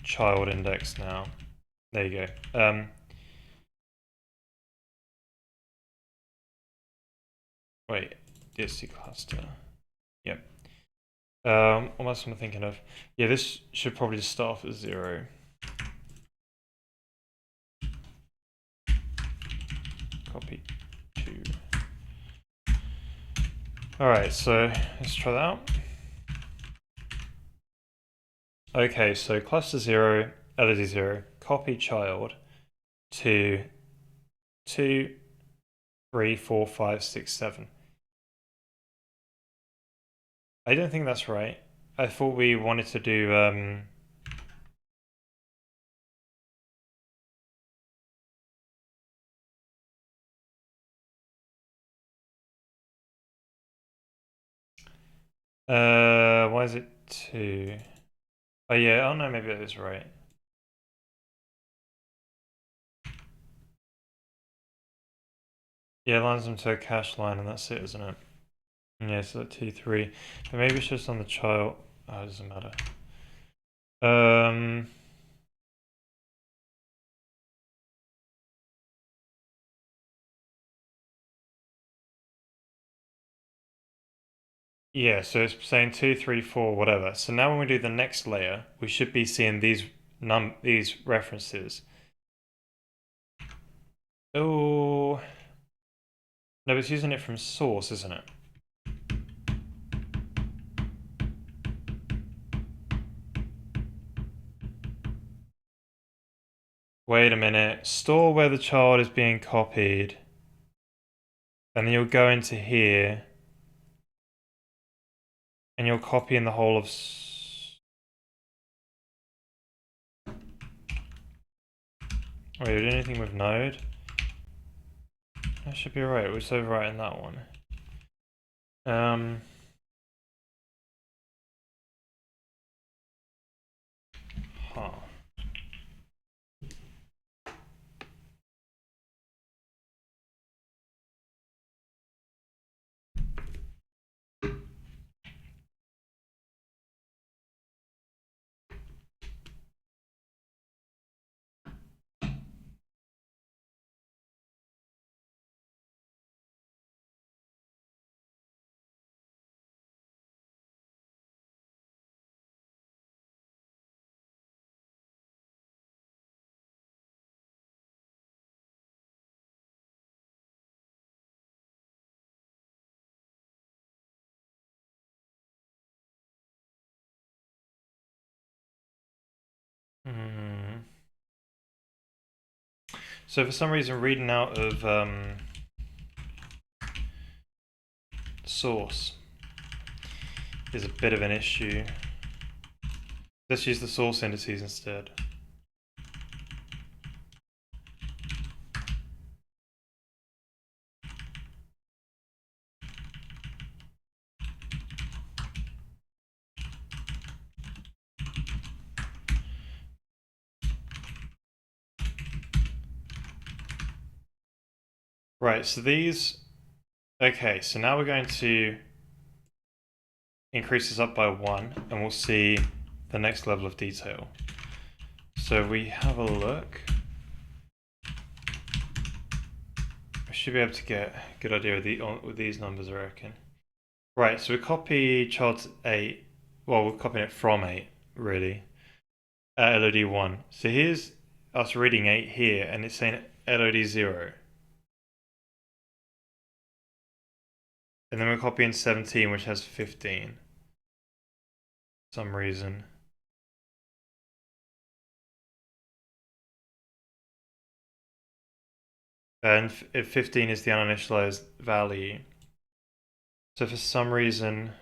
child index now. There you go. Wait, DST cluster. Yep. What else am I thinking of? Yeah, this should probably just start off at 0. Copy 2. Alright, so let's try that out. Okay, so cluster 0, LOD 0, copy child to 2, 3, 4, 5, 6, 7. I don't think that's right. I thought we wanted to do why is it 2? Oh yeah, oh no, maybe that is right. Yeah, it lines them to a cache line and that's it, isn't it? Yeah, so that 2, 3. But maybe it's just on the child. Oh, it doesn't matter. Yeah, so it's saying 2, 3, 4, whatever. So now when we do the next layer, we should be seeing these references. Oh, no, it's using it from source, isn't it? Wait a minute. Store where the child is being copied. And then you'll go into here. And you'll copy in the whole of... Wait, did anything with node? That should be right. We're just overwriting that one. Huh. Hmm. So for some reason, reading out of source is a bit of an issue. Let's use the source indices instead. Right, so these... Okay, so now we're going to increase this up by 1, and we'll see the next level of detail. So we have a look. I should be able to get a good idea of these numbers, I reckon. Right, so we copy child 8. Well, we're copying it from 8, really. LOD 1. So here's us reading 8 here, and it's saying LOD 0. And then we're copying 17, which has 15. For some reason. And if 15 is the uninitialized value. So for some reason,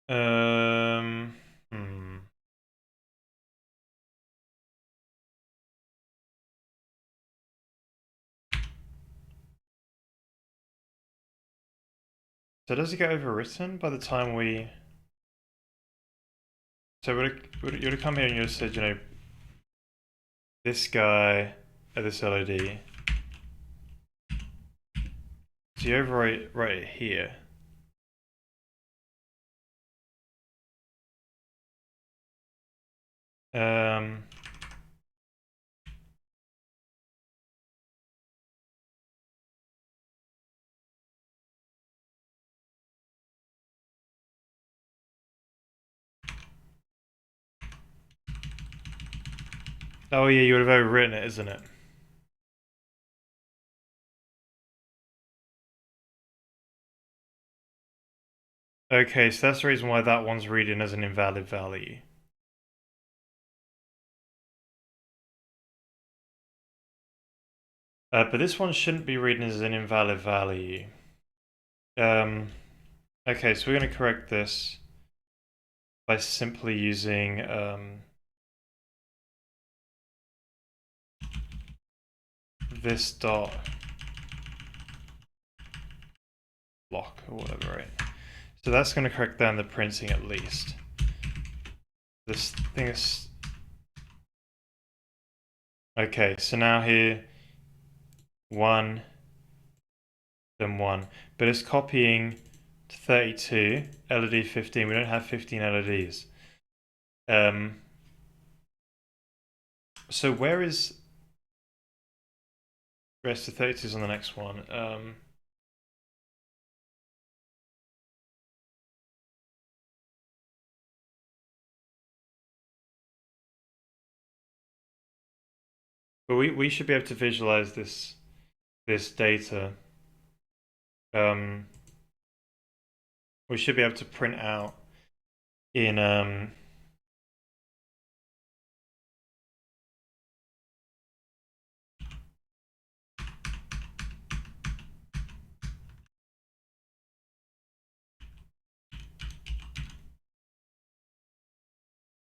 hmm. So does it get overwritten by the time we... So you would have come here and you would have said, you know, this guy at this LOD. So you overwrite it here. Um, oh yeah, you would have overwritten it, isn't it? Okay, so that's the reason why that one's reading as an invalid value. But this one shouldn't be reading as an invalid value. Okay, so we're going to correct this by simply using this dot block or whatever, right? So that's going to correct down the printing at least. This thing is... Okay, so now here, 1, then 1. But it's copying to 32, LOD 15. We don't have 15 LODs. So where is... Rest of 32 is on the next one. But we should be able to visualize this data. We should be able to print out in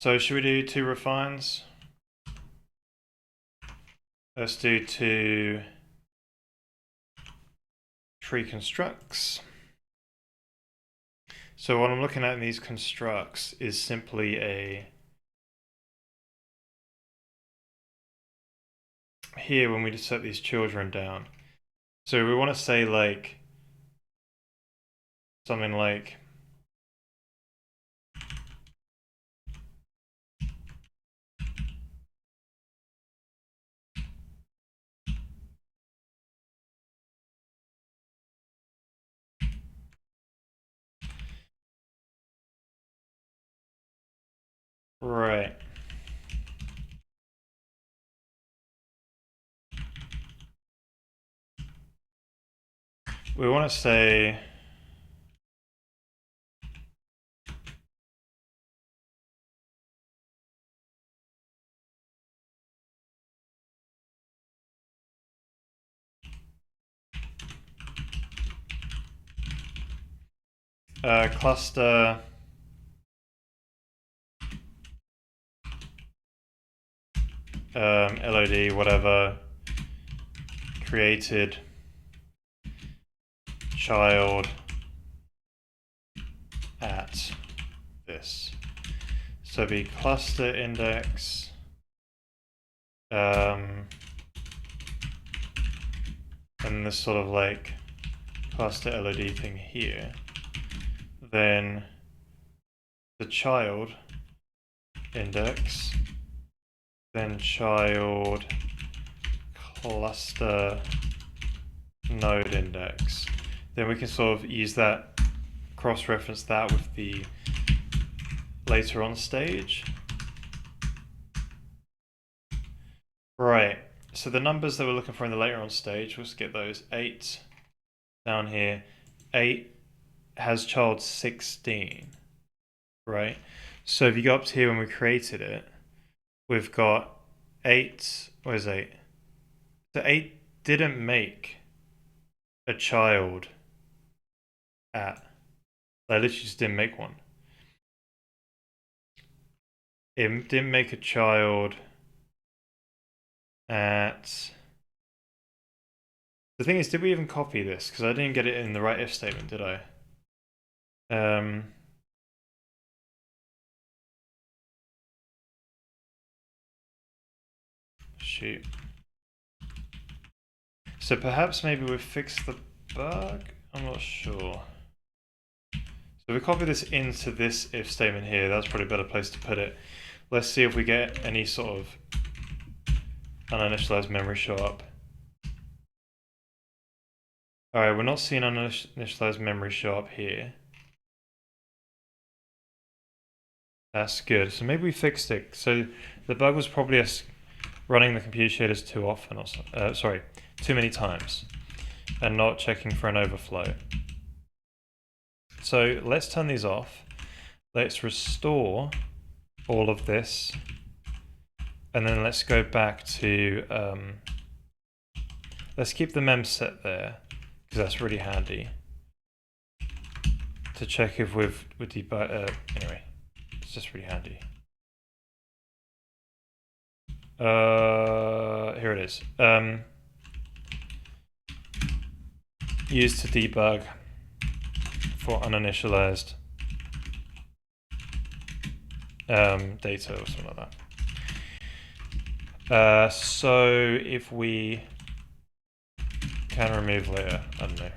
so should we do 2 refines? Let's do 2 tree constructs. So what I'm looking at in these constructs is simply here when we just set these children down. So we want to say like something like right. We want to say cluster LOD whatever created child at this. So be cluster index and this sort of like cluster LOD thing here. Then the child index, then child cluster node index. Then we can sort of use that, cross-reference that with the later on stage. Right. so the numbers that we're looking for in the later on stage, let's get those. 8 down here. 8 has child 16, right? So if you go up to here when we created it, we've got 8, where's 8? So 8 didn't make a child at, I literally just didn't make one. It didn't make a child at, the thing is, did we even copy this? Because I didn't get it in the right if statement, did I? Shoot. So perhaps maybe we've fixed the bug? I'm not sure. So we copy this into this if statement here. That's probably a better place to put it. Let's see if we get any sort of uninitialized memory show up. Alright, we're not seeing uninitialized memory show up here. That's good. So maybe we fixed it. So the bug was probably us running the computer shaders too often, or sorry, too many times, and not checking for an overflow. So let's turn these off. Let's restore all of this, and then let's go back to, let's keep the mem set there, because that's really handy to check if we've anyway, it's just really handy. Here it is. Used to debug for uninitialized data or something like that. So if we can remove later, I don't know.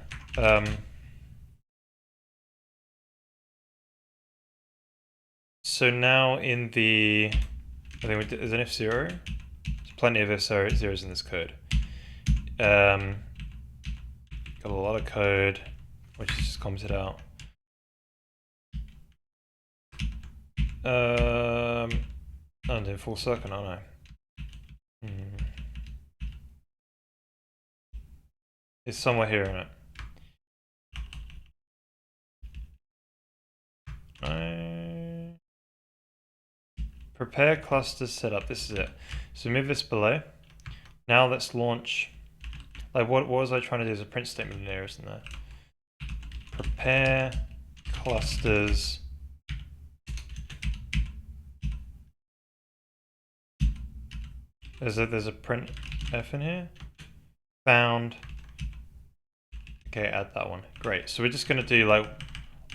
So now in the, I think there's an if zero. There's plenty of if zeros in this code. Got a lot of code, which is just commented out. I'm doing full circle, aren't I? It's somewhere here, isn't it? Prepare cluster setup. This is it. So move this below. Now let's launch. Like what was I trying to do? There's a print statement in there, isn't there? Prepare clusters. There's a print F in here. Found. Okay, add that one. Great. So we're just gonna do like,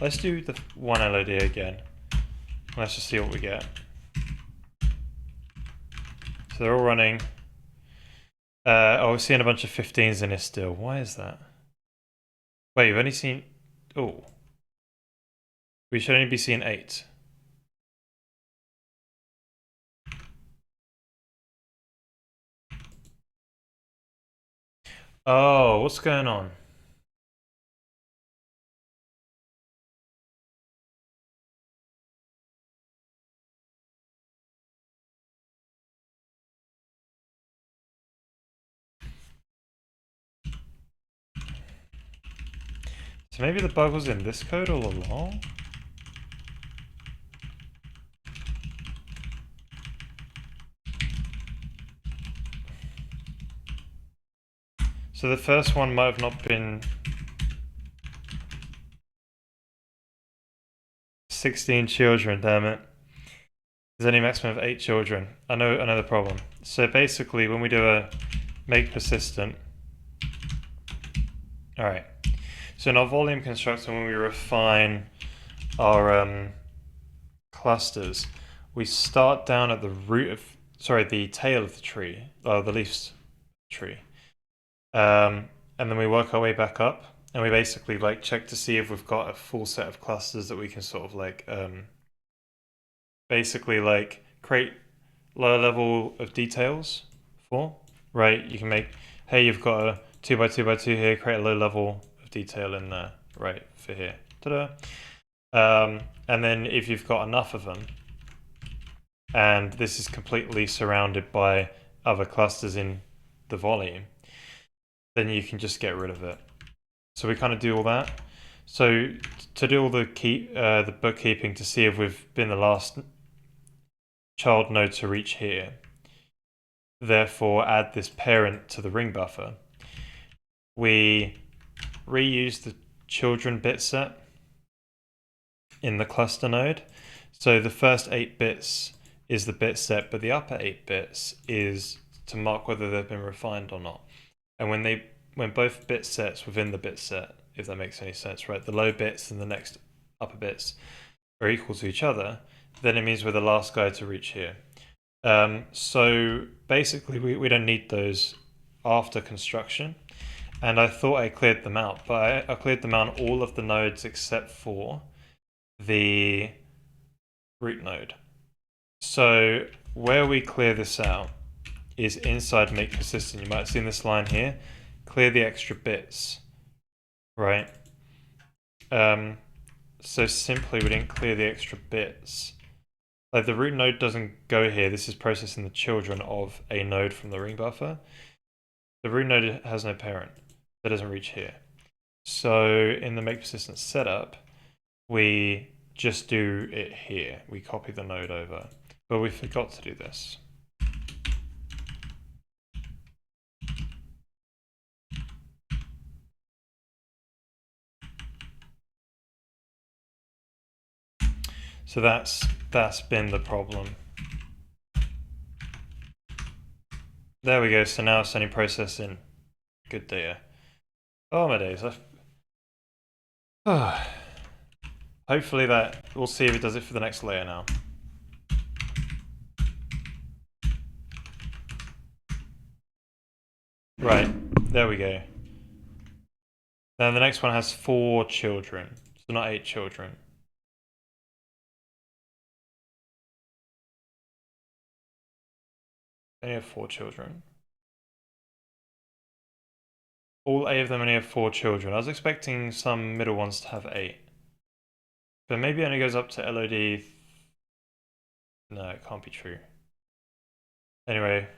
let's do the one LOD again. Let's just see what we get. So they're all running. Oh, we're seeing a bunch of 15s in here still. Why is that? Wait, you've only seen, oh. We should only be seeing 8. Oh, what's going on? So maybe the bug was in this code all along? So the first one might have not been 16 children, damn it. There's only a maximum of 8 children. I know the problem. So basically when we do a make persistent, alright. So in our volume constructor, when we refine our clusters, we start down at the root of, sorry, the tail of the tree, or the leaves tree. And then we work our way back up, and we basically like check to see if we've got a full set of clusters that we can sort of like basically like create lower level of details for, right? You can make, hey, you've got a 2x2x2 here, create a low level of detail in there, right, for here. Ta-da. And then if you've got enough of them, and this is completely surrounded by other clusters in the volume, then you can just get rid of it. So we kind of do all that. So to do all the bookkeeping to see if we've been the last child node to reach here, therefore add this parent to the ring buffer, we reuse the children bit set in the cluster node. So the first 8 bits is the bit set, but the upper 8 bits is to mark whether they've been refined or not. And when both bit sets within the bit set, if that makes any sense, right, the low bits and the next upper bits are equal to each other, then it means we're the last guy to reach here. So basically we don't need those after construction. And I thought I cleared them out, but I cleared them out all of the nodes except for the root node. So where we clear this out is inside make persistent. You might have seen this line here, clear the extra bits, right? So simply we didn't clear the extra bits. Like the root node doesn't go here. This is processing the children of a node from the ring buffer. The root node has no parent. That doesn't reach here. So in the make persistent setup, we just do it here. We copy the node over, but we forgot to do this. So that's been the problem. There we go. So now it's only processing good data. Oh my days. Hopefully that, we'll see if it does it for the next layer now. Right, there we go. Then the next one has 4 children, so not 8 children. They only have 4 children. All 8 of them only have 4 children. I was expecting some middle ones to have 8. But maybe it only goes up to LOD. No, it can't be true. Anyway.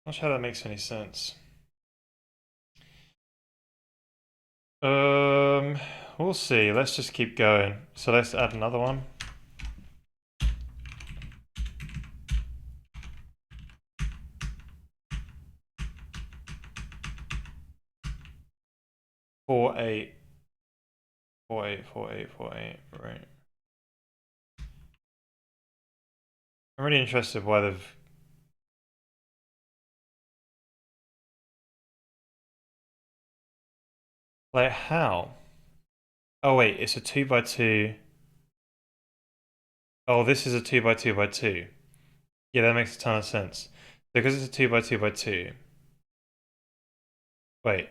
Not sure how that makes any sense. We'll see. Let's just keep going. So let's add another one. Four, 8. 4, 8, 4, 8, 4, 8, right. I'm really interested why they've... Like, how? Oh wait, it's a 2 by 2. Oh, this is a 2 by 2 by 2. Yeah, that makes a ton of sense. Because it's a 2 by 2 by 2. Wait.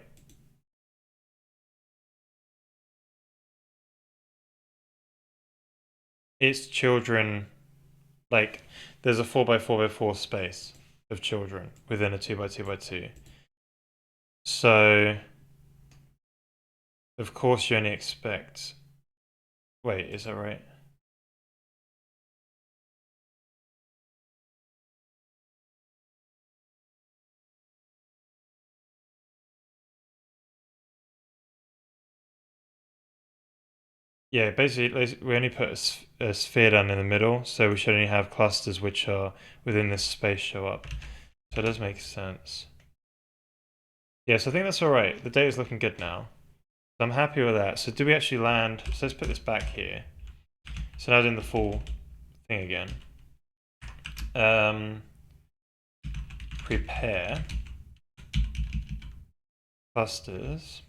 It's children, like, there's a 4 by 4 by 4 space of children within a 2 by 2 by 2. So, of course you only expect... Wait, is that right? Yeah, basically we only put a sphere down in the middle, so we should only have clusters which are within this space show up. So it does make sense. Yes, I think that's alright. The data's looking good now. So I'm happy with that. So do we actually land? So let's put this back here. So now doing the full thing again. Prepare clusters.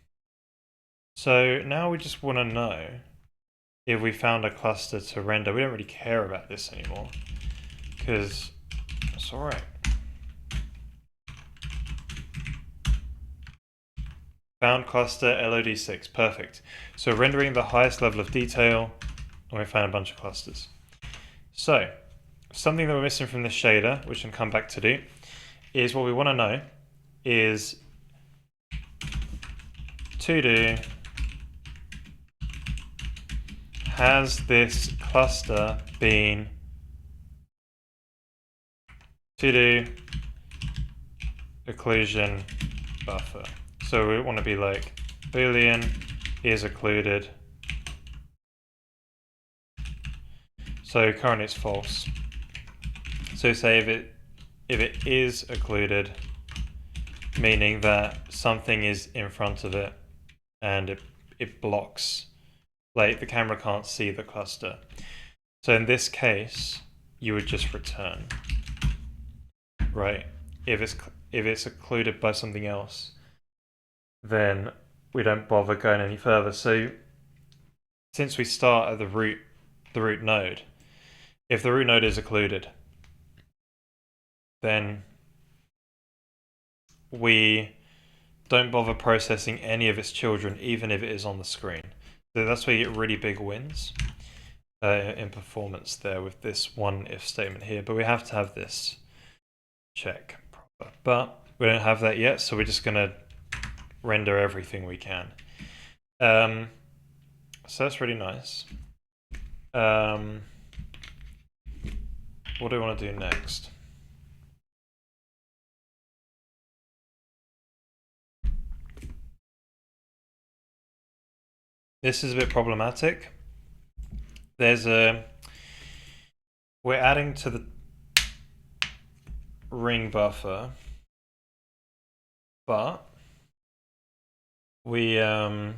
So now we just want to know if we found a cluster to render. We don't really care about this anymore because it's all right. Found cluster LOD6, perfect. So rendering the highest level of detail, and we found a bunch of clusters. So something that we're missing from this shader, which I'll come back to do, is what we want to know is to do, has this cluster been to do occlusion buffer? So we want to be like Boolean is occluded. So currently it's false. So say if it is occluded, meaning that something is in front of it and it blocks, like the camera can't see the cluster. So in this case, you would just return, right? If it's occluded by something else, then we don't bother going any further. So since we start at the root node, if the root node is occluded, then we don't bother processing any of its children, even if it is on the screen. So that's where you get really big wins in performance there with this one if statement here. But we have to have this check proper. But we don't have that yet, so we're just going to render everything we can. So that's really nice. What do we want to do next? This is a bit problematic. We're adding to the ring buffer, but we don't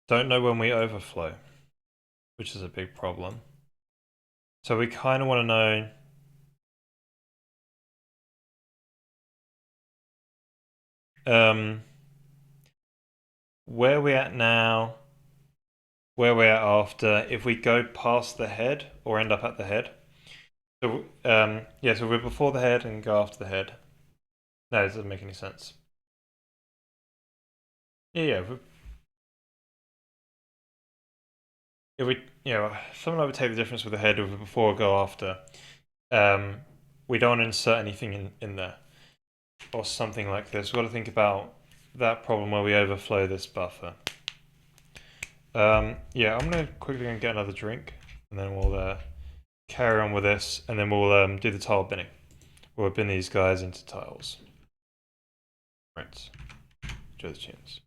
know when we overflow, which is a big problem. So we kind of want to know where we're at now, where we're at after, if we go past the head or end up at the head. So yeah, so we're before the head and go after the head. No, it doesn't make any sense. Yeah, if we, something like we take the difference with the head of before or go after. We don't insert anything in there or something like this. We've got to think about that problem where we overflow this buffer. Yeah, I'm gonna quickly get another drink and then we'll carry on with this and then we'll do the tile binning. We'll bin these guys into tiles. Right. Enjoy the tunes.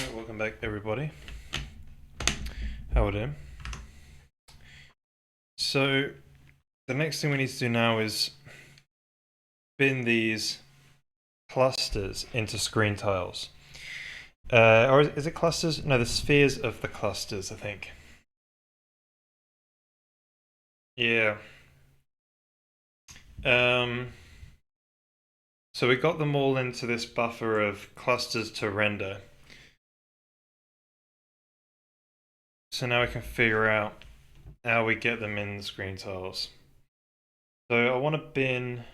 Alright, welcome back everybody. How are we doing? So the next thing we need to do now is bin these clusters into screen tiles. Or is it clusters? No, the spheres of the clusters, I think. Yeah. So we got them all into this buffer of clusters to render. So now we can figure out how we get them in the screen tiles. So I want to bin...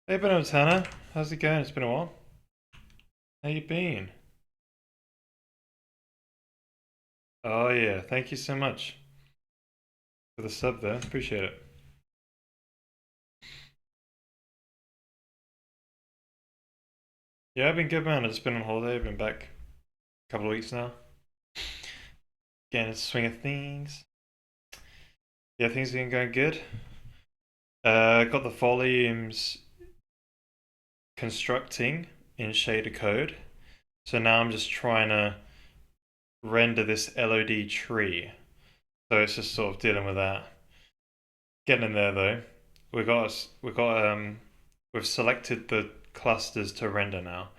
Hey Banana, how's it going? It's been a while. How you been? Oh yeah, thank you so much for the sub there. Appreciate it. Yeah, I've been good, man. I've just been on holiday. I've been back a couple of weeks now. Getting into the swing of things. Yeah, things have been going good. Got the volumes constructing in shader code. So now I'm just trying to render this LOD tree. So it's just sort of dealing with that. Getting in there though. We've selected the clusters to render now.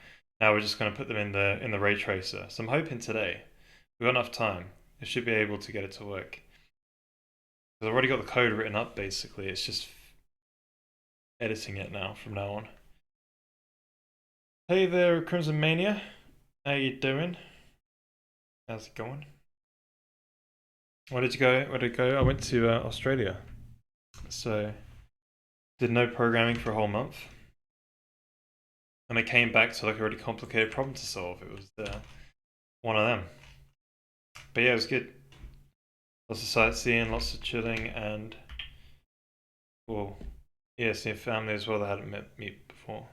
Now we're just going to put them in the ray tracer. So I'm hoping today we've got enough time. I should be able to get it to work. Because I've already got the code written up basically. It's just editing it now from now on. Hey there, Crimson Mania. How you doing? How's it going? Where did you go? Where did you go? I went to Australia. So did no programming for a whole month. And I came back to like a really complicated problem to solve. It was one of them. But yeah, it was good. Lots of sightseeing, lots of chilling, and well, yeah, seeing family as well that I hadn't met me before.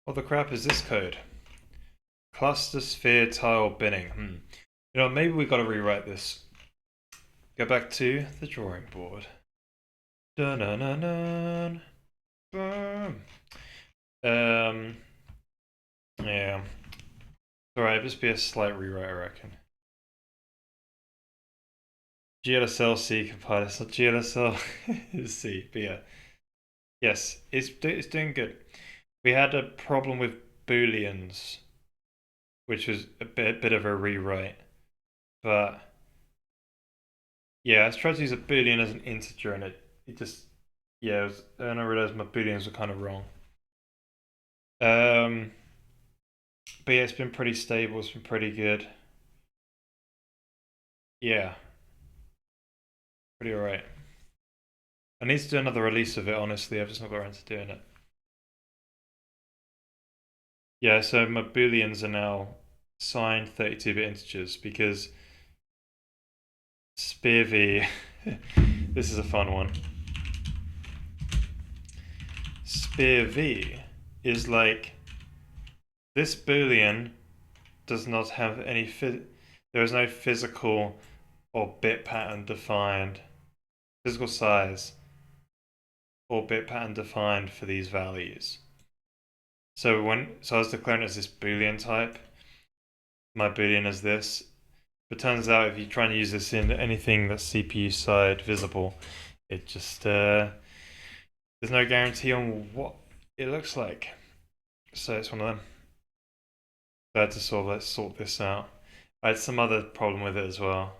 What the crap is this code? Cluster sphere tile binning. You know, maybe we got to rewrite this. Go back to the drawing board. Dun dun dun dun. Yeah. Alright, just be a slight rewrite, I reckon. GLSL C compiler, it's not GLSL C, but yeah. Yes, it's doing good. We had a problem with booleans, which was a bit of a rewrite, but yeah, I was trying to use a boolean as an integer, and it just and I realized my booleans were kind of wrong. But yeah, it's been pretty stable. It's been pretty good. Yeah, pretty alright. I need to do another release of it. Honestly, I've just not got around to doing it. Yeah, so my booleans are now signed 32-bit integers because SpearV. This is a fun one. SpearV is like this boolean does not have any there is no physical or bit pattern defined, physical size or bit pattern defined for these values. So I was declaring it as this boolean type. My boolean is this. But it turns out if you try and use this in anything that's CPU side visible, it just there's no guarantee on what it looks like. So it's one of them. So I had to sort this out. I had some other problem with it as well.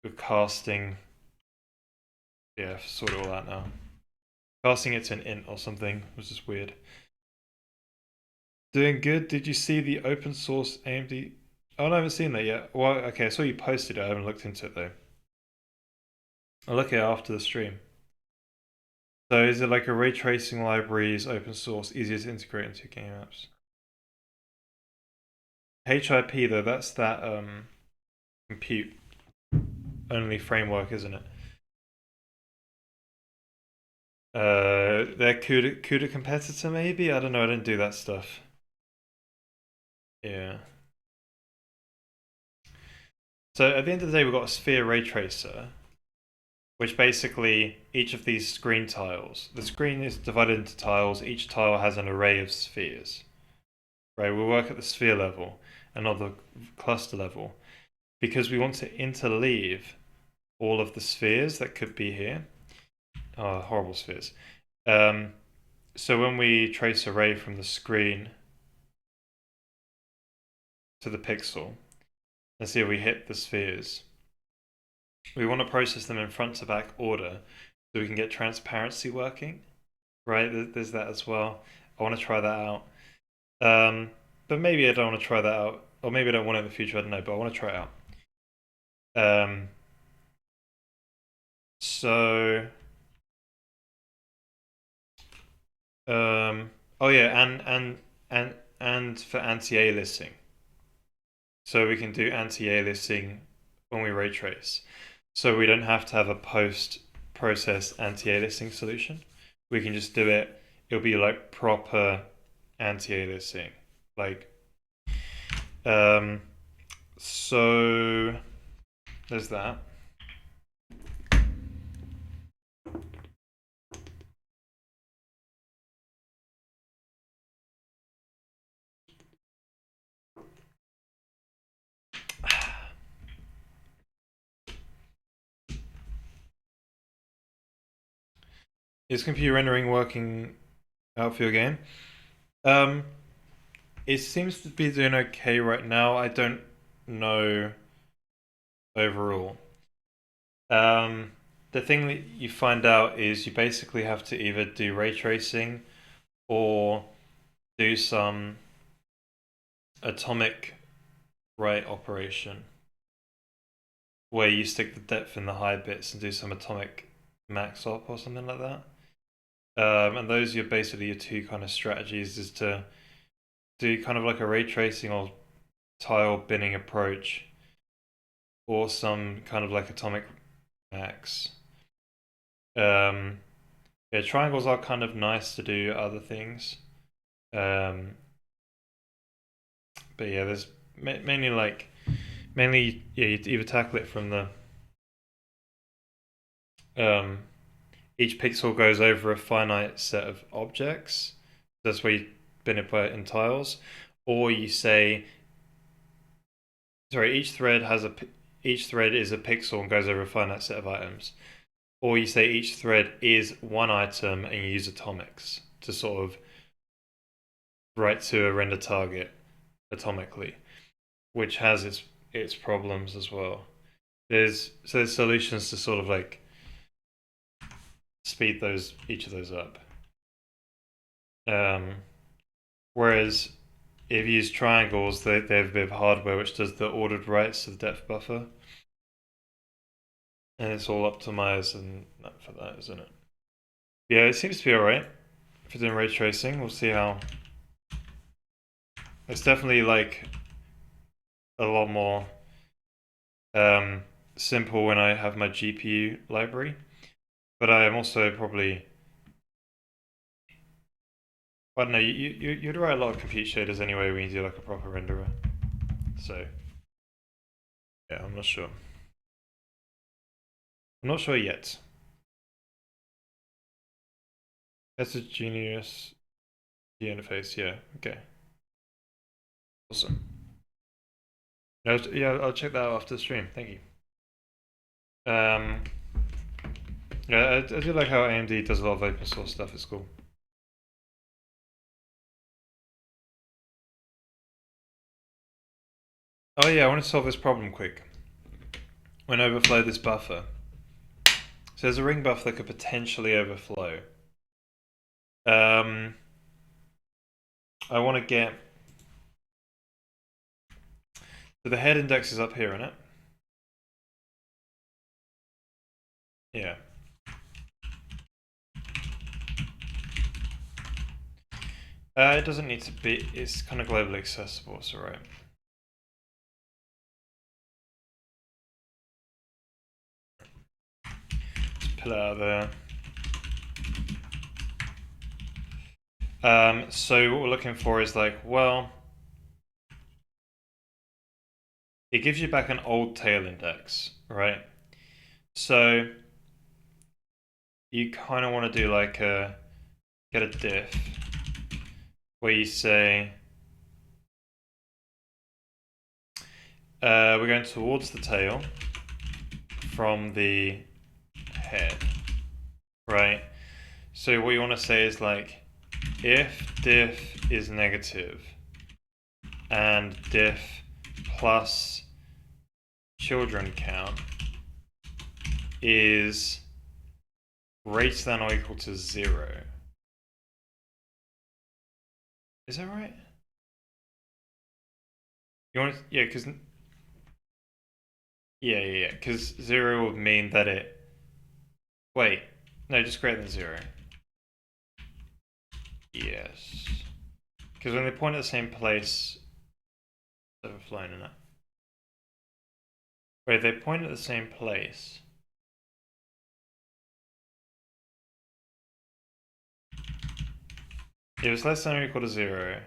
With casting. Yeah, I've sorted all that now. Casting it to an int or something was just weird. Doing good. Did you see the open source AMD? Oh, no, I haven't seen that yet. Well, okay, I saw you posted it. I haven't looked into it though. I'll look at it after the stream. So is it like a ray tracing libraries, open source, easier to integrate into game apps? HIP though, that's that compute only framework, isn't it? Their CUDA competitor maybe? I don't know, I didn't do that stuff. Yeah. So at the end of the day, we've got a sphere ray tracer, which basically each of these screen tiles, the screen is divided into tiles. Each tile has an array of spheres. Right, we'll work at the sphere level and not the cluster level, because we want to interleave all of the spheres that could be here. Oh, horrible spheres. So when we trace a ray from the screen to the pixel, let's see if we hit the spheres. We want to process them in front to back order so we can get transparency working. Right, there's that as well. I want to try that out. But maybe I don't want to try that out. Or maybe I don't want it in the future, I don't know, but I want to try it out. Oh yeah, and for anti-aliasing. So we can do anti-aliasing when we ray trace. So we don't have to have a post-process anti-aliasing solution. We can just do it. It'll be like proper anti-aliasing. Like, so there's that. Is computer rendering working out for your game? It seems to be doing okay right now. I don't know overall. The thing that you find out is you basically have to either do ray tracing or do some atomic ray operation where you stick the depth in the high bits and do some atomic max op or something like that. And those are basically your two kind of strategies, is to do kind of like a ray tracing or tile binning approach or some kind of like atomic max. Yeah, triangles are kind of nice to do other things. But yeah, there's mainly yeah, you either tackle it from the each pixel goes over a finite set of objects. That's where you bin it in tiles, or you say, sorry, each thread is a pixel and goes over a finite set of items, or you say each thread is one item and you use atomics to sort of write to a render target atomically, which has its problems as well. There's solutions to sort of like speed each of those up. Whereas if you use triangles, they have a bit of hardware which does the ordered writes to the depth buffer, and it's all optimized and for that, isn't it? Yeah, it seems to be alright. If you're doing ray tracing, we'll see how. It's definitely like a lot more simple when I have my GPU library, but I am also probably, I don't know, you'd write a lot of compute shaders anyway when you do like a proper renderer. So yeah, I'm not sure. I'm not sure yet. That's a genius interface, yeah. Okay. Awesome. Yeah, I'll check that out after the stream. Thank you. Yeah, I do like how AMD does a lot of open source stuff. It's cool. Oh yeah, I want to solve this problem quick. When I overflow this buffer. So there's a ring buffer that could potentially overflow. I want to get. So the head index is up here, isn't it? Yeah. It doesn't need to be. It's kind of globally accessible. It's alright. Let's pull it out of there. So what we're looking for is like, well, it gives you back an old tail index, right? So you kind of want to do like get a diff where you say we're going towards the tail from the head, right? So what you want to say is like, if diff is negative and diff plus children count is greater than or equal to 0. Is that right? You want to, yeah, because because 0 would mean that it, wait, no, just greater than 0. Yes. Because when they point at the same place, it's overflown in it. Wait, they point at the same place. If it's less than or equal to 0,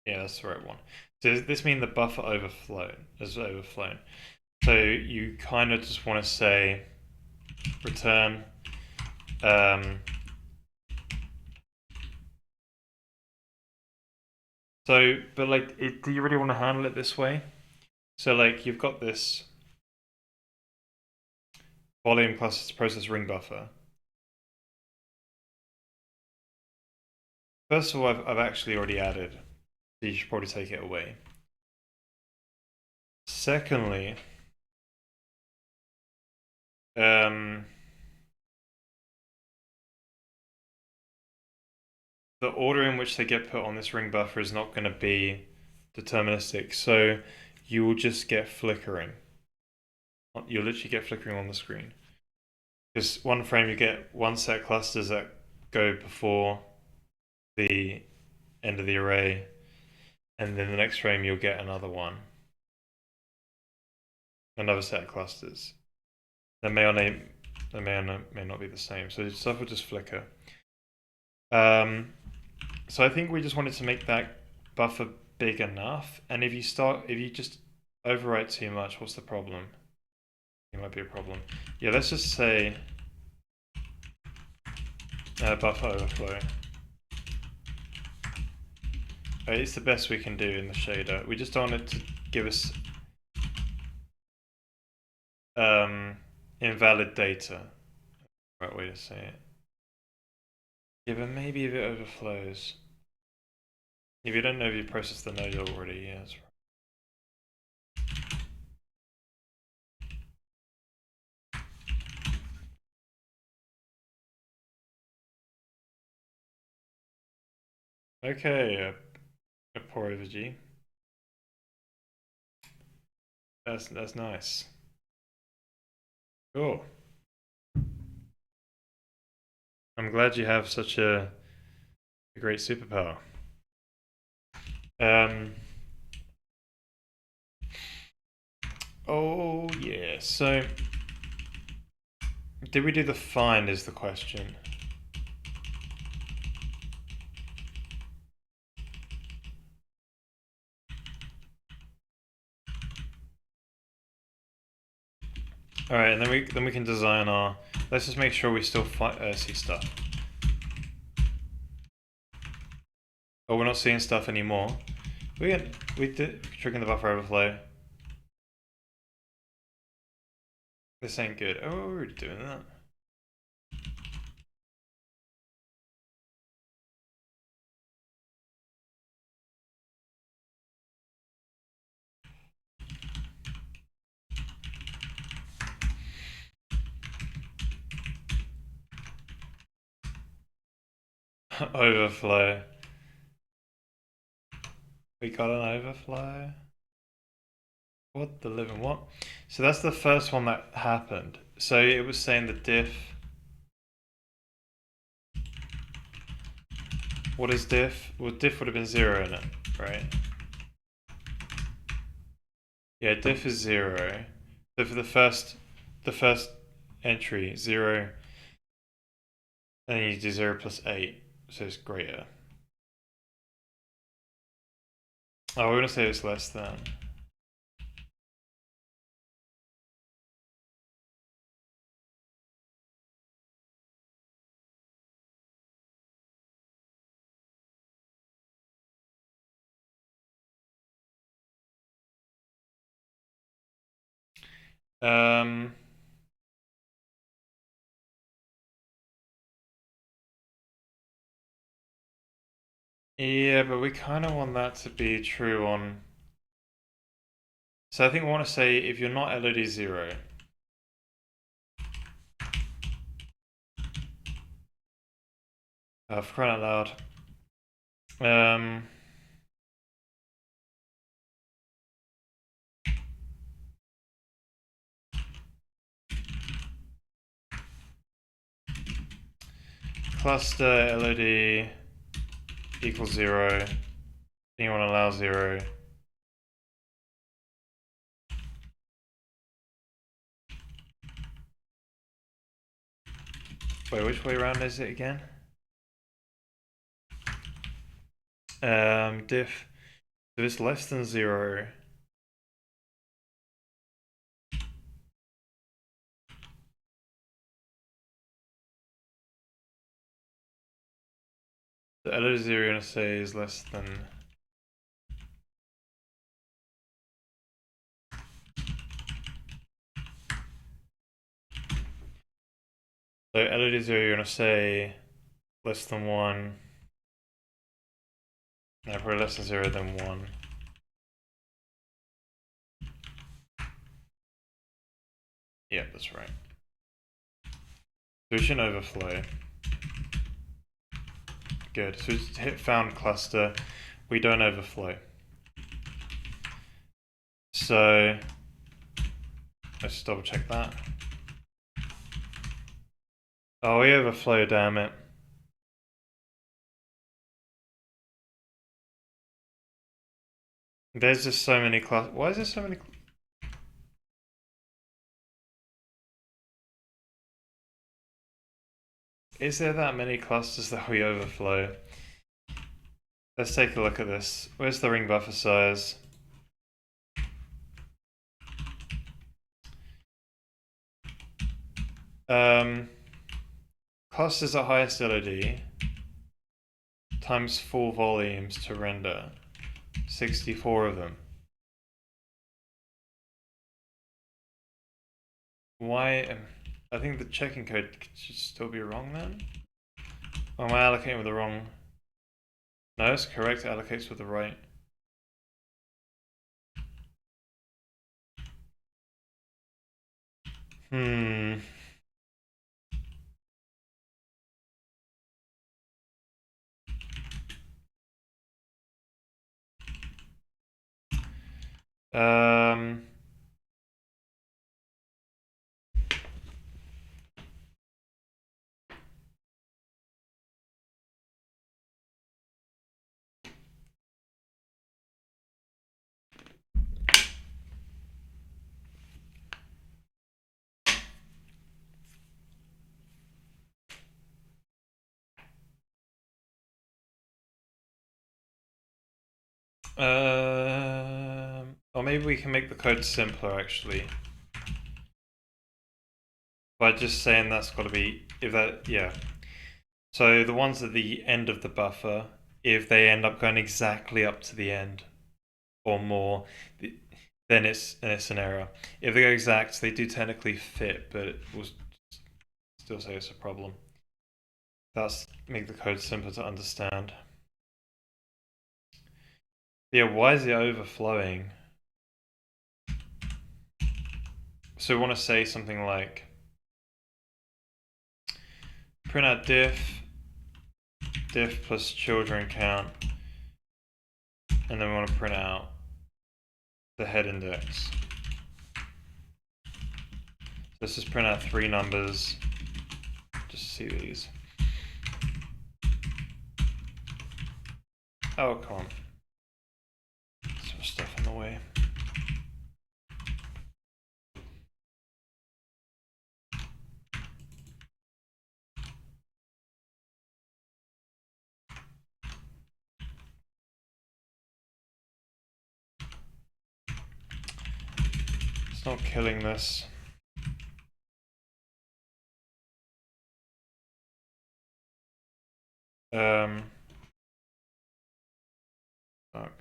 yeah, that's the right one. So does this mean the buffer has overflown? So you kind of just want to say return but like, do you really want to handle it this way? So like, you've got this volume plus process ring buffer. First of all, I've actually already added, so you should probably take it away. Secondly, the order in which they get put on this ring buffer is not going to be deterministic, so you will just get flickering. You'll literally get flickering on the screen. Because one frame you get one set clusters that go before the end of the array, and then the next frame you'll get another one. Another set of clusters. They may or may not be the same, so stuff will just flicker. So I think we just wanted to make that buffer big enough, and if you just overwrite too much, what's the problem? It might be a problem. Yeah, let's just say buffer overflow. It's the best we can do in the shader. We just don't want it to give us invalid data. Right way to say it. Yeah, but maybe if it overflows. If you don't know if you processed the node already, yeah, that's right. Okay, a pour over G. That's nice. Cool. I'm glad you have such a great superpower. Oh yeah. So, did we do the find? Is the question. All right, and then we can design our. Let's just make sure we still see stuff. Oh, we're not seeing stuff anymore. We did triggering the buffer overflow. This ain't good. Oh, we're already doing that. Overflow. We got an overflow. What the living what? So that's the first one that happened. So it was saying the diff. What is diff? Well, diff would have been 0 in it, right? Yeah, diff is 0. So for the first entry, 0, and then you do 0 plus 8, so it's greater. Oh, we're gonna say it's less than. Um, yeah, but we kind of want that to be true on. So I think we want to say if you're not LOD 0, for crying out loud. Cluster LOD equals 0. Anyone allow 0. Wait, which way around is it again? Diff. If it's less than 0, the LOD 0 you're going to say is less than. So LOD 0 you're going to say less than 1. No, probably less than 0 than 1. Yeah, that's right. So we shouldn't overflow. Good. So we just hit found cluster. We don't overflow. So let's just double check that. Oh, we overflow, damn it. There's just so many clusters. Why is there so many? Is there that many clusters that we overflow? Let's take a look at this. Where's the ring buffer size? Clusters at highest LOD times 4 volumes to render. 64 of them. Why? I think the checking code should still be wrong then? Or am I allocating with the wrong? No, it's correct. It allocates with the right. Hmm. Um. Or maybe we can make the code simpler actually. By just saying that's got to be, if that, yeah. So the ones at the end of the buffer, if they end up going exactly up to the end or more, then it's an error. If they go exact, they do technically fit, but it will still say it's a problem. That's make the code simpler to understand. Yeah, why is it overflowing? So we want to say something like print out diff plus children count, and then we want to print out the head index. Let's just print out 3 numbers. Just see these. Oh, come on. Some stuff in the way. It's not killing this. Fuck.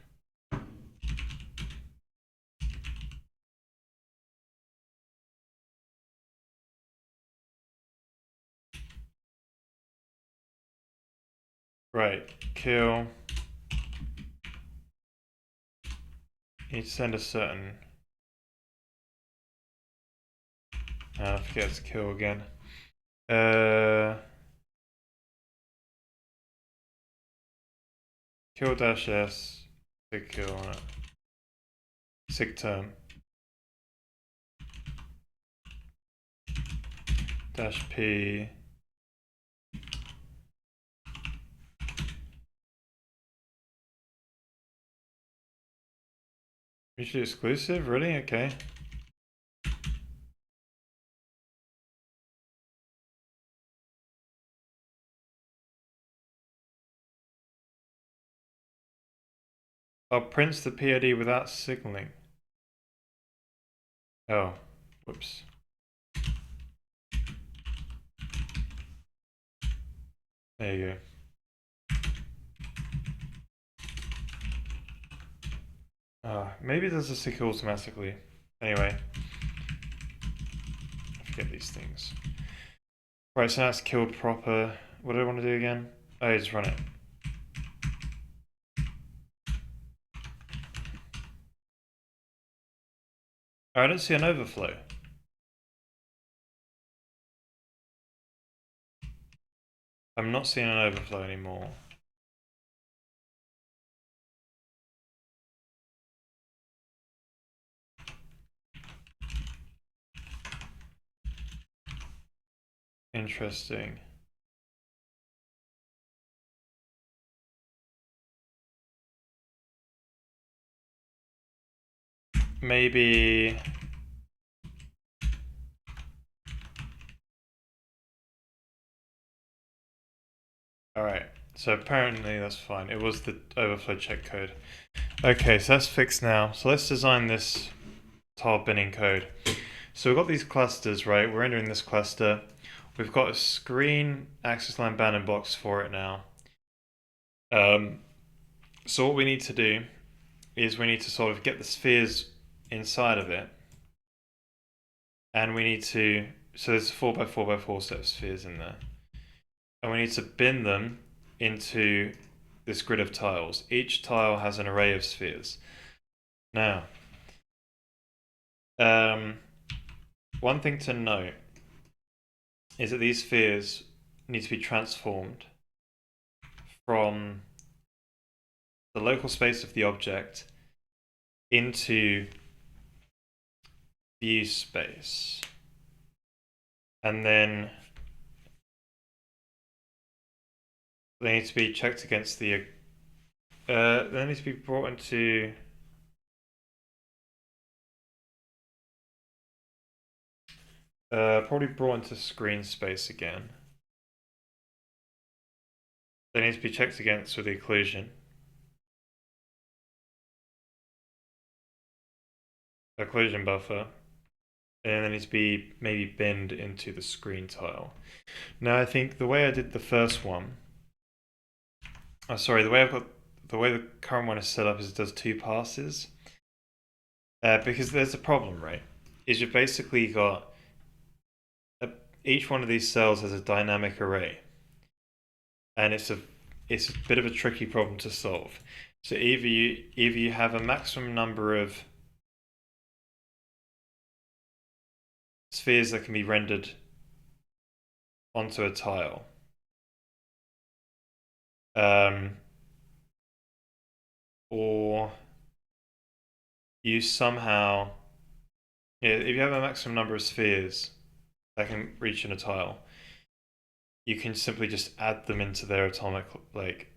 Right, kill. Need to send a certain. I forget to kill again. Kill dash s. Big kill on it. Sig term. Dash p. Mutually exclusive? Really? Okay. I'll print the PID without signaling. Oh, whoops. There you go. Maybe it does a sig automatically. Anyway. I forget these things. Right, so that's killed proper. What do I want to do again? Oh, just run it. Oh, I don't see an overflow. I'm not seeing an overflow anymore. Interesting. Maybe... Alright, so apparently that's fine. It was the overflow check code. Okay, so that's fixed now. So let's design this tile binning code. So we've got these clusters, right? We're entering this cluster. We've got a screen access line bounding box for it now. So what we need to do is we need to sort of get the spheres inside of it. And we need to, so there's a 4x4x4 set of spheres in there. And we need to bin them into this grid of tiles. Each tile has an array of spheres. Now, one thing to note is that these spheres need to be transformed from the local space of the object into view space. And then they need to be checked against the they need to be brought into probably brought into screen space again. They need to be checked against with the occlusion buffer, and they need to be maybe binned into the screen tile. Now I think the way I did the first one, the way the current one is set up is it does 2 passes. Because there's a problem, right? Is you've basically got each one of these cells has a dynamic array, and it's a bit of a tricky problem to solve. So either you have a maximum number of spheres that can be rendered onto a tile, or you somehow, if you have a maximum number of spheres that can reach in a tile, you can simply just add them into their atomic, like,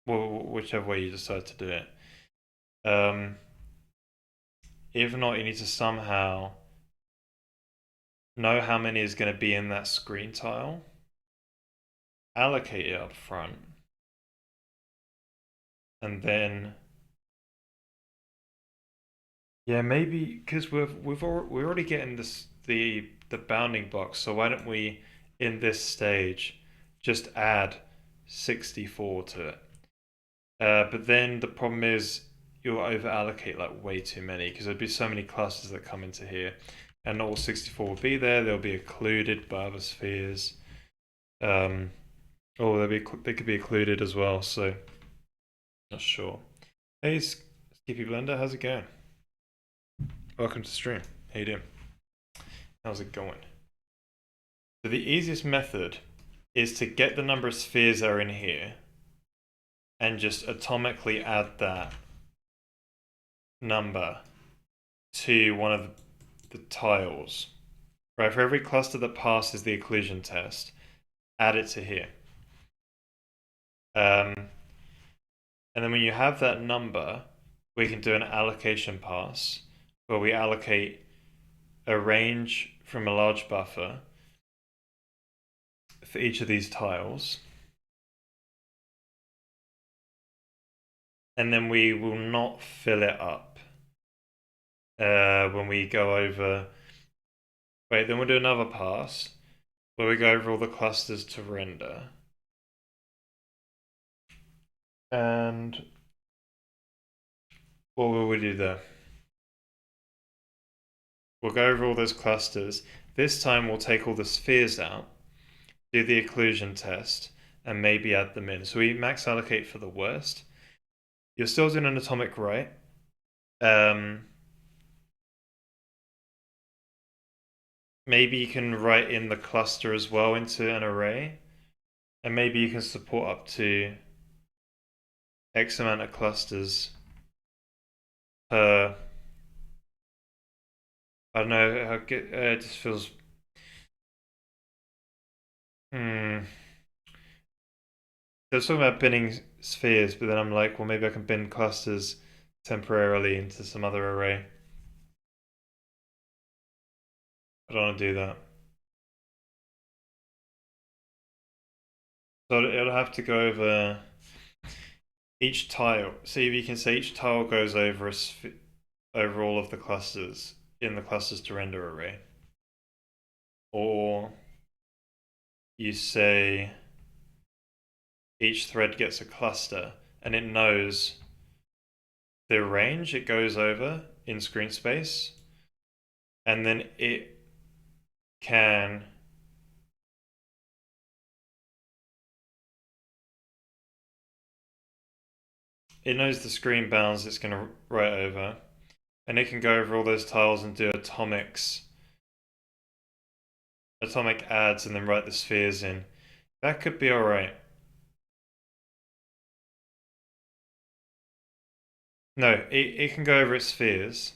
well, whichever way you decide to do it. If not, you need to somehow know how many is going to be in that screen tile, allocate it up front, and then yeah, maybe because we're already getting this the bounding box, so why don't we in this stage just add 64 to it? But then the problem is you'll over allocate like way too many, because there'd be so many clusters that come into here, and not all 64 will be there. They'll be occluded by other spheres. Oh, they could be occluded as well, so not sure. Hey, Skippy Blender, how's it going? Welcome to stream. How you doing? How's it going? So the easiest method is to get the number of spheres that are in here and just atomically add that number to one of the tiles. Right, for every cluster that passes the occlusion test, add it to here. And then when you have that number, we can do an allocation pass where we allocate a range from a large buffer for each of these tiles. And then we will not fill it up when we go over. Wait, then we'll do another pass where we go over all the clusters to render. And what will we do there? We'll go over all those clusters. This time we'll take all the spheres out, do the occlusion test, and maybe add them in. So we max allocate for the worst. You're still doing an atomic right. Maybe you can write in the cluster as well into an array. And maybe you can support up to X amount of clusters per. I don't know how it just feels. They're talking about binning spheres, but then I'm like, well, maybe I can bin clusters temporarily into some other array. I don't want to do that. So it'll have to go over each tile. See if you can say each tile goes over over all of the clusters in the clusters to render array. Or you say each thread gets a cluster and it knows the range it goes over in screen space, and then it can it knows the screen bounds it's going to write over, and it can go over all those tiles and do atomic adds and then write the spheres in. That could be alright. No, it can go over its spheres.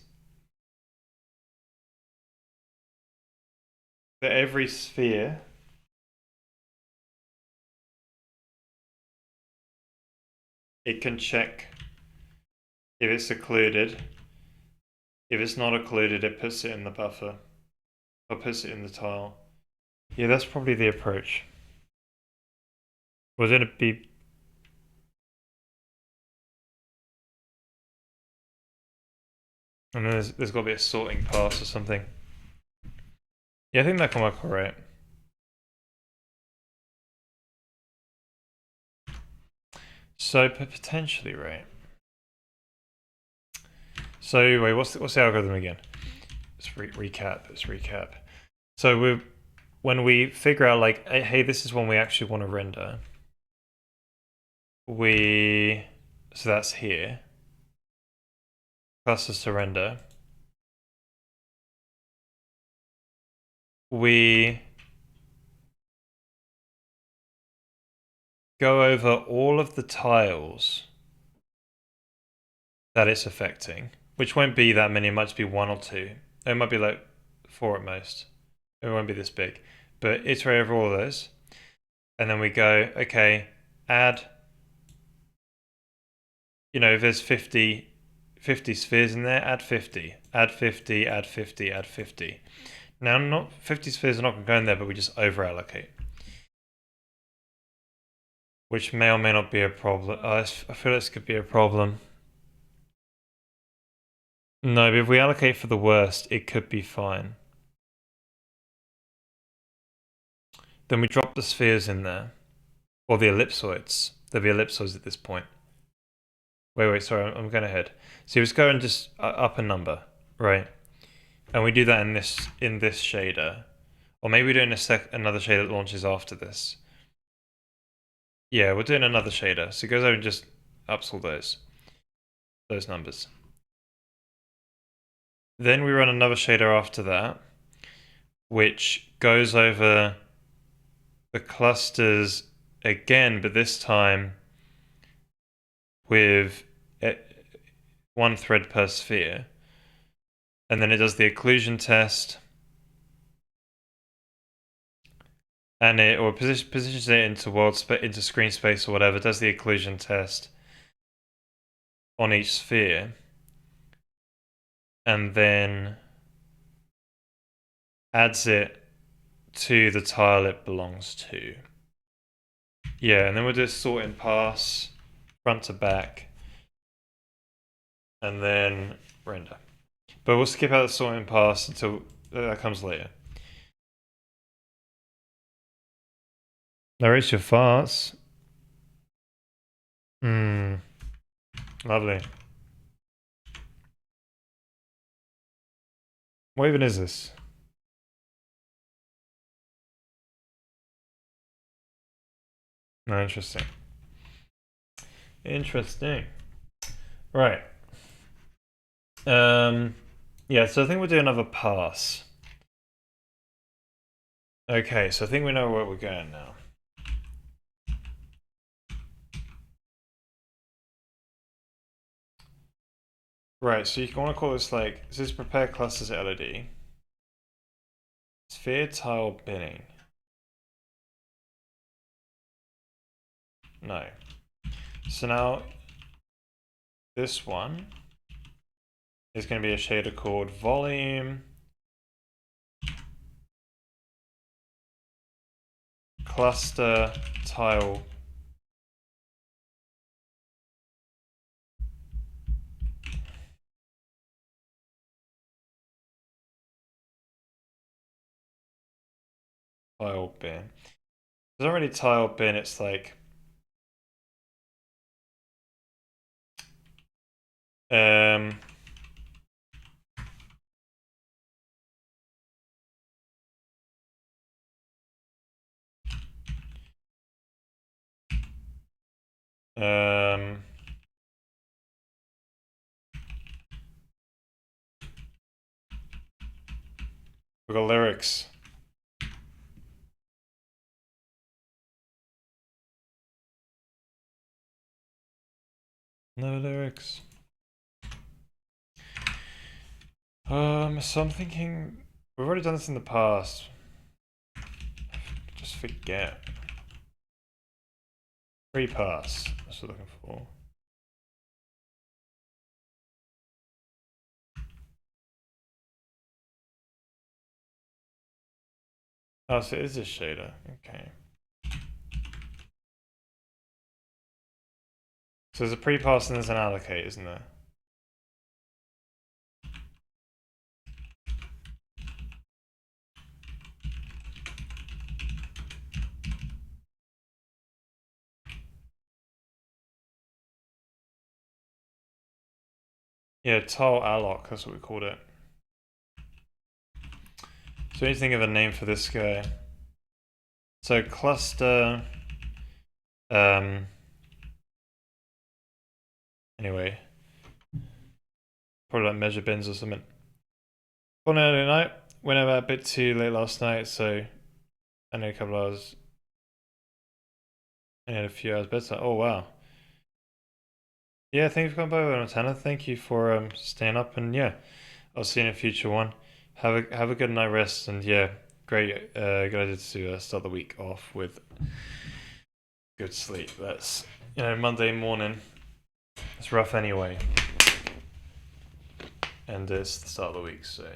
For every sphere, it can check if it's occluded. If it's not occluded, it puts it in the buffer. Or puts it in the tile. Yeah, that's probably the approach. Was it be... And then there's got to be a sorting pass or something. Yeah, I think that can work alright. So potentially, right? So wait, what's the algorithm again? Let's recap. So when we figure out like, hey, this is one we actually want to render. So that's here. Clusters to render. We go over all of the tiles that it's affecting, which won't be that many. It might just be 1 or 2. It might be like 4 at most. It won't be this big. But iterate over all of those. And then we go, okay, add, if there's 50 spheres in there, add 50. Add 50, add 50, add 50. Now, not 50 spheres are not going to go in there, but we just over allocate. Which may or may not be a problem. I feel this could be a problem. No, but if we allocate for the worst, it could be fine. Then we drop the spheres in there. Or the ellipsoids. There'll be ellipsoids at this point. Wait, sorry, I'm going ahead. So let's go and just up a number, right? And we do that in this shader. Or maybe we do it in another shader that launches after this. Yeah, we're doing another shader. So it goes over and just ups all those numbers. Then we run another shader after that, which goes over the clusters again, but this time with one thread per sphere. And then it does the occlusion test. And it positions it into screen space or whatever, does the occlusion test on each sphere, and then adds it to the tile it belongs to. Yeah, and then we'll just sort and pass front to back, and then render. But we'll skip out the sort and pass until that comes later. Narrate your farts. Lovely. What even is this? No, interesting. Interesting. Right. Yeah, so I think we'll do another pass. Okay, so I think we know where we're going now. Right, so you want to call this like, this is prepare clusters LOD. Sphere tile binning. No. So now, this one is going to be a shader called volume cluster tile bin. There's already tile bin, it's like um we've got lyrics. No lyrics. So I'm thinking we've already done this in the past. Just forget. Pre-pass. That's what I'm looking for. Oh, so it is a shader. Okay. So there's a pre-pass and there's an allocate, isn't there? Yeah, tile alloc, that's what we called it. So we need to think of a name for this guy. So cluster, anyway, probably like measure bins or something. On early night, went about a bit too late last night, so I need a couple hours. I had a few hours bedtime. Oh wow. Yeah, thank you for coming by, Montana. Thank you for staying up, and yeah, I'll see you in a future one. Have a good night rest, and yeah, great good idea to start the week off with good sleep. That's Monday morning. It's rough anyway, and it's the start of the week, so.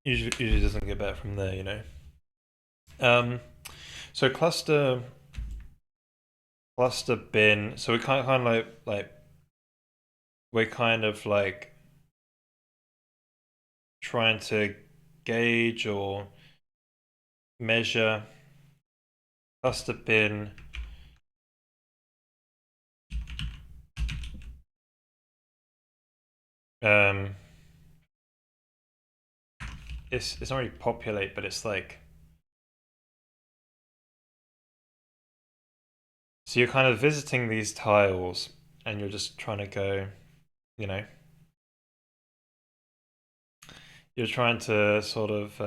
Usually doesn't get better from there. So cluster bin. So we kind of like we're kind of like trying to gauge or measure cluster bin it's not really populate, but it's like, so you're kind of visiting these tiles and you're just trying to go, you know, you're trying to sort of,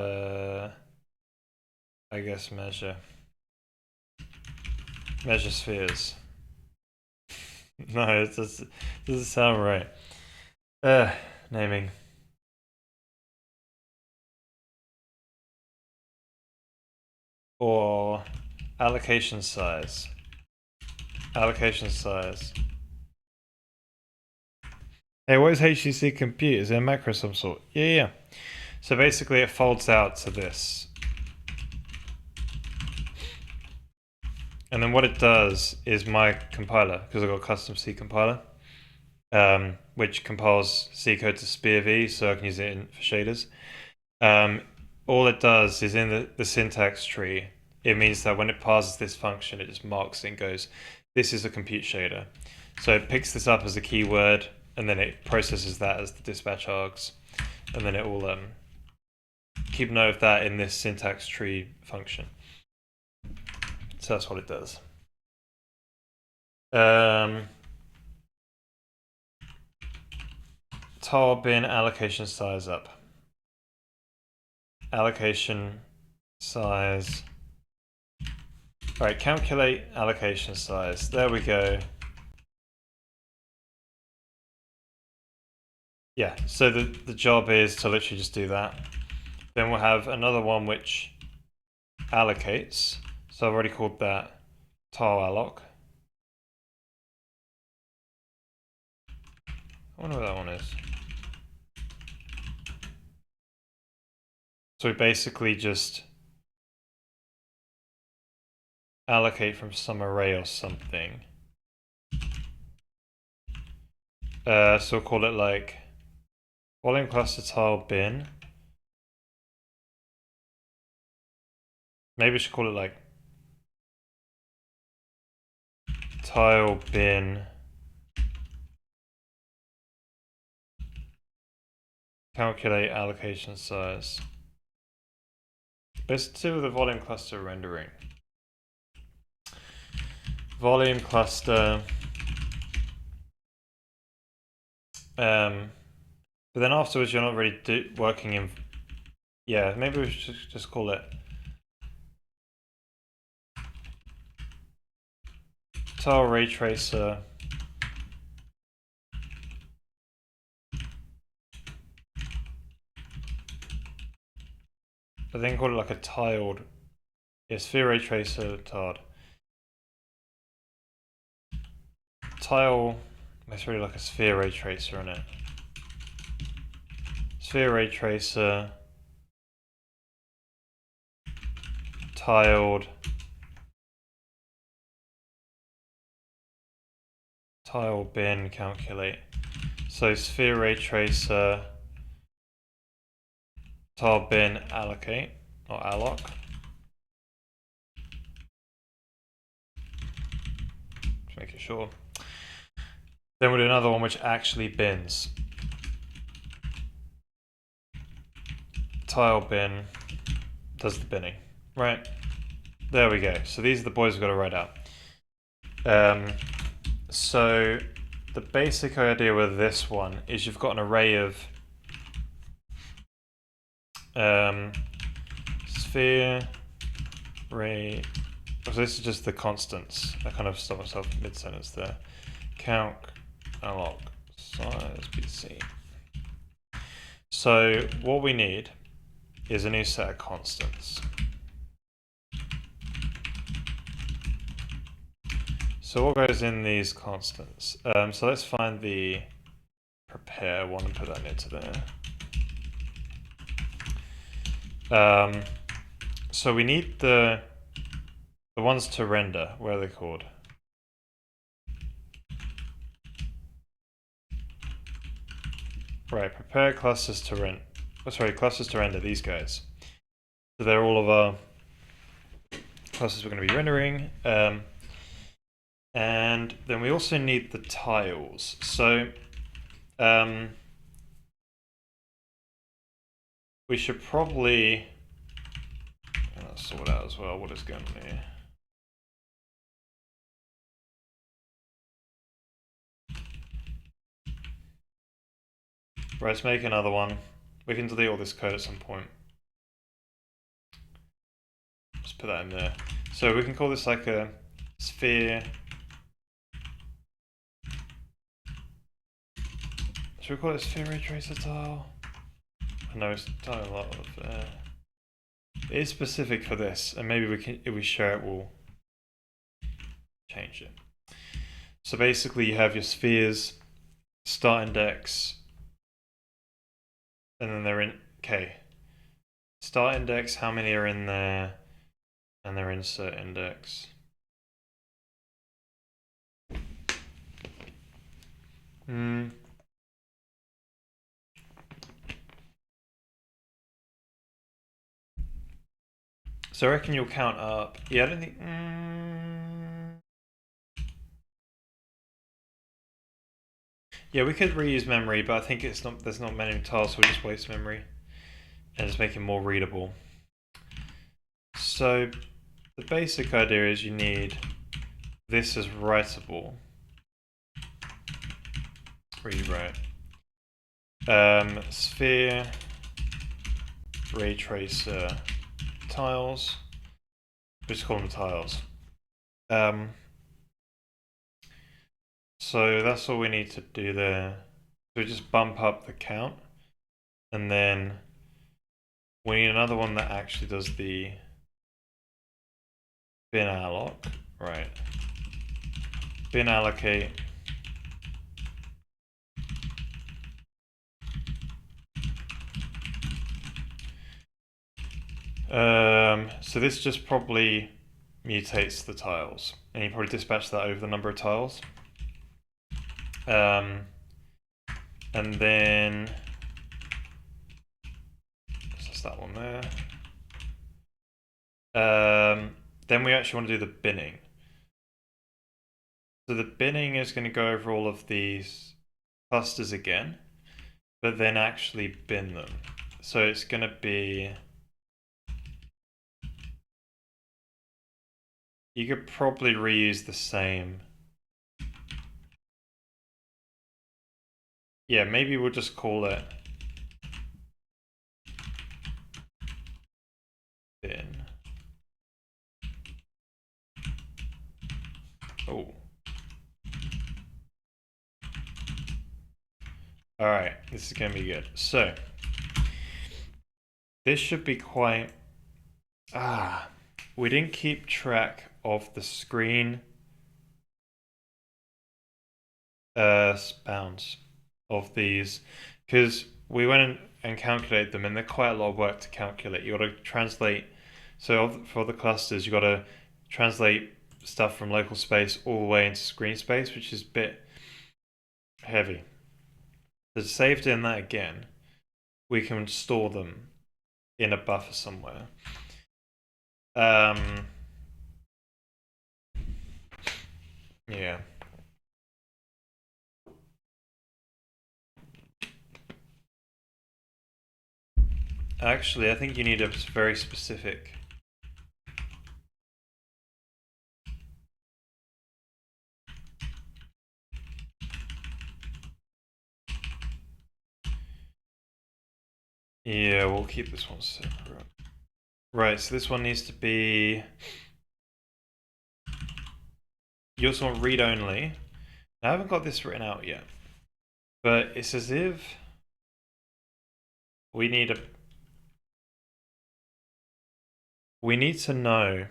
I guess, measure spheres. No, it doesn't sound right. Naming. Or allocation size. Allocation size. Hey, what is HTC compute? Is it a macro of some sort? Yeah. So basically it folds out to this. And then what it does is my compiler, because I've got a custom C compiler, which compiles C code to SPIR-V, so I can use it for shaders. All it does is in the syntax tree, it means that when it parses this function, it just marks it and goes, this is a compute shader. So it picks this up as a keyword, and then it processes that as the dispatch args, and then it will keep note of that in this syntax tree function. So that's what it does. Tile bin allocation size up. Allocation size. All right, calculate allocation size. There we go. Yeah, so the job is to literally just do that. Then we'll have another one which allocates. So I've already called that tile alloc. I wonder what that one is. So we basically just allocate from some array or something. So we'll call it like volume cluster tile bin. Maybe we should call it like tile bin calculate allocation size. Let's do the volume cluster rendering. Volume cluster. But then afterwards you're not really working in. Yeah, maybe we should just call it tile ray tracer. But then call it like a tiled. Yeah, sphere ray tracer tiled. Tile. That's really like a sphere ray tracer in it. Sphere ray tracer. Tiled. Tile bin calculate. So sphere ray tracer. Tile bin allocate or alloc. Just making sure. Then we'll do another one which actually bins. Tile bin does the binning. Right. There we go. So these are the boys we've got to write out. So the basic idea with this one is you've got an array of sphere ray. So this is just the constants. I kind of stopped myself mid-sentence there. Calc alloc size BC. So what we need is a new set of constants. So what goes in these constants? So let's find the prepare one and put that into there. So we need the ones to render. Where are they called? Right, prepare clusters to render. Oh, sorry, clusters to render, these guys. So they're all of our clusters we're going to be rendering. And then we also need the tiles. So we we should probably sort out as well what is going on here. Right, let's make another one. We can delete all this code at some point. Just put that in there. So we can call this like a sphere. Should we call it sphere ray tracer tile? I know it's done a lot of. It is specific for this, and maybe we can, if we share it, we'll change it. So basically, you have your spheres, start index, and then they're in. Okay. Start index, how many are in there, and their insert index. So I reckon you'll count up. Yeah, I don't think. Yeah, we could reuse memory, but I think it's not. There's not many tiles, so we'll just waste memory and just make it more readable. So the basic idea is you need this as writable. Rewrite. Sphere ray tracer tiles. We just call them tiles. So that's all we need to do there. So we just bump up the count, and then we need another one that actually does the bin alloc. Right. Bin allocate. So this just probably mutates the tiles, and you probably dispatch that over the number of tiles. And then that's that one there. Then we actually want to do the binning. So the binning is going to go over all of these clusters again, but then actually bin them. So it's going to be, you could probably reuse the same. Yeah, maybe we'll just call it bin. Oh. Alright, this is going to be good. So, this should be quite... we didn't keep track of the screen bounds of these, because we went and calculated them, and they're quite a lot of work to calculate. You got to translate, so for the clusters, you got to translate stuff from local space all the way into screen space, which is a bit heavy. So to save doing that again, we can store them in a buffer somewhere. Yeah. Actually, I think you need a very specific. Yeah, we'll keep this one separate. Right, so this one needs to be... You also want read only. I haven't got this written out yet, but it's as if we need to know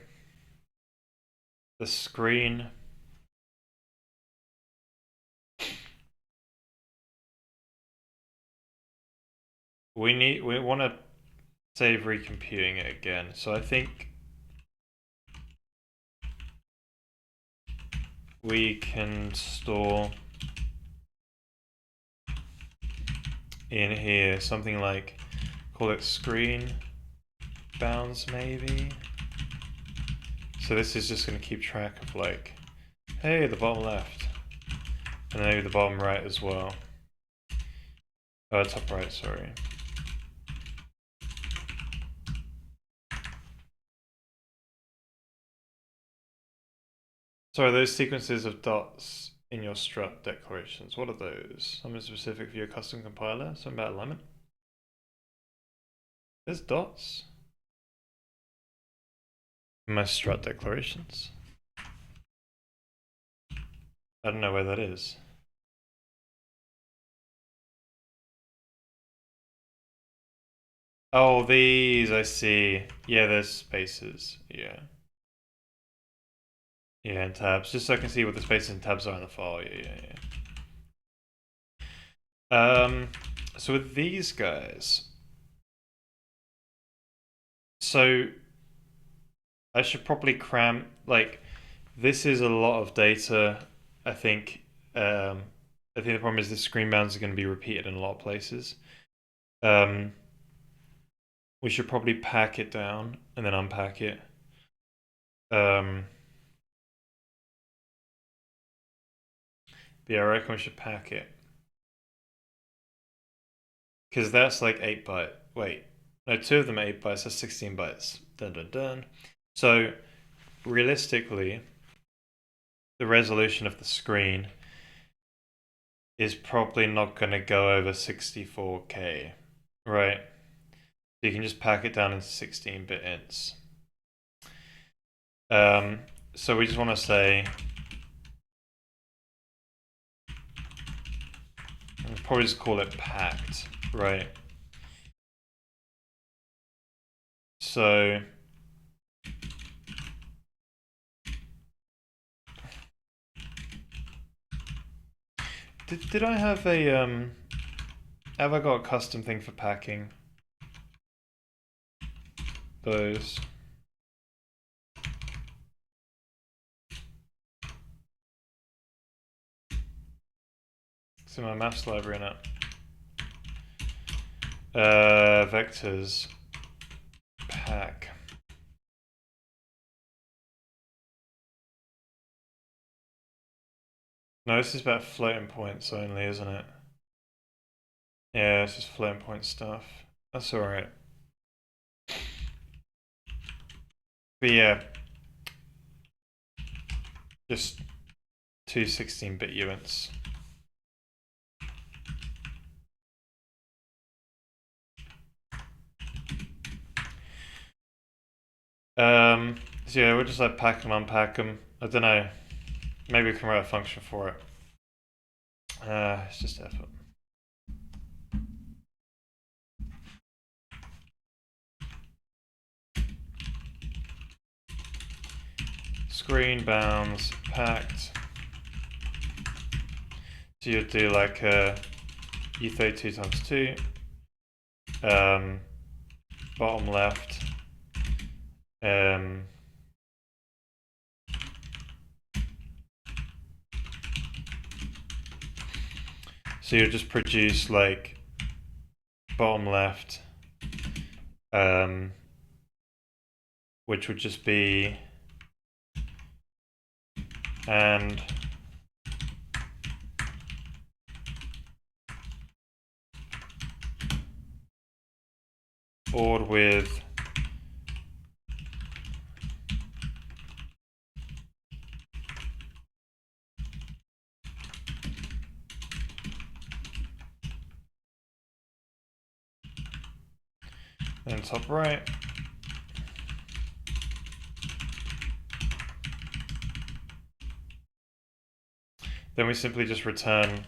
the screen. We want to save recomputing it again. So I think we can store in here something like, call it screen bounds maybe. So this is just going to keep track of like, hey, the bottom left, and maybe the bottom right as well. Top right, sorry. Sorry, those sequences of dots in your strut declarations, what are those? Something specific for your custom compiler? Something about alignment? There's dots in my strut declarations. I don't know where that is. Oh, these, I see. Yeah, there's spaces. Yeah. Yeah, and tabs. Just so I can see what the spaces and tabs are in the file. Yeah. So with these guys, so I should probably cram, like, this is a lot of data. I think, I think the problem is the screen bounds are going to be repeated in a lot of places. We should probably pack it down and then unpack it. But yeah, I reckon we should pack it. Because that's like 8 byte. Wait. No, two of them are 8 bytes. That's 16 bytes. Dun dun dun. So, realistically, the resolution of the screen is probably not going to go over 64K. Right? So you can just pack it down into 16-bit ints. So we just want to say, we'll probably just call it packed, right? So did I have a have I got a custom thing for packing those? It's in my maths library now. Vectors pack. No, this is about floating points only, isn't it? Yeah, it's just floating point stuff. That's alright. But yeah, just two 16-bit units. So yeah, we'll just like pack them, unpack them. I don't know. Maybe we can write a function for it. It's just effort. Screen bounds packed. So you'd do like U32 times 2. Bottom left. So you just produce like bottom left, which would just be and OR with and top right. Then we simply just return,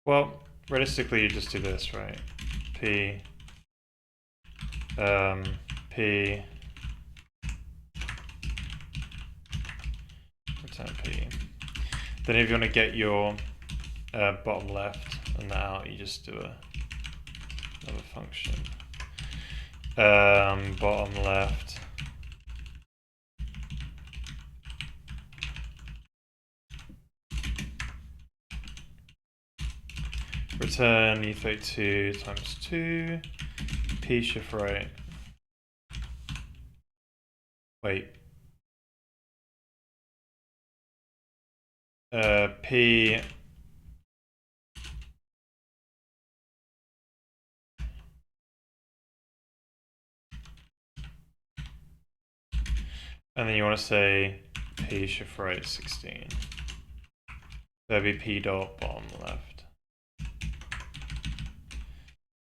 well, realistically you just do this, right? P, P, return P. Then if you want to get your bottom left and out, you just do another function. Bottom left. Return U32 times 2, P shift right. Wait. P. And then you want to say P shift right 16. That'd be P dot bottom left.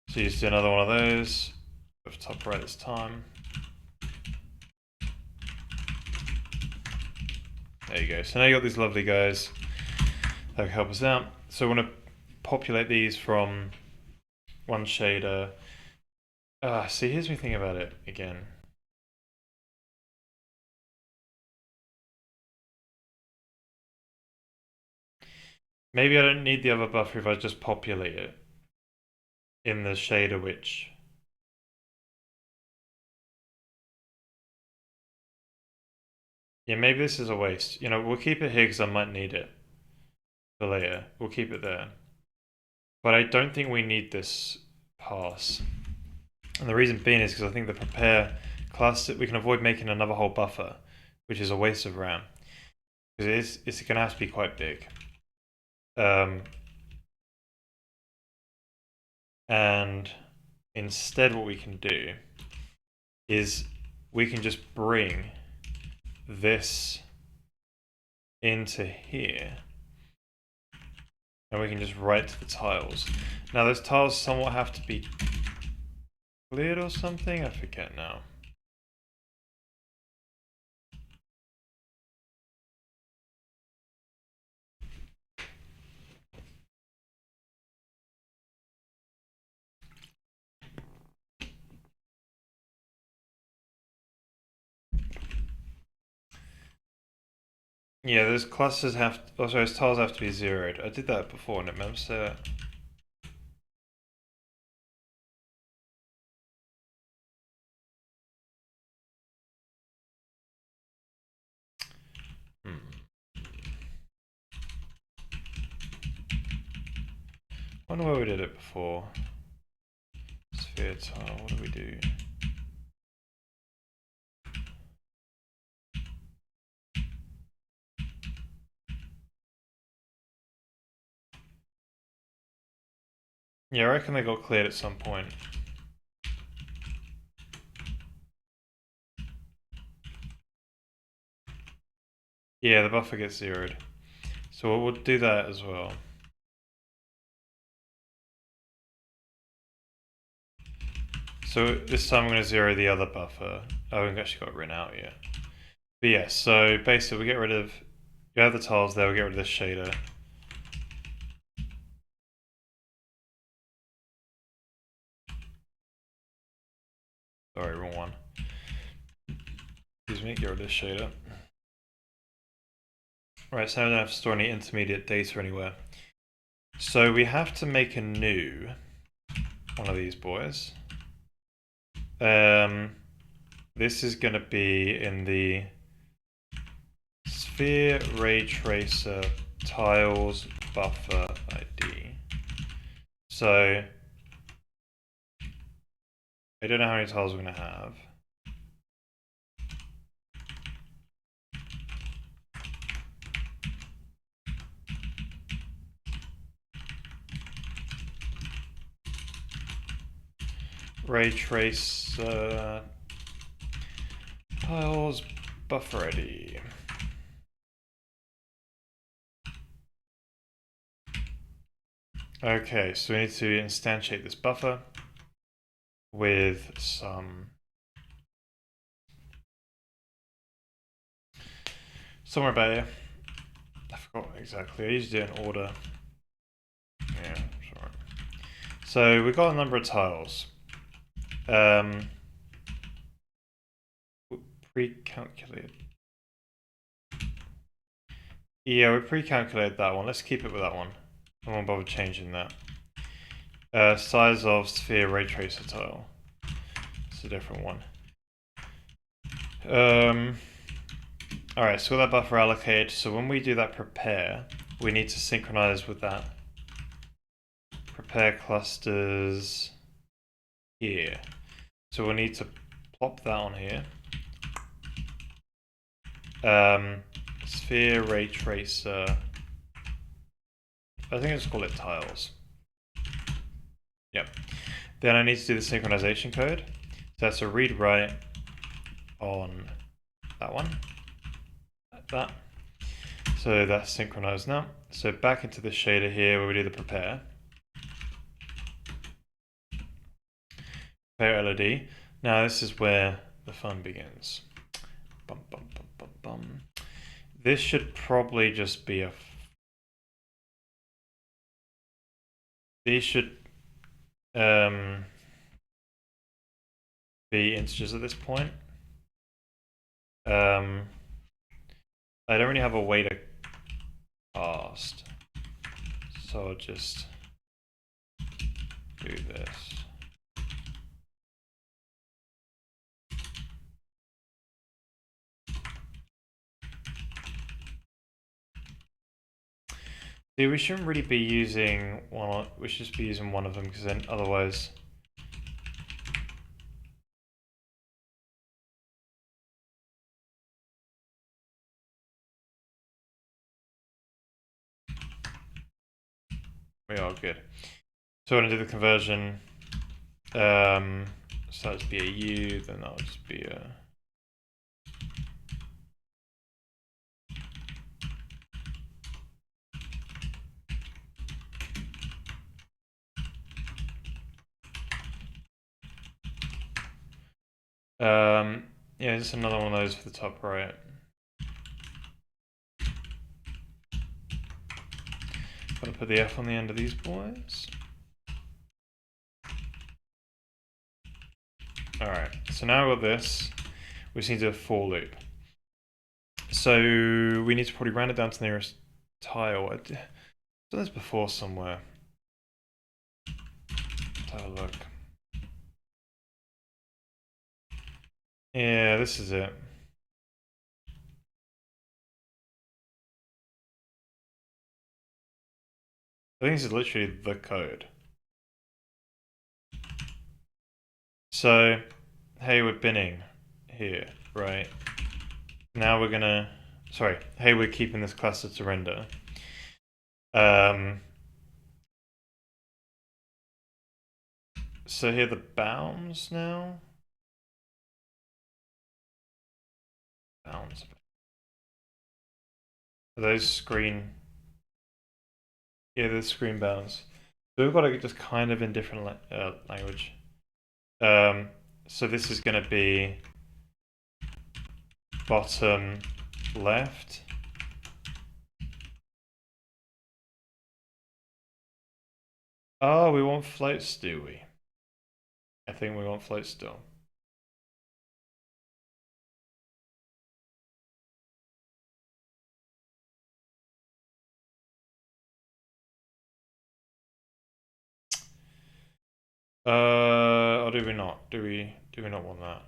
So you just do another one of those with top right this time. There you go. So now you got these lovely guys that can help us out. So we want to populate these from one shader. See, here's me thinking about it again. Maybe I don't need the other buffer if I just populate it in the shader which... Yeah, maybe this is a waste. You know, we'll keep it here because I might need it for later. We'll keep it there. But I don't think we need this pass. And the reason being is because I think the prepare class, we can avoid making another whole buffer, which is a waste of RAM. Because it's going to have to be quite big. And instead what we can do is we can just bring this into here and we can just write to the tiles. Now those tiles somewhat have to be cleared or something, I forget now. Yeah, those clusters have to, oh sorry, those tiles have to be zeroed. I did that before and it remember say that. I wonder where we did it before. Sphere tile, what do we do? Yeah, I reckon they got cleared at some point. Yeah, the buffer gets zeroed. So we'll do that as well. So this time I'm going to zero the other buffer. Oh, we've actually got it written out yet. But yeah, so basically we get rid of, you have the tiles there, we get rid of this shader. Sorry, wrong one. Excuse me, get rid of this shader. Right, so now I don't have to store any intermediate data anywhere. So we have to make a new one of these boys. This is going to be in the sphere ray tracer tiles buffer ID. So I don't know how many tiles we're going to have. Ray tracer tiles buffer ID. Okay, so we need to instantiate this buffer with some somewhere about here. I forgot exactly. I usually do it in order. Yeah, sorry. So we've got a number of tiles. Pre-calculate. Yeah, we pre-calculated that one. Let's keep it with that one. I won't bother changing that. Size of sphere ray tracer tile. It's a different one. Alright, so with that buffer allocated, so when we do that prepare, we need to synchronize with that. Prepare clusters here. So we'll need to plop that on here. Sphere ray tracer. I think I'll just call it tiles. Yep. Then I need to do the synchronization code. So that's a read write on that one. that. So that's synchronized now. So back into the shader here where we do the prepare. Prepare LOD. Now this is where the fun begins. Bum, bum, bum, bum, bum. This should probably just be a... These should be integers at this point. I don't really have a way to cast, so I'll just do this. See, we shouldn't really be using one. We should just be using one of them because then otherwise. We are good. So I'm going to do the conversion. So that'll just be a U, then that'll just be a... yeah, just another one of those for the top right. Gotta put the F on the end of these boys. Alright, so now with this, we just need to do a for loop. So we need to probably round it down to the nearest tile. I've done this before somewhere. Let's have a look. Yeah, this is it. I think this is literally the code. So, hey, we're binning here, right? Now we're gonna, sorry, hey, we're keeping this cluster to render. So here are the bounds now. Bounds. Are those screen? Yeah, the screen bounds. So we've got it just kind of in different language. So this is going to be bottom left. Oh, we want floats, do we? I think we want floats still. Or do we not? Do we not want that?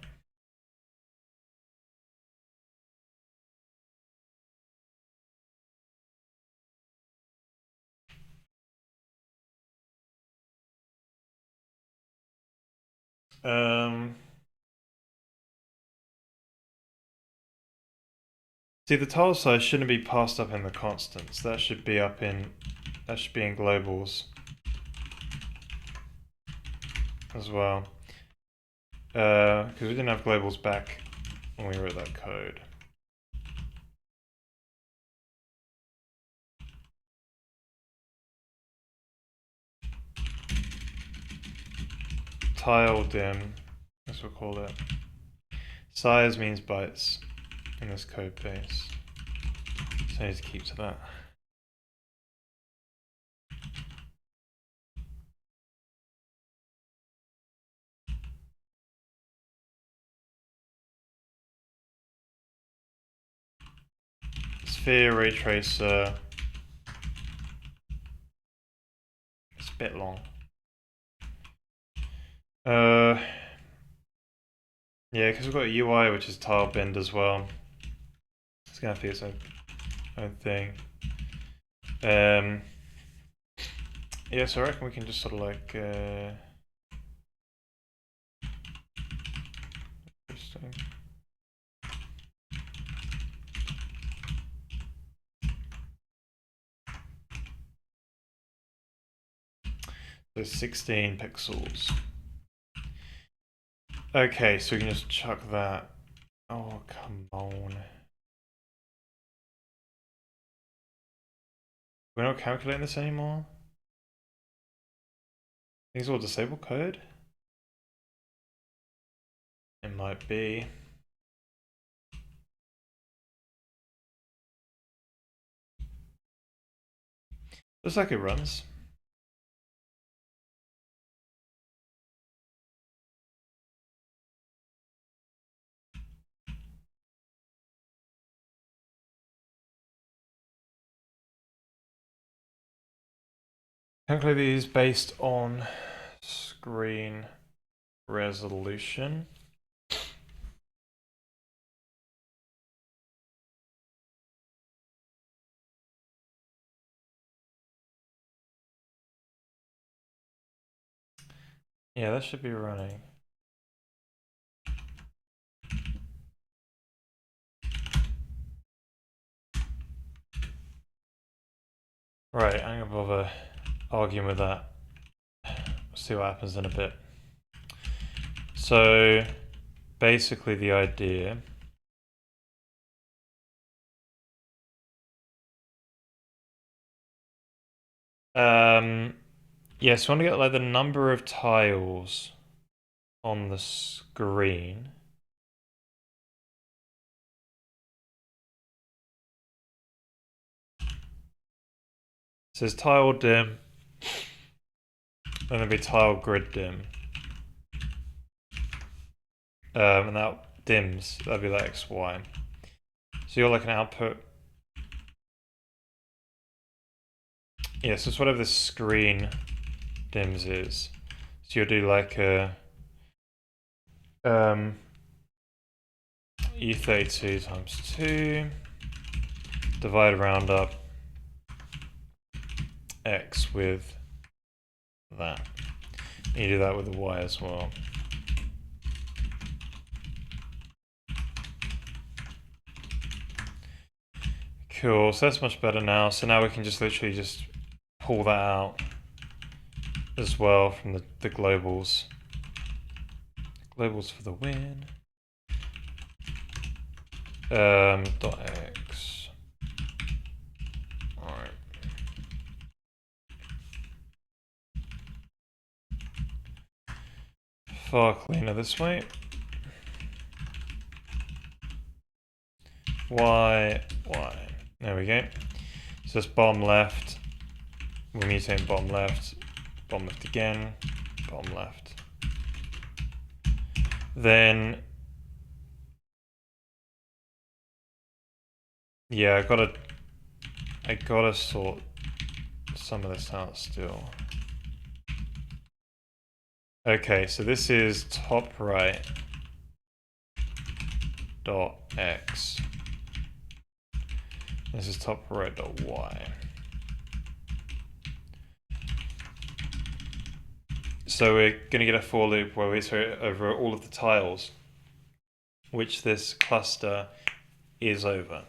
See, the tile size shouldn't be passed up in the constants. That should be up in, that should be in globals as well. Because we didn't have globals back when we wrote that code. Tile dim, as we'll call it. Size means bytes in this code base. So I need to keep to that. Sphere ray tracer. It's a bit long. Yeah, because we've got a UI which is tile binned as well. It's gonna have to be its own thing. Yeah, so I reckon we can just sort of like interesting. So 16 pixels. Okay, so we can just chuck that. Oh, come on. We're not calculating this anymore. These all disable code? It might be. Looks like it runs. Calculate these based on screen resolution. Yeah, that should be running. Right, I'm gonna bother arguing with that. See what happens in a bit. So basically the idea yes, we want to get like the number of tiles on the screen. It says tile dim, and there'll be tile grid dim. And that dims, that'd be like X, Y. So you're like an output. Yeah, so it's whatever the screen dims is. So you'll do like a E32 times 2, divide round up X with that. You do that with the Y as well. Cool, so that's much better now. So now we can just literally just pull that out as well from the globals. Globals for the win. Dot X. Alright. Far cleaner this way. Y. There we go. So it's bottom left. We're mutating bottom left again, bottom left. Then, yeah, I gotta sort some of this out still. Okay, so this is top right dot X. This is top right dot Y. So we're going to get a for loop where we iterate over all of the tiles which this cluster is over.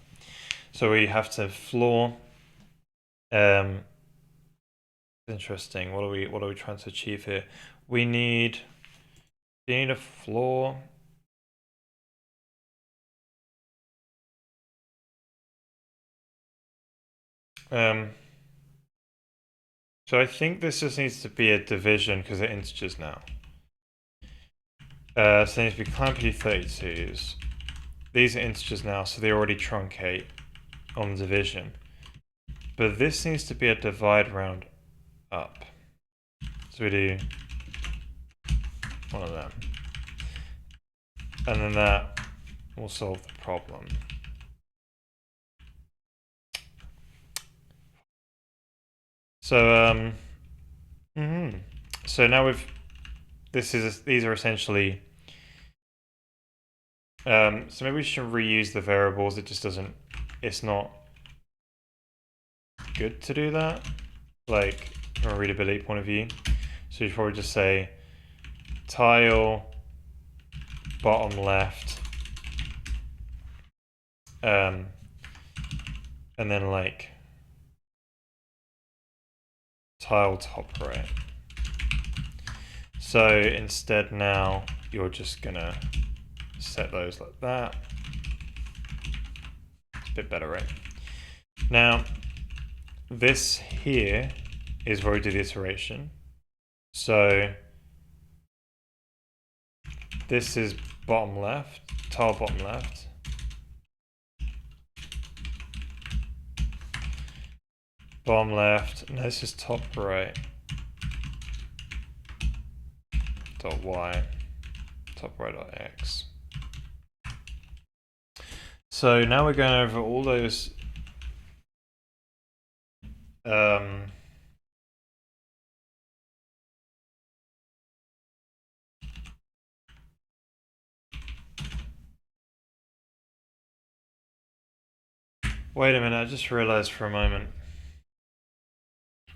So we have to floor. Interesting. What are we trying to achieve here? We need a floor. So I think this just needs to be a division because they're integers now. So they need to be clamped 32s. These are integers now, so they already truncate on division. But this needs to be a divide round up. So we do one of them. And then that will solve the problem. So so now these are essentially so maybe we should reuse the variables. It just doesn't, it's not good to do that, like from a readability point of view. So you should probably just say tile bottom left and then like tile top right. So instead now you're just gonna set those like that. It's a bit better, right? Now this here is where we do the iteration. So this is bottom left, tile bottom left. Bottom left, no, this is top right. Dot y, top right dot x. So now we're going over all those wait a minute, I just realized for a moment.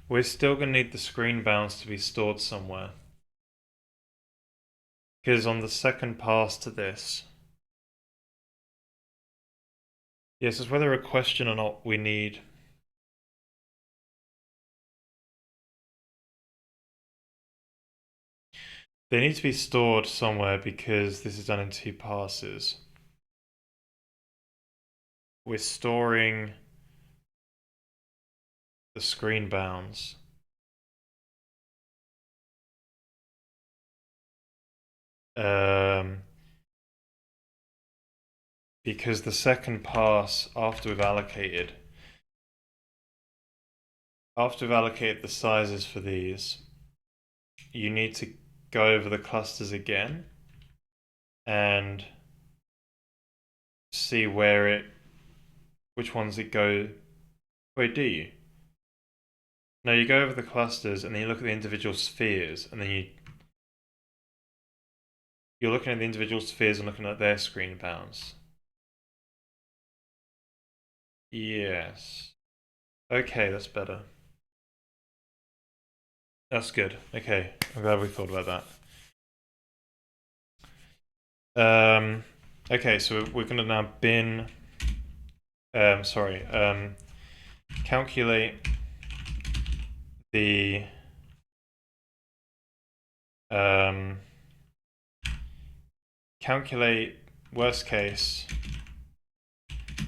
We're still going to need the screen bounds to be stored somewhere. Because on the second pass to this, yes, it's whether a question or not we need. They need to be stored somewhere because this is done in 2 passes. We're storing the screen bounds. Because the second pass after we've allocated the sizes for these, you need to go over the clusters again and see which ones it go. Wait, do you? No, you go over the clusters and then you look at the individual spheres, and then you're looking at the individual spheres and looking at their screen bounds. Yes. Okay, that's better. That's good. Okay, I'm glad we thought about that. Okay, so we're going to now calculate the calculate worst case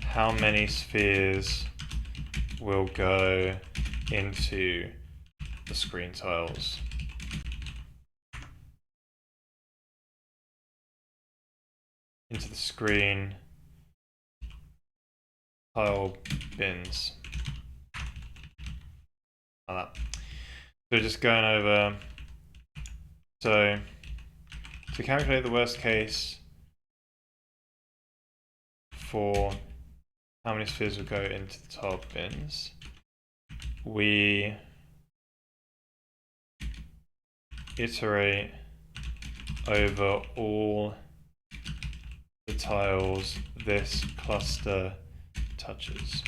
how many spheres will go into the screen tiles. Into the screen tile bins. Like that. So just going over, so to calculate the worst case for how many spheres will go into the tile bins, we iterate over all the tiles this cluster touches.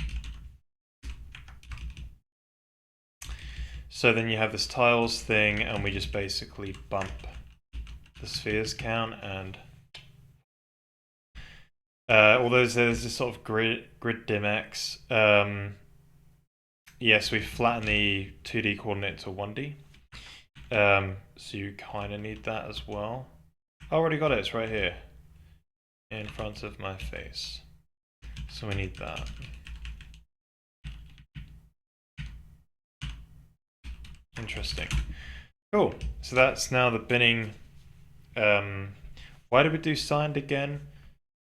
So then you have this tiles thing, and we just basically bump the spheres count, and although there's this sort of grid dim-x, yes, we flatten the 2D coordinate to 1D. So you kind of need that as well. I already got it, it's right here in front of my face. So we need that. Interesting. Cool. So that's now the binning. Why did we do signed again?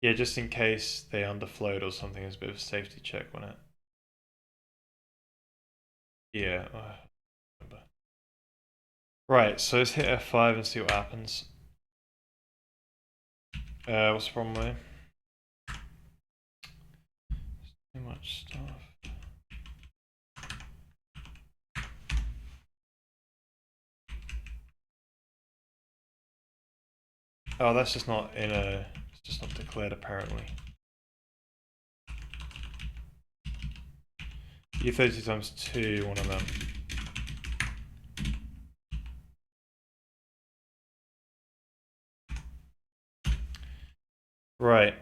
Yeah, just in case they underflowed or something as a bit of a safety check on it. Yeah. Right, so let's hit F5 and see what happens. What's the problem with it? Too much stuff. Oh, that's just not it's just not declared apparently. U32 times 2, one of them. Right,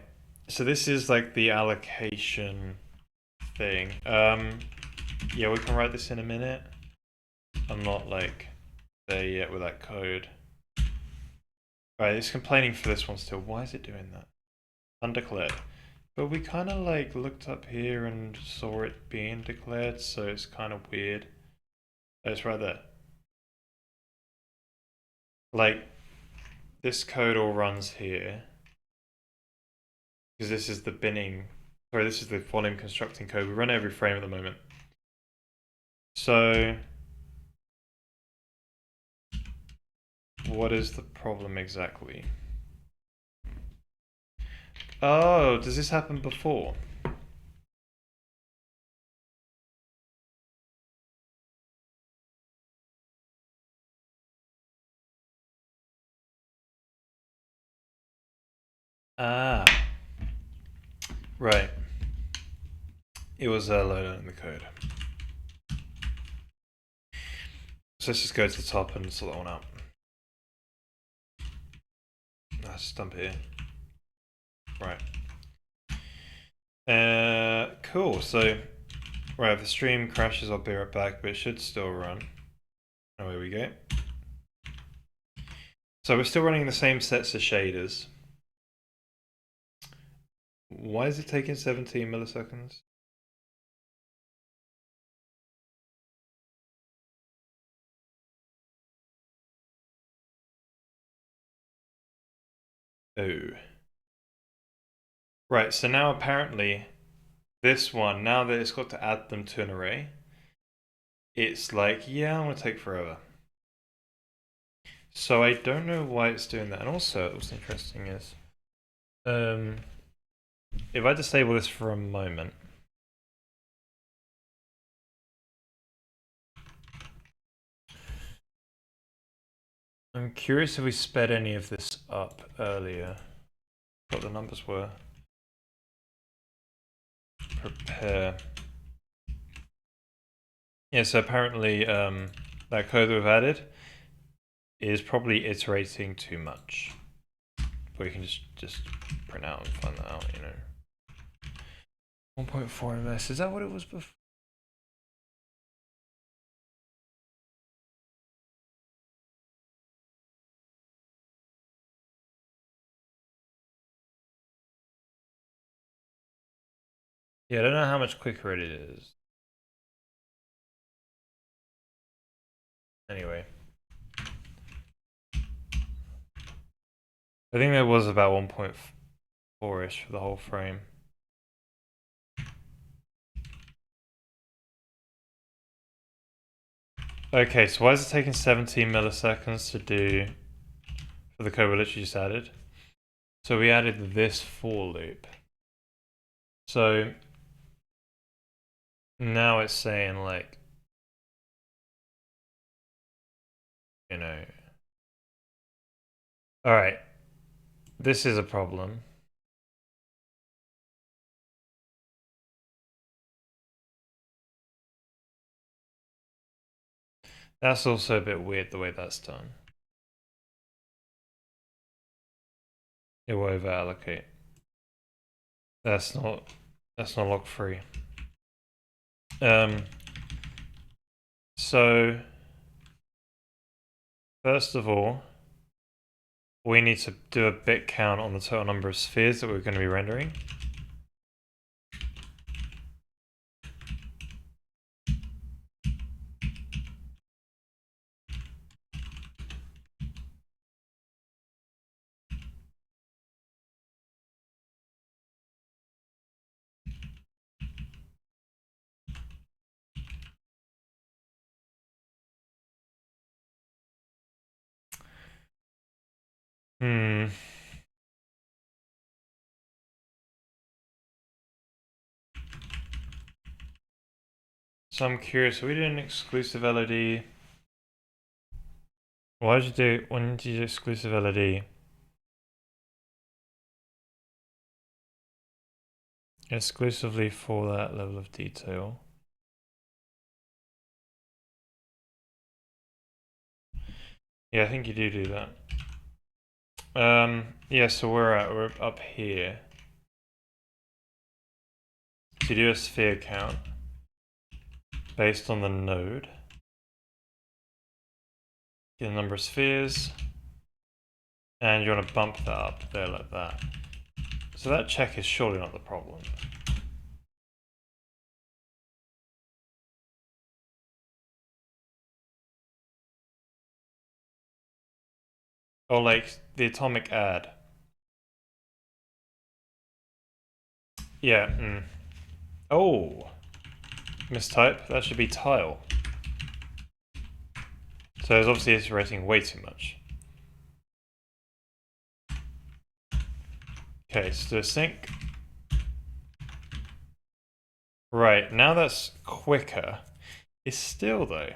so this is like the allocation thing. Yeah, we can write this in a minute. I'm not like there yet with that code. Right, it's complaining for this one still. Why is it doing that? Undeclared. But we kind of like looked up here and saw it being declared, so it's kind of weird. Oh, it's right there. Like, this code all runs here. Because this is the binning, sorry, this is the volume constructing code. We run every frame at the moment. So, what is the problem exactly? Oh, does this happen before? Ah, right. It was loaded in the code. So let's just go to the top and sort that one out. Let's just dump it here. Right. Cool. So, right, if the stream crashes, I'll be right back, but it should still run. Away we go. So we're still running the same sets of shaders. Why is it taking 17 milliseconds? Oh. Right, so now apparently this one, now that it's got to add them to an array, it's like, yeah, I want to take forever. So I don't know why it's doing that. And also, what's interesting is, if I disable this for a moment, I'm curious if we sped any of this up earlier. What the numbers were. Prepare. Yeah, so apparently that code that we've added is probably iterating too much. But we can just print out and find that out, you know. 1.4 ms, is that what it was before? Yeah, I don't know how much quicker it is. Anyway. I think there was about 1.4-ish for the whole frame. Okay, so why is it taking 17 milliseconds to do for the code we literally just added? So we added this for loop. So now it's saying like, you know, all right, this is a problem. That's also a bit weird the way that's done. It will over allocate. That's not lock free. So first of all, we need to do a bit count on the total number of spheres that we're going to be rendering. So I'm curious, are we doing an exclusive LOD? Why did you do, when did you do exclusive LOD? Exclusively for that level of detail. Yeah, I think you do that. Yeah, so we're up here. So you do a sphere count based on the node. Get the number of spheres. And you want to bump that up there like that. So that check is surely not the problem. Or like the atomic add. Yeah. Oh, mistype. That should be tile. So it's obviously iterating way too much. Okay, so do a sync. Right, now that's quicker. It's still though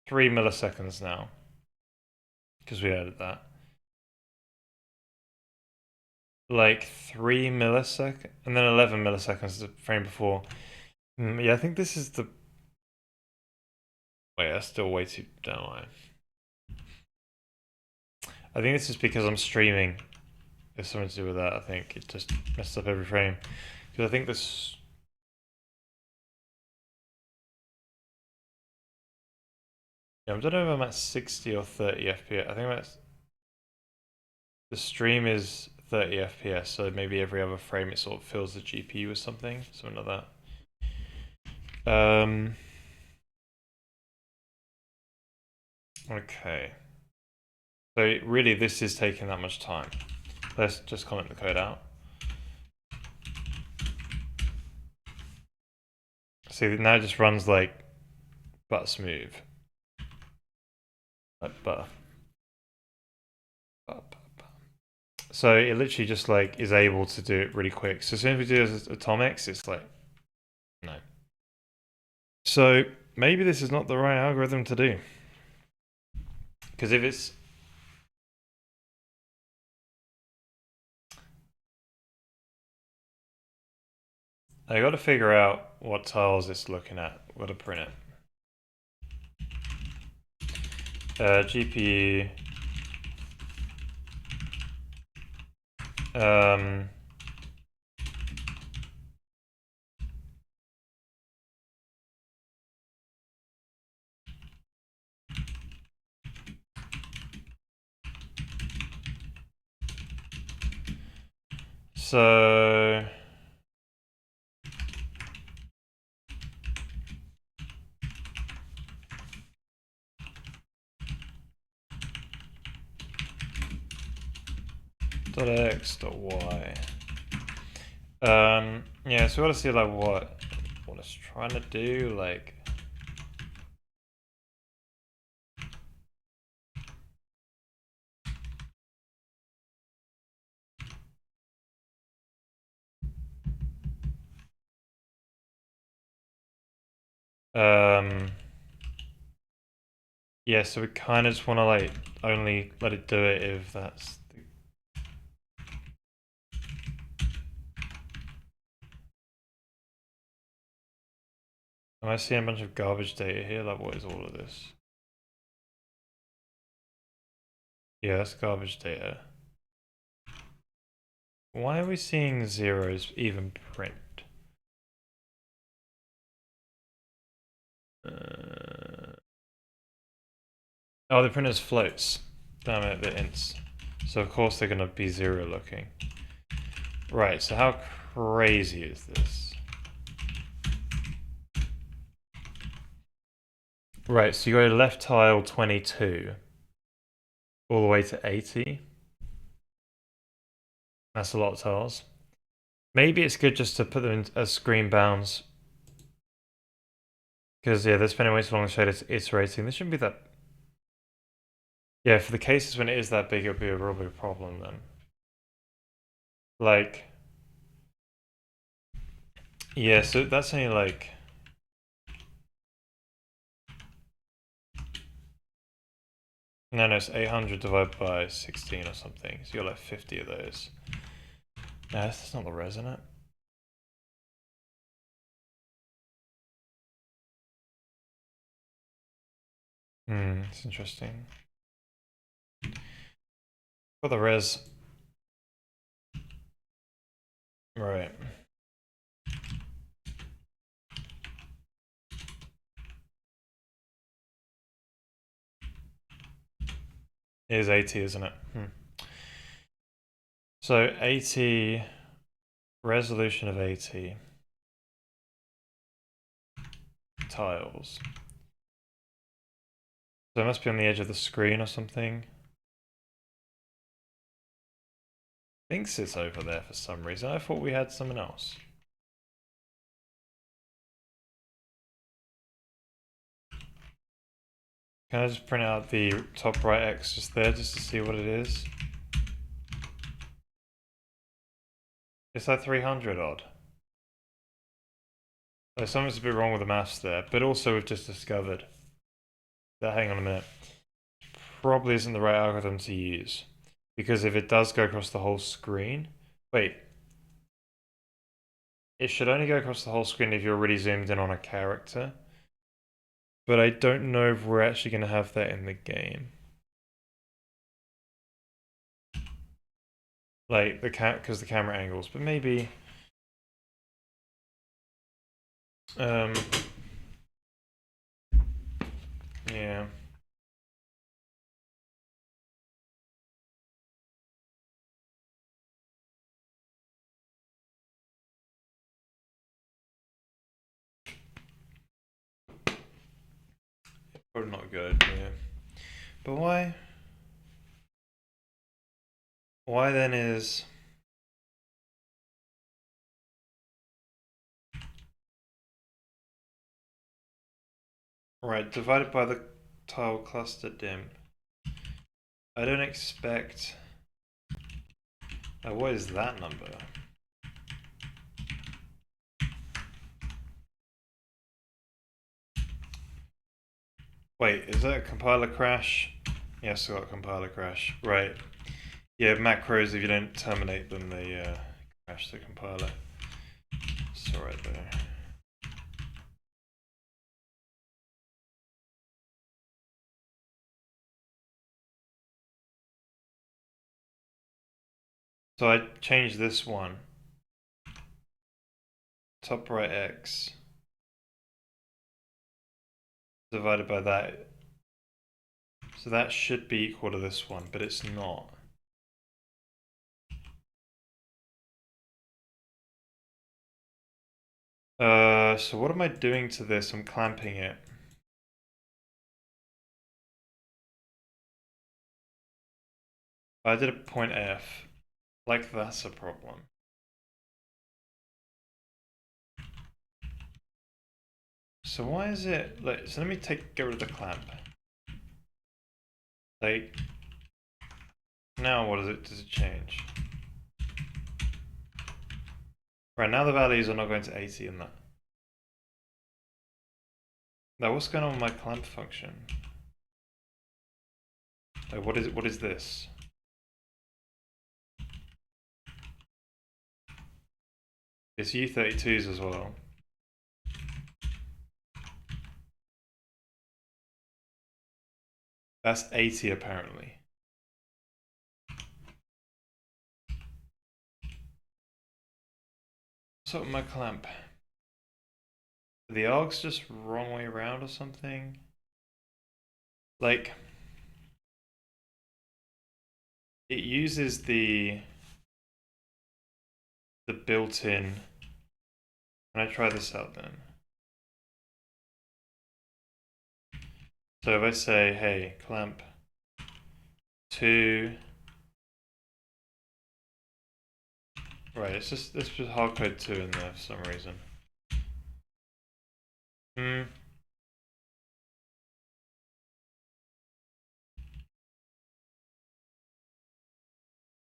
3 milliseconds now. Because we added that. Like 3 milliseconds and then 11 milliseconds the frame before. Yeah, I think this is the. Wait, that's still way too down. I think this is because I'm streaming. There's something to do with that. I think it just messed up every frame. Because I think this. Yeah, I don't know if I'm at 60 or 30 FPS. I think that's. The stream is 30 FPS, so maybe every other frame it sort of fills the GPU with something like that. Okay. So really this is taking that much time. Let's just comment the code out. See, now it just runs like butter smooth. Like butter. So it literally just like is able to do it really quick. So as soon as we do atomics, it's like, no. So maybe this is not the right algorithm to do. Because if it's... I got to figure out what tiles it's looking at. Got to print it. GPU. So .x.y. Yeah, so we gotta see like what it's trying to do, like. Yeah, so we kind of just want to like only let it do it if that's the... Am I seeing a bunch of garbage data here? Like, what is all of this? Yeah, that's garbage data. Why are we seeing zeros even print? Oh, the printers floats. Damn it, the ints. So of course they're gonna be zero looking. Right, so how crazy is this? Right, so you go left tile 22 all the way to 80. That's a lot of tiles. Maybe it's good just to put them in as screen bounds. Because, yeah, they're spending way too long on shaders iterating. This shouldn't be that... Yeah, for the cases when it is that big, it'll be a real big problem then. Like... Yeah, so that's only like... No, it's 800 divided by 16 or something. So you got like 50 of those. No, that's not the res, isn't it? It's interesting. For the res. Right. It is 80, isn't it? So 80, resolution of 80 tiles. So it must be on the edge of the screen or something. Thinks it's over there for some reason. I thought we had something else. Can I just print out the top right X just there just to see what it is? Is that 300 odd? There's something's a bit wrong with the maths there, but also we've just discovered that, hang on a minute, probably isn't the right algorithm to use. Because if it does go across the whole screen, wait. It should only go across the whole screen if you're already zoomed in on a character. But I don't know if we're actually going to have that in the game. Like, because the camera angles, but maybe... yeah. Probably not a good idea. But why? Why then is... Right, divided by the tile cluster dim. I don't expect... what is that number? Wait, is that a compiler crash? Yes, I got a compiler crash. Right. Yeah, macros, if you don't terminate them, they crash the compiler. So right there. So I changed this one. Top right X divided by that. So that should be equal to this one, but it's not. So what am I doing to this? I'm clamping it. I did a point F. Like that's a problem. So why is it like, so let me get rid of the clamp. Like, now what does it change? Right, now the values are not going to 80 in that. Now what's going on with my clamp function? Like what is this? It's U32s as well. That's 80 apparently. What's up with my clamp? Are the arcs just wrong way around or something? Like, it uses the built-in. Can I try this out then? So if I say, hey, clamp 2, right, it's just hardcode 2 in there for some reason.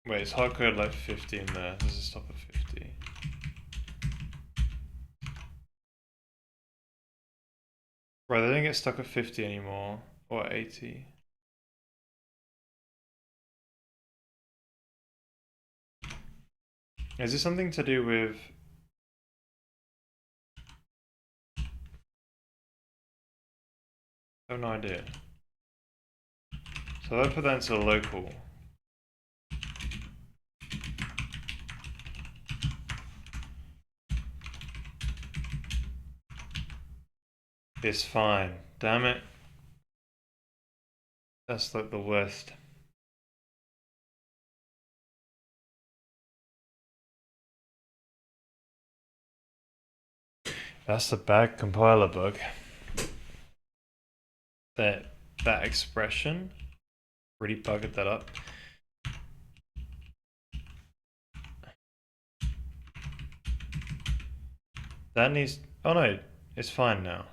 Wait, it's hardcode like 50 in there. Does it stop at 50? Right, they don't get stuck at 50 anymore, or 80. Is this something to do with... I have no idea. So I put that into local. It's fine. Damn it. That's like the worst. That's a bad compiler bug. That expression really buggered that up. That needs. Oh no, it's fine now.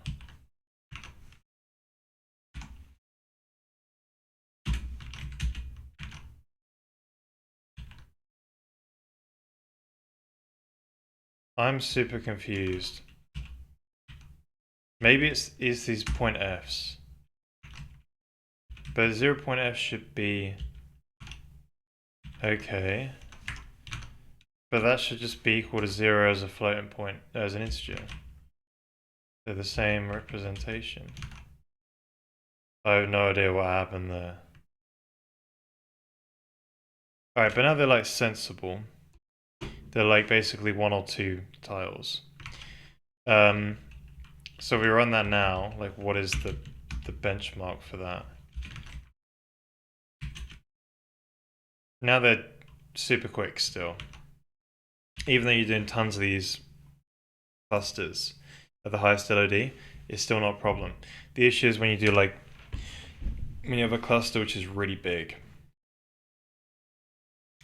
I'm super confused. Maybe it's these point f's. But 0.f should be okay. But that should just be equal to 0 as a floating point, as an integer. They're the same representation. I have no idea what happened there. Alright, but now they're like sensible. They're like basically 1 or 2 tiles. So we run that now. Like, what is the benchmark for that? Now they're super quick still. Even though you're doing tons of these clusters at the highest LOD, it's still not a problem. The issue is when you do like, when you have a cluster which is really big.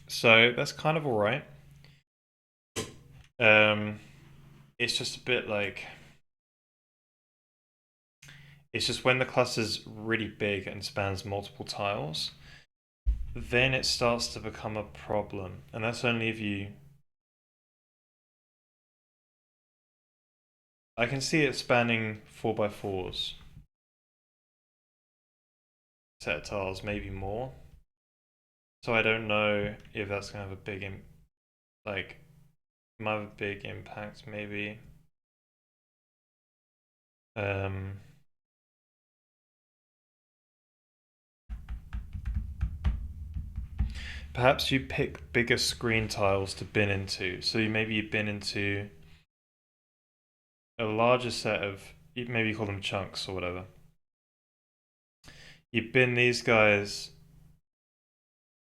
So that's kind of alright. It's just a bit like, it's just when the cluster's really big and spans multiple tiles, then it starts to become a problem. And that's only if you... I can see it spanning 4x4s. Set of tiles, maybe more. So I don't know if that's gonna have a big like, might have a big impact maybe. Perhaps you pick bigger screen tiles to bin into. So maybe you bin into a larger set of, maybe you call them chunks or whatever. You bin these guys.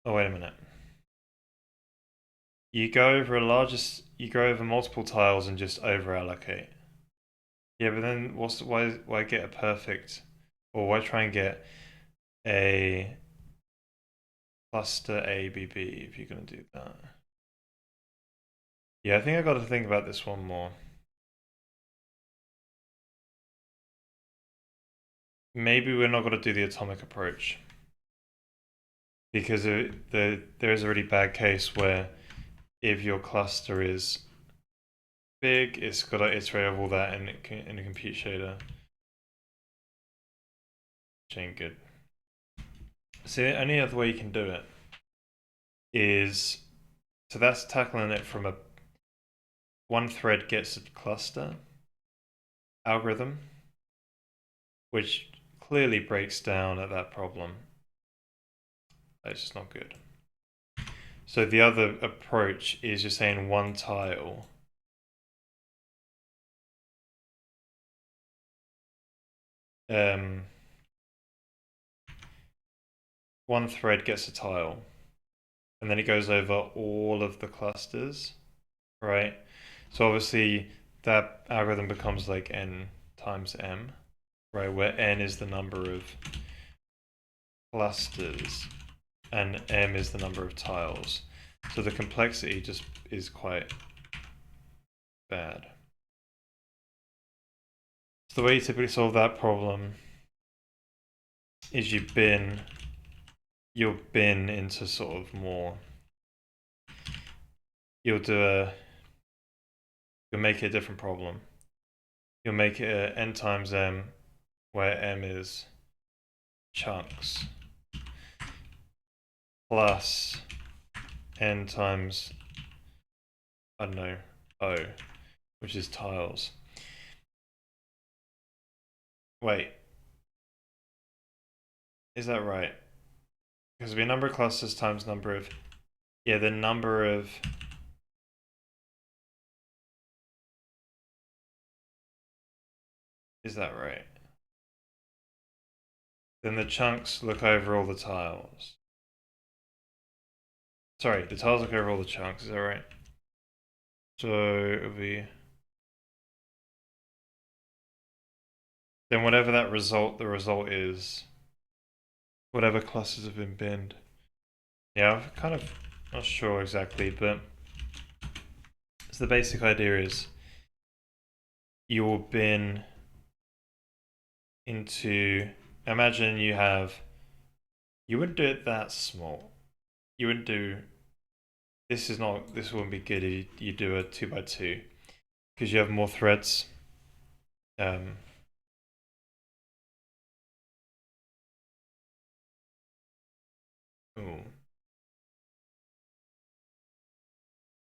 Oh, wait a minute. You go over you go over multiple tiles and just over allocate. Yeah, but then why get a perfect, or why try and get a cluster ABB if you're gonna do that? Yeah, I think I got to think about this one more. Maybe we're not going to do the atomic approach because there is a really bad case where if your cluster is big, it's got to iterate over all that in a compute shader, which ain't good. So the only other way you can do it is, so that's tackling it from a one thread gets a cluster algorithm, which clearly breaks down at that problem. That's just not good. So the other approach is just saying one tile one thread gets a tile and then it goes over all of the clusters, right? So obviously that algorithm becomes like n times m, right? Where n is the number of clusters and m is the number of tiles. So the complexity just is quite bad. So the way you typically solve that problem is you'll bin into sort of more, you'll make it a different problem. You'll make it a n times m, where m is chunks, plus n times, I don't know, o, which is tiles. Wait, is that right? Because it'll be number of clusters times number of, yeah, the number of, is that right? Then the chunks look over all the tiles. Sorry, the tiles look over all the chunks, is that right? So it'll be then whatever that result, the result is, whatever clusters have been binned. Yeah, I'm kind of not sure exactly, but so the basic idea is you will bin into, imagine you have, you wouldn't do it that small. You wouldn't do, this wouldn't be good if you do a 2x2 because you have more threads. Ooh.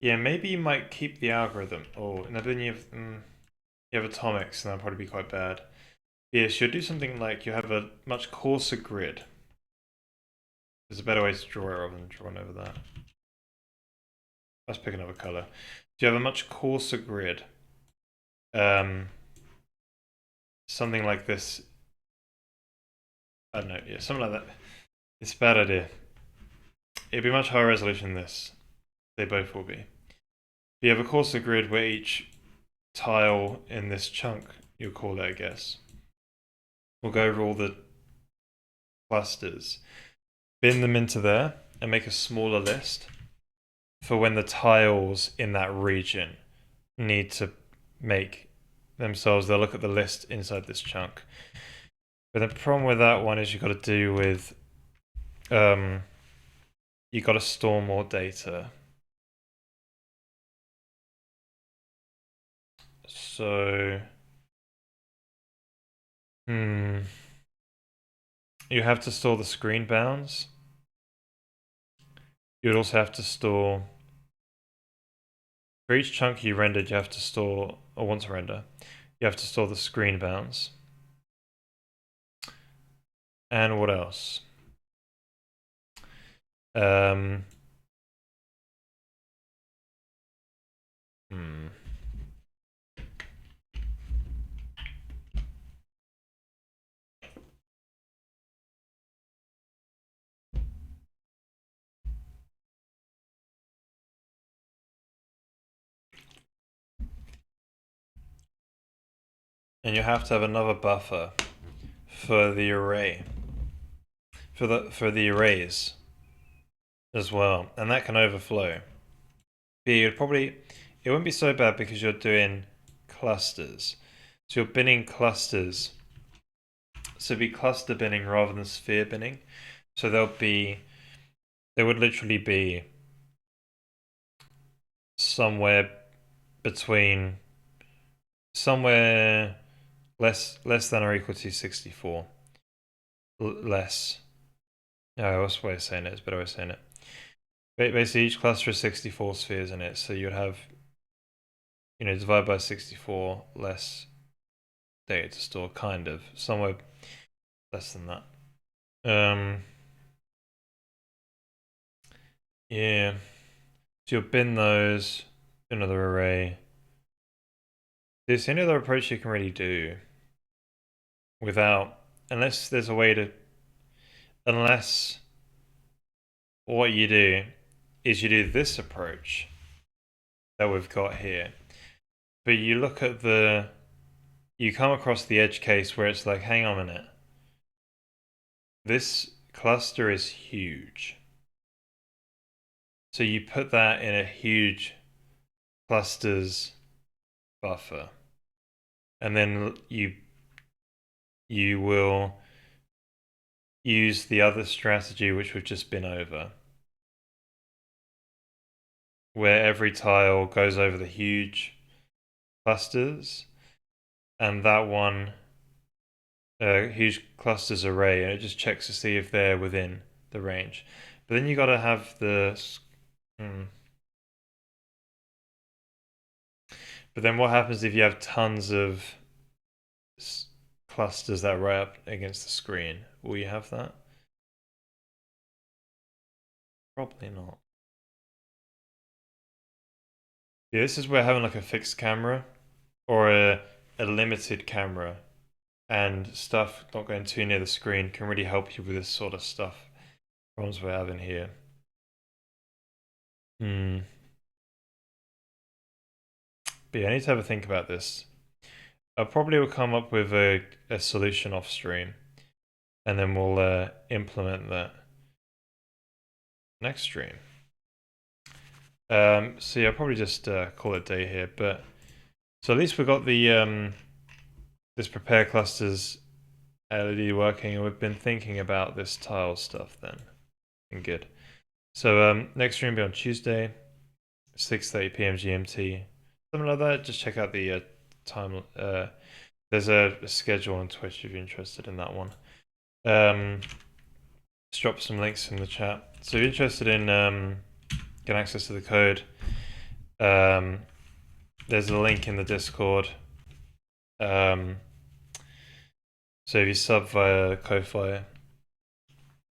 Yeah, maybe you might keep the algorithm. Oh, and then you have atomics, and that'd probably be quite bad. Yeah, so you'll do something like you have a much coarser grid. There's a better way to draw it rather than drawing over that. Let's pick another color. So you have a much coarser grid. Something like this. I don't know, yeah, something like that. It's a bad idea. It'd be much higher resolution than this. They both will be. You have a coarser grid where each tile in this chunk, you'll call it, I guess, we'll go over all the clusters, bin them into there, and make a smaller list for when the tiles in that region need to make themselves. They'll look at the list inside this chunk. But the problem with that one is you've got to do with, you've got to store more data. So, you have to store the screen bounds. You'd also have to store, for each chunk you rendered, you have to store, or want to render, you have to store the screen bounds. And what else? Um, hmm. And you have to have another buffer for the array, for the arrays as well, and that can overflow. But it wouldn't be so bad because you're doing clusters. So you're binning clusters. So it'd be cluster binning rather than sphere binning. So there would literally be somewhere between, somewhere less than or equal to 64. Less. No, what's the way of saying it? It's a better way of saying it. Basically, each cluster has 64 spheres in it, so you'd have, divide by 64 less data to store, kind of. Somewhere less than that. Yeah. So you'll bin those, another array. There's any other approach you can really do without, unless there's a way to, unless what you do is you do this approach that we've got here. But you look at you come across the edge case where it's like, hang on a minute. This cluster is huge. So you put that in a huge clusters buffer. And then you will use the other strategy which we've just been over, where every tile goes over the huge clusters, and that one huge clusters array, and it just checks to see if they're within the range. But then you got to have the But then what happens if you have tons of clusters that are right up against the screen? Will you have that? Probably not. Yeah, this is where having like a fixed camera or a limited camera and stuff not going too near the screen can really help you with this sort of stuff. Problems we're having here. But yeah, I need to have a think about this. I probably will come up with a solution off stream, and then we'll implement that next stream. So yeah, I'll probably just call it a day here. But so at least we got the this prepare clusters LOD working, and we've been thinking about this tile stuff then. And good. So next stream will be on Tuesday, 6:30 p.m. GMT, something like that. Just check out the time. There's a schedule on Twitch if you're interested in that one. Just drop some links in the chat. So if you're interested in getting access to the code, there's a link in the Discord. So if you sub via Ko-Fi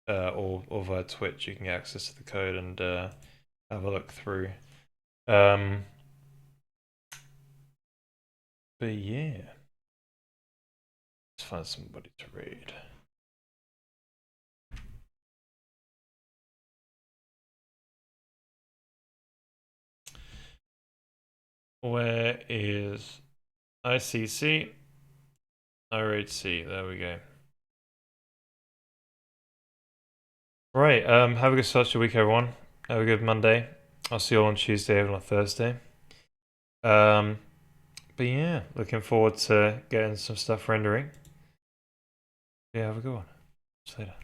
or via Twitch, you can get access to the code and have a look through. But yeah, let's find somebody to read. Where is ICC? IRHC, there we go. Right, have a good start to your week, everyone. Have a good Monday. I'll see you all on Tuesday and on Thursday. But yeah, looking forward to getting some stuff rendering. Yeah, have a good one. See you later.